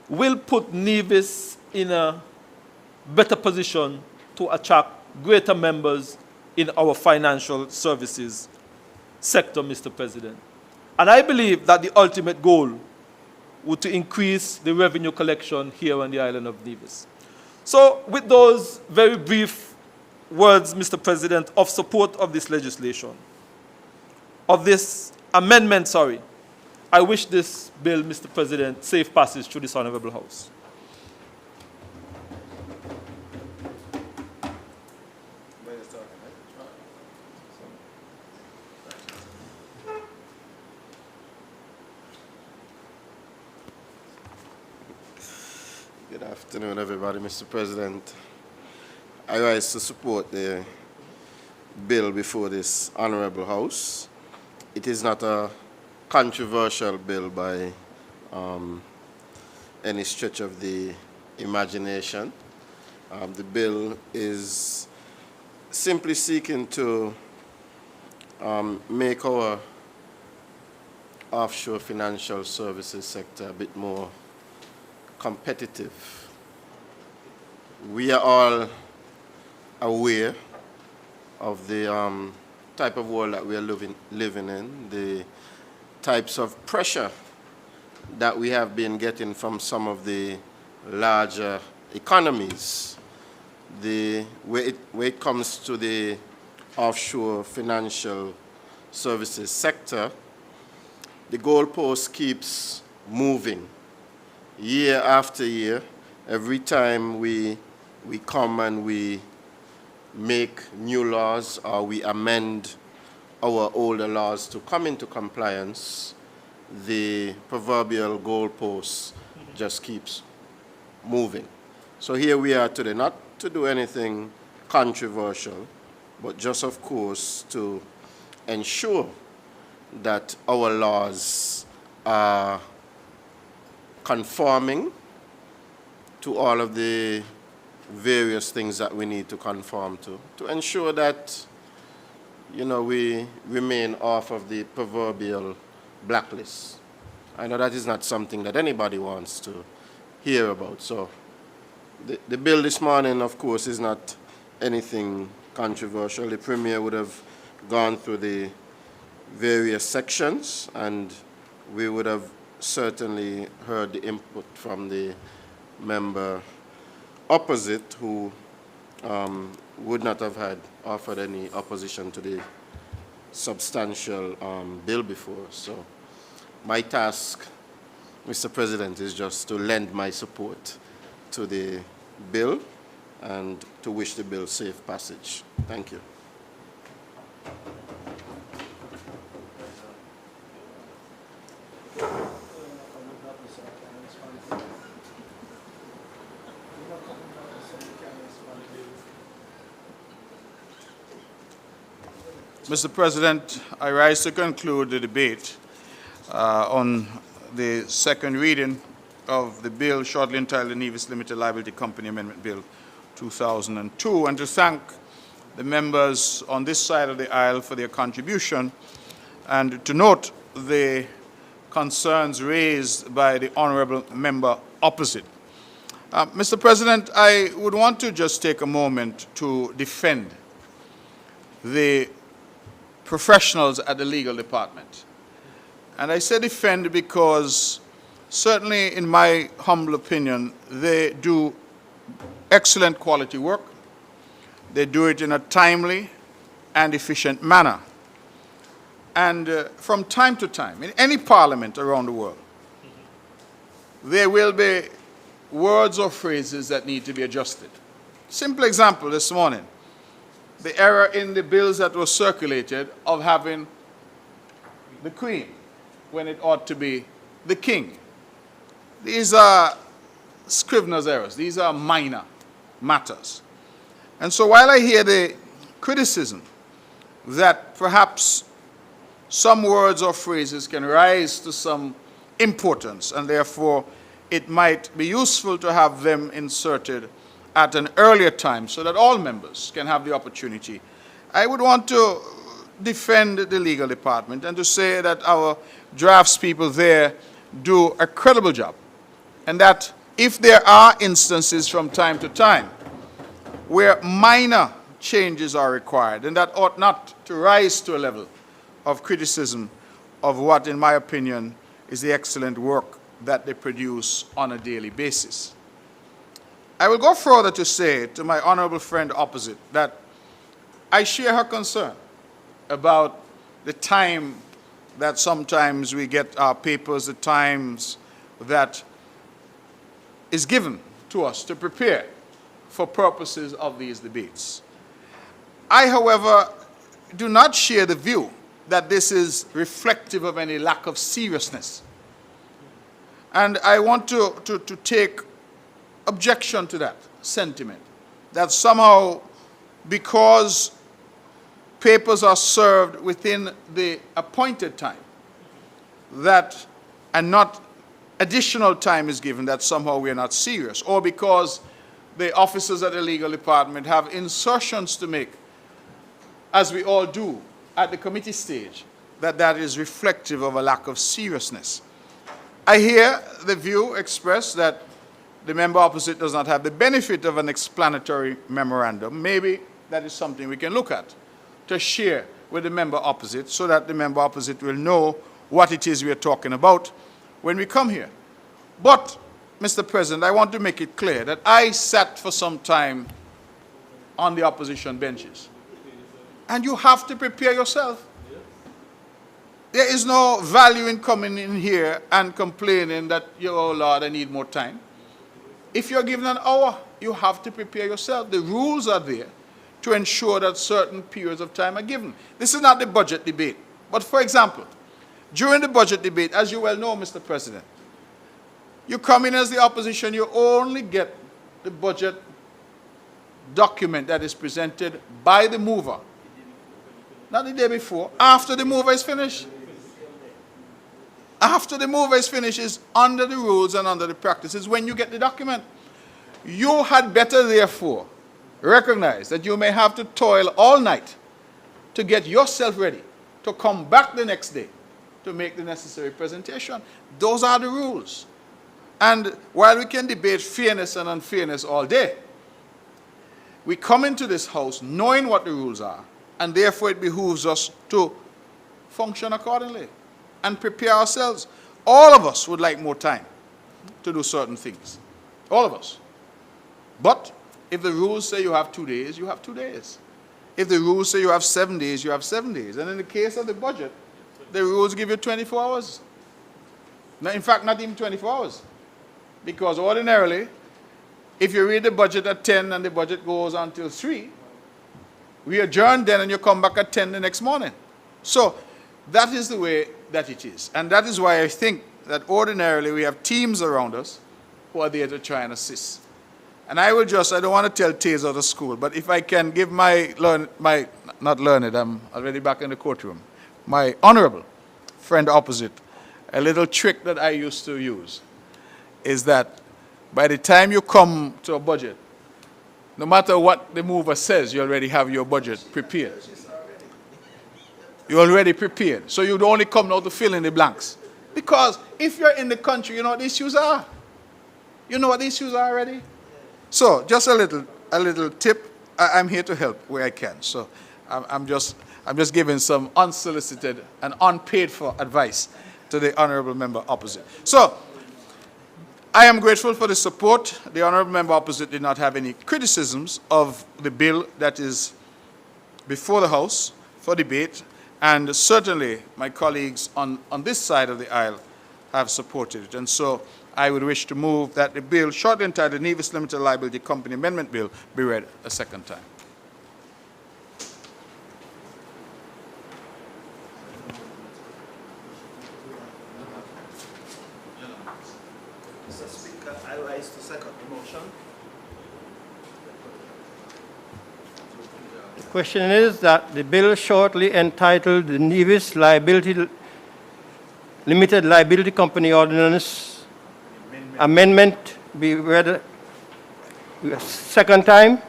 will put Nevis in a better position to attract greater members in our financial services sector, Mr. President. And I believe that the ultimate goal would to increase the revenue collection here on the island of Nevis. So with those very brief words, Mr. President, of support of this legislation, of this amendment, I wish this bill, Mr. President, safe passage through this Honorable House. Good afternoon, everybody. Mr. President, I rise to support the bill before this honorable House. It is not a controversial bill by any stretch of the imagination. The bill is simply seeking to make our offshore financial services sector a bit more competitive. We are all aware of the type of world that we are living in, the types of pressure that we have been getting from some of the larger economies. When it comes to the offshore financial services sector, the goalpost keeps moving year after year. Every time we come and we make new laws or we amend our older laws to come into compliance, the proverbial goalpost just keeps moving. So here we are today, not to do anything controversial, but just, of course, to ensure that our laws are conforming to all of the various things that we need to conform to ensure that, you know, we remain off of the proverbial blacklist. I know that is not something that anybody wants to hear about. So the bill this morning, of course, is not anything controversial. The Premier would have gone through the various sections, and we would have certainly heard the input from the member opposite, who would not have offered any opposition to the substantial bill before. So my task, Mr. President, is just to lend my support to the bill and to wish the bill safe passage. Thank you. Mr. President, I rise to conclude the debate on the second reading of the bill shortly entitled the Nevis Limited Liability Company Amendment Bill 2002, and to thank the members on this side of the aisle for their contribution, and to note the concerns raised by the honorable member opposite. Mr. President, I would want to just take a moment to defend the professionals at the legal department. And I say defend because certainly in my humble opinion, they do excellent quality work. They do it in a timely and efficient manner. And from time to time, in any parliament around the world, there will be words or phrases that need to be adjusted. Simple example this morning, the error in the bills that were circulated of having the Queen when it ought to be the King. These are Scrivener's errors. These are minor matters. And so while I hear the criticism that perhaps some words or phrases can rise to some importance and therefore it might be useful to have them inserted at an earlier time so that all members can have the opportunity, I would want to defend the legal department and to say that our draftspeople there do a credible job, and that if there are instances from time to time where minor changes are required, and that ought not to rise to a level of criticism of what, in my opinion, is the excellent work that they produce on a daily basis. I will go further to say to my honorable friend opposite that I share her concern about the time that sometimes we get our papers, the times that is given to us to prepare for purposes of these debates. I, however, do not share the view that this is reflective of any lack of seriousness. And I want to take objection to that sentiment, that somehow because papers are served within the appointed time, that and not additional time is given, that somehow we are not serious, or because the officers at the legal department have insertions to make, as we all do at the committee stage, that that is reflective of a lack of seriousness. I hear the view expressed that the member opposite does not have the benefit of an explanatory memorandum. Maybe that is something we can look at to share with the member opposite, so that the member opposite will know what it is we are talking about when we come here. But, Mr. President, I want to make it clear that I sat for some time on the opposition benches. And you have to prepare yourself. There is no value in coming in here and complaining that, oh Lord, I need more time. If you're given an hour, you have to prepare yourself. The rules are there to ensure that certain periods of time are given. This is not the budget debate. But for example, during the budget debate, as you well know, Mr. President, you come in as the opposition, you only get the budget document that is presented by the mover. Not the day before, after the mover is finished. After the mover is finished is under the rules and under the practices when you get the document. You had better therefore recognize that you may have to toil all night to get yourself ready to come back the next day to make the necessary presentation. Those are the rules. And while we can debate fairness and unfairness all day, we come into this house knowing what the rules are, and therefore it behooves us to function accordingly and prepare ourselves. All of us would like more time to do certain things. All of us. But if the rules say you have 2 days, you have 2 days. If the rules say you have 7 days, you have 7 days. And in the case of the budget, the rules give you 24 hours. Now, in fact, not even 24 hours. Because ordinarily, if you read the budget at 10 and the budget goes until 3, we adjourn then and you come back at 10 the next morning. So that is the way that it is. And that is why I think that ordinarily we have teams around us who are there to try and assist. And I will just, I don't want to tell tales out of school, but if I can give not learned, I'm already back in the courtroom, my honorable friend opposite, a little trick that I used to use is that by the time you come to a budget, no matter what the mover says, you already have your budget prepared. You're already prepared. So you'd only come now to fill in the blanks. Because if you're in the country, you know what the issues are. You know what the issues are already. So just a little tip. I'm here to help where I can. So I'm just giving some unsolicited and unpaid for advice to the honorable member opposite. So I am grateful for the support. The honorable member opposite did not have any criticisms of the bill that is before the House for debate, and certainly my colleagues on this side of the aisle have supported it. And so I would wish to move that the bill, shortly entitled Nevis Limited Liability Company Amendment Bill, be read a second time. Mr. Speaker, I rise to second the motion. The question is that the bill shortly entitled the Nevis Limited Liability Company Ordinance Amendment be read a second time.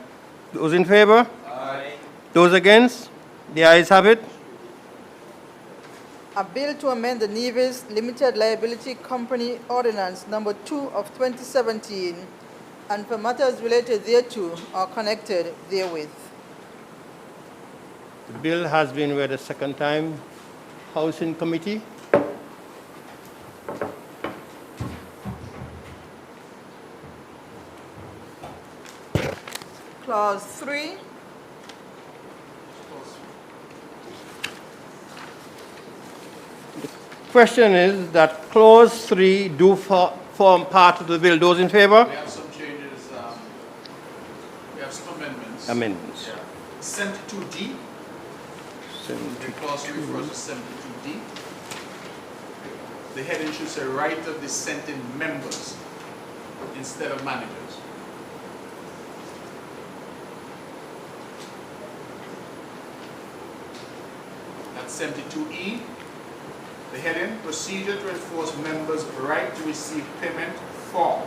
Those in favor? Aye. Those against? The ayes have it. A bill to amend the Nevis Limited Liability Company Ordinance Number 2 of 2017 and for matters related thereto or connected therewith. The bill has been read a second time. House in committee. Clause 3. The question is that clause 3 do form part of the bill. Those in favor? We have some changes. We have some amendments. Amendments. Yeah. 72D. The clause refers to 72D. The heading should say right of dissenting members instead of managers. At 72E, the heading, procedure to enforce members' right to receive payment for.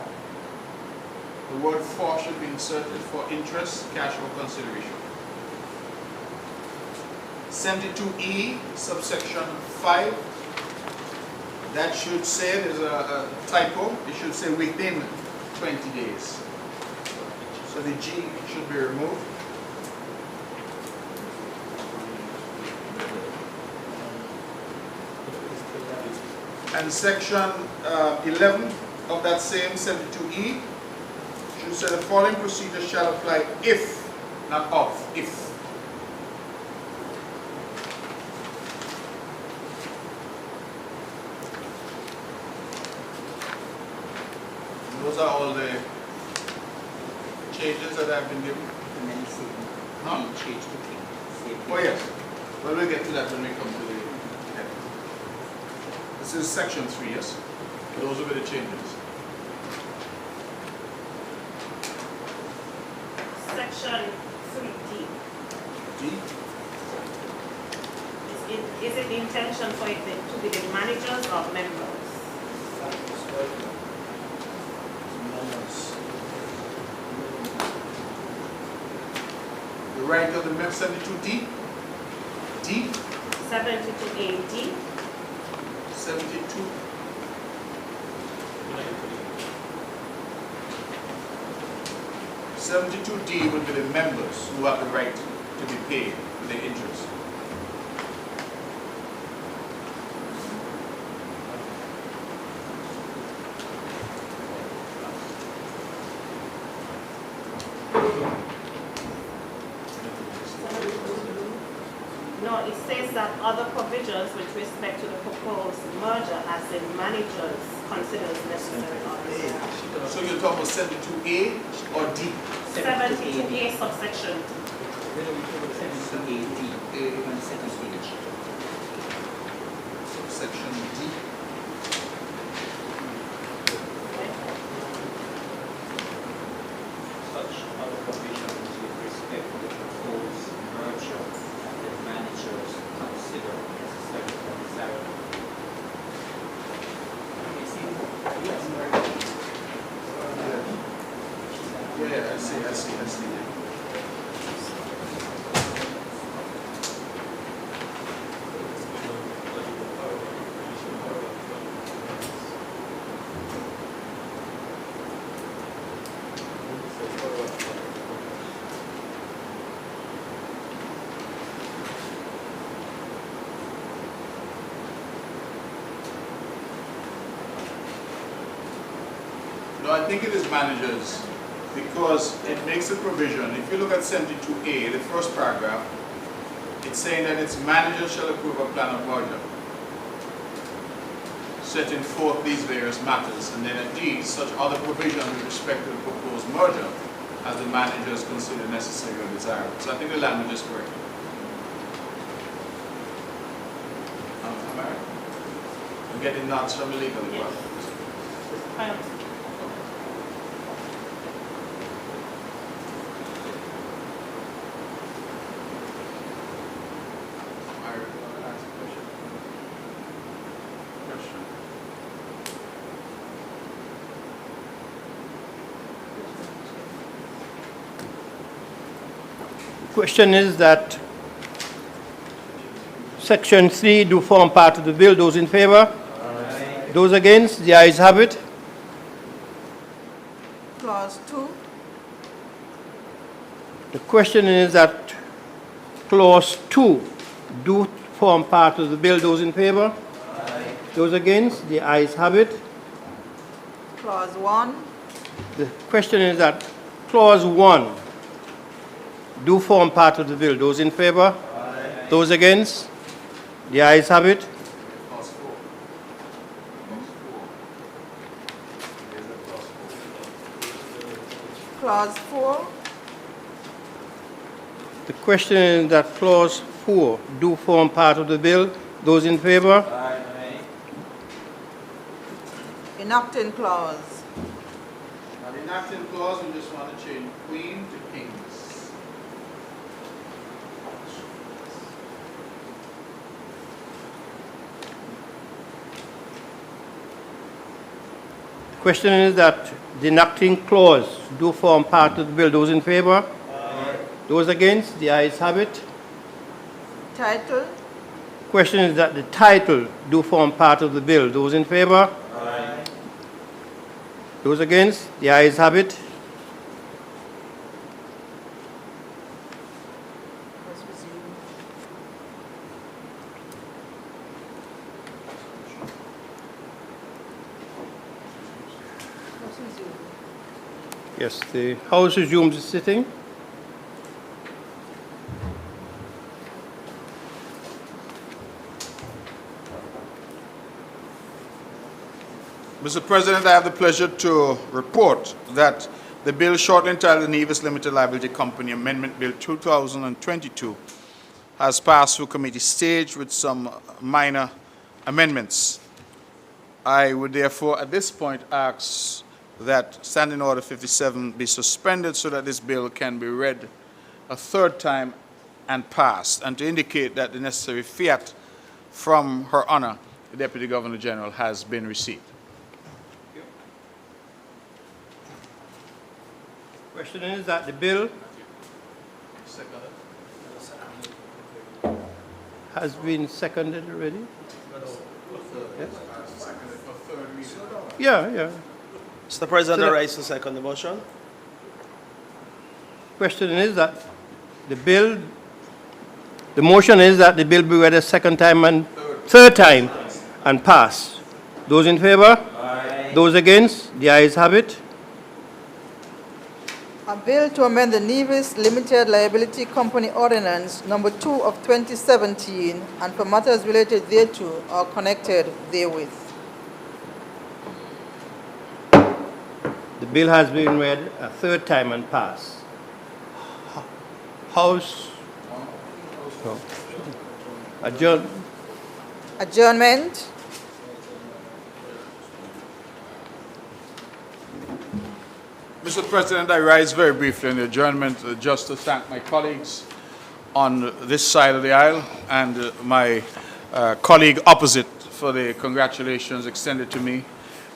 The word for should be inserted for interest, cash, or consideration. 72E, subsection 5, that should say, there's a typo, it should say within 20 days. So the G should be removed. And section 11 of that same 72E should say the following procedure shall apply if, not of, if. Those are all the changes that have been given. And then say, Huh? change to king. Oh yes. Well, we'll get to that when we come to the heading. This is section 3, yes? Those will be the changes. Section 3D. D. Is it the intention for it to be the managers or members? The right of the member 72D. D. 72AD. 72. D would be the members who have the right to be paid for their interest. No, it says that other provisions with respect to the proposed merger as the managers considers necessary or desirable. So you're talking about 72A or D? 72A subsection. Subsection D. Such other provisions with respect to the proposed merger that the managers consider necessary or desirable. Yeah, I see. No, I think it is managers because it makes a provision. If you look at 72A, the first paragraph, it's saying that its managers shall approve a plan of merger, setting forth these various matters. And then at D, such other provision with respect to the proposed merger as the managers consider necessary or desirable. So I think the language is correct. Am I right? I'm getting nods from the legal department. I understand. Question is that Section 3 do form part of the bill. Those in favor? Aye. Those against? The ayes have it. Clause 2. The question is that Clause 2 do form part of the bill. Those in favor? Aye. Those against? The ayes have it. Clause 1. The question is that Clause 1 do form part of the bill. Those in favor? Aye. Those against? The ayes have it. Clause 4. Clause 4. The question is that Clause 4 do form part of the bill. Those in favor? Aye. Enacting clause. Now, the enacting clause, we just want to change queen to kings. Question is that the enacting clause do form part of the bill. Those in favor? Aye. Those against? The ayes have it. Title. Question is that the title do form part of the bill. Those in favor? Aye. Those against? The ayes have it. Yes, the House resumes its sitting. Mr. President, I have the pleasure to report that the bill shortly entitled the Nevis Limited Liability Company Amendment Bill 2022 has passed through committee stage with some minor amendments. I would therefore at this point ask that Standing Order 57 be suspended so that this bill can be read a third time and passed, and to indicate that the necessary fiat from Her Honor, the Deputy Governor General, has been received. Question is that the bill has been seconded already? Yes? Yeah. Mr. President, So I that- rise to second the motion. Question is that the motion is that the bill be read a second time and third time and pass. Those in favor? Aye. Those against? The ayes have it. A bill to amend the Nevis Limited Liability Company Ordinance Number 2 of 2017 and for matters related thereto or connected therewith. The bill has been read a third time and passed. House. No. Adjournment. Mr. President, I rise very briefly on the adjournment just to thank my colleagues on this side of the aisle and my colleague opposite for the congratulations extended to me,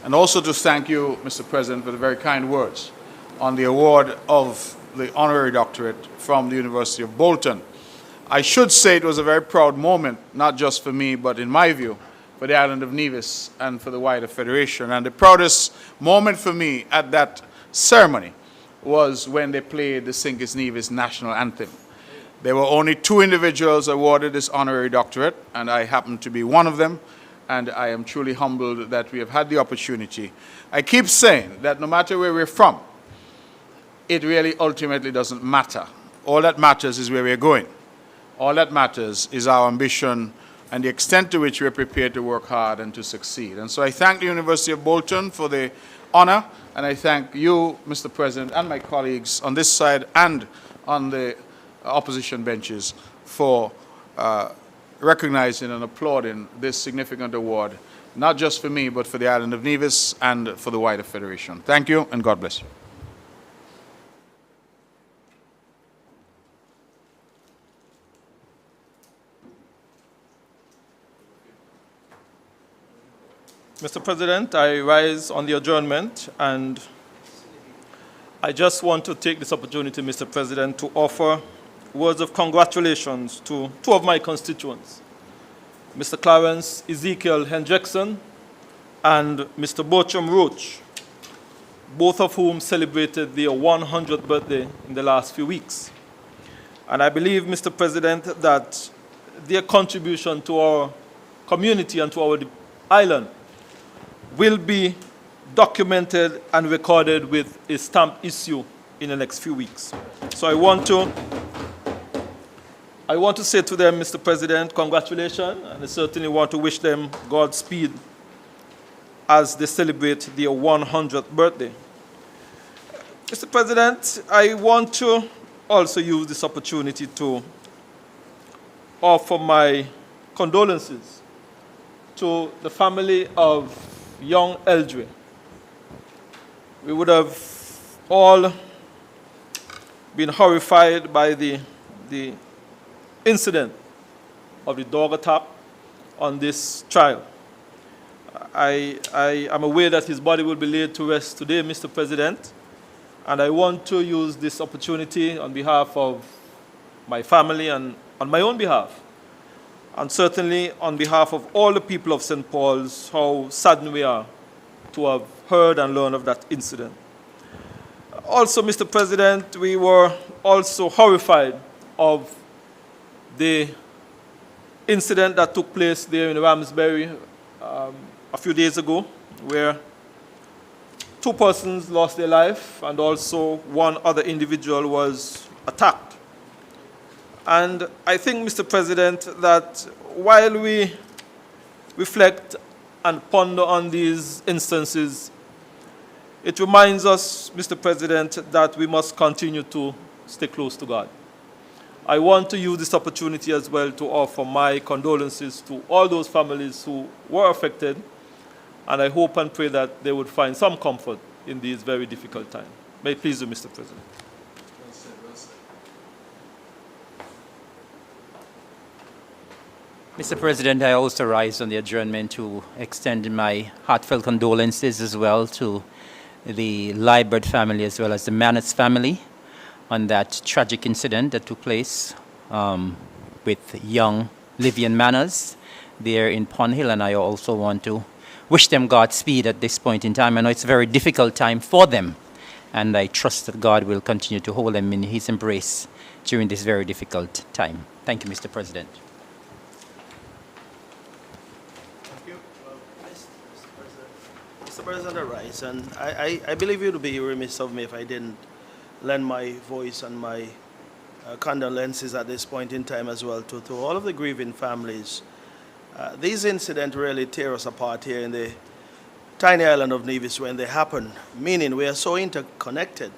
and also to thank you, Mr. President, for the very kind words on the award of the honorary doctorate from the University of Bolton. I should say it was a very proud moment, not just for me, but in my view, for the island of Nevis and for the wider Federation. And the proudest moment for me at that ceremony was when they played the St. Kitts Nevis national anthem. There were only 2 individuals awarded this honorary doctorate, and I happen to be one of them, and I am truly humbled that we have had the opportunity. I keep saying that no matter where we're from, it really ultimately doesn't matter. All that matters is where we're going. All that matters is our ambition and the extent to which we're prepared to work hard and to succeed. And so I thank the University of Bolton for the honor, and I thank you, Mr. President, and my colleagues on this side and on the opposition benches for recognizing and applauding this significant award, not just for me, but for the island of Nevis and for the wider Federation. Thank you, and God bless you. Mr. President, I rise on the adjournment, and I just want to take this opportunity, Mr. President, to offer words of congratulations to 2 of my constituents, Mr. Clarence Ezekiel Hendrickson and Mr. Bertram Roach, both of whom celebrated their 100th birthday in the last few weeks. And I believe, Mr. President, that their contribution to our community and to our island will be documented and recorded with a stamp issue in the next few weeks. So I want to say to them, Mr. President, congratulations, and I certainly want to wish them Godspeed as they celebrate their 100th birthday. Mr. President, I want to also use this opportunity to offer my condolences to the family of young Eldre. We would have all been horrified by the incident of the dog attack on this child. I am aware that his body will be laid to rest today, Mr. President, and I want to use this opportunity on behalf of my family and on my own behalf, and certainly on behalf of all the people of St. Paul's, how saddened we are to have heard and learned of that incident. Also, Mr. President, we were also horrified of the incident that took place there in Ramsbury a few days ago, where 2 persons lost their life and also 1 other individual was attacked. And I think, Mr. President, that while we reflect and ponder on these instances, it reminds us, Mr. President, that we must continue to stay close to God. I want to use this opportunity as well to offer my condolences to all those families who were affected, and I hope and pray that they would find some comfort in these very difficult times. May it please you, Mr. President. Mr. President, I also rise on the adjournment to extend my heartfelt condolences as well to the Liebert family as well as the Manners family on that tragic incident that took place with young Livian Manners there in Pond Hill. And I also want to wish them Godspeed at this point in time. I know it's a very difficult time for them, and I trust that God will continue to hold them in his embrace during this very difficult time. Thank you, Mr. President. Mr. President, Rice, and I believe it would be remiss of me if I didn't lend my voice and my condolences at this point in time as well to all of the grieving families. These incidents really tear us apart here in the tiny island of Nevis when they happen, meaning we are so interconnected,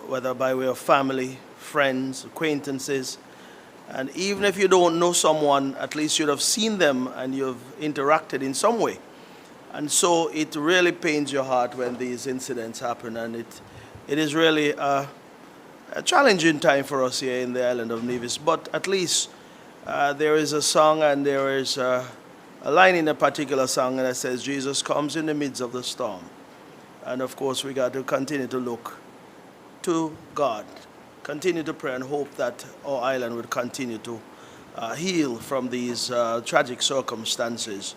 whether by way of family, friends, acquaintances, and even if you don't know someone, at least you'd have seen them and you've interacted in some way. And so it really pains your heart when these incidents happen, and it is really a challenging time for us here in the island of Nevis. But at least there is a song, and there is a line in a particular song that says, Jesus comes in the midst of the storm. And of course, we got to continue to look to God, continue to pray and hope that our island would continue to heal from these tragic circumstances.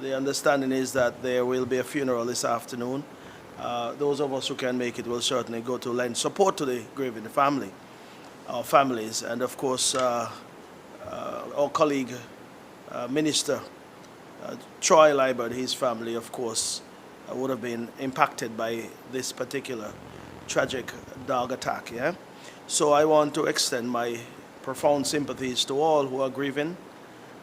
The understanding is that there will be a funeral this afternoon. Those of us who can make it will certainly go to lend support to the grieving family, our families, and of course our colleague, Minister Troy Liebert, his family, of course, would have been impacted by this particular tragic dog attack. Yeah? So I want to extend my profound sympathies to all who are grieving,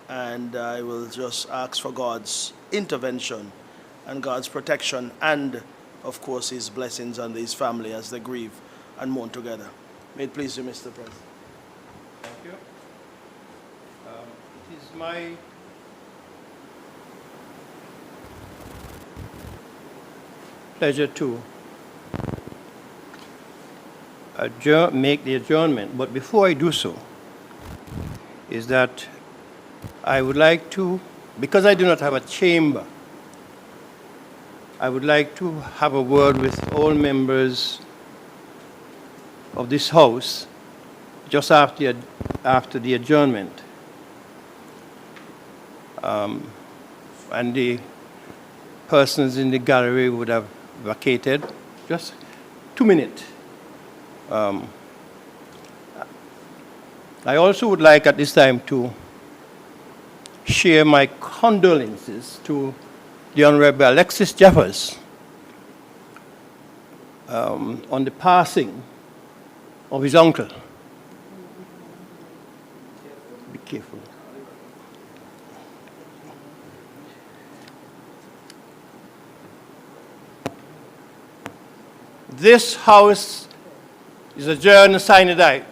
and I will just ask for God's intervention and God's protection and, of course, his blessings on these family as they grieve and mourn together. May it please you, Mr. President. Thank you. It is my pleasure to make the adjournment. But before I do so, is that I would like to, because I do not have a chamber, I would like to have a word with all members of this House just after the adjournment. And the persons in the gallery would have vacated. Just 2 minutes. I also would like at this time to share my condolences to the Honorable Alexis Jeffers on the passing of his uncle. Be careful. This House is adjourned sine die.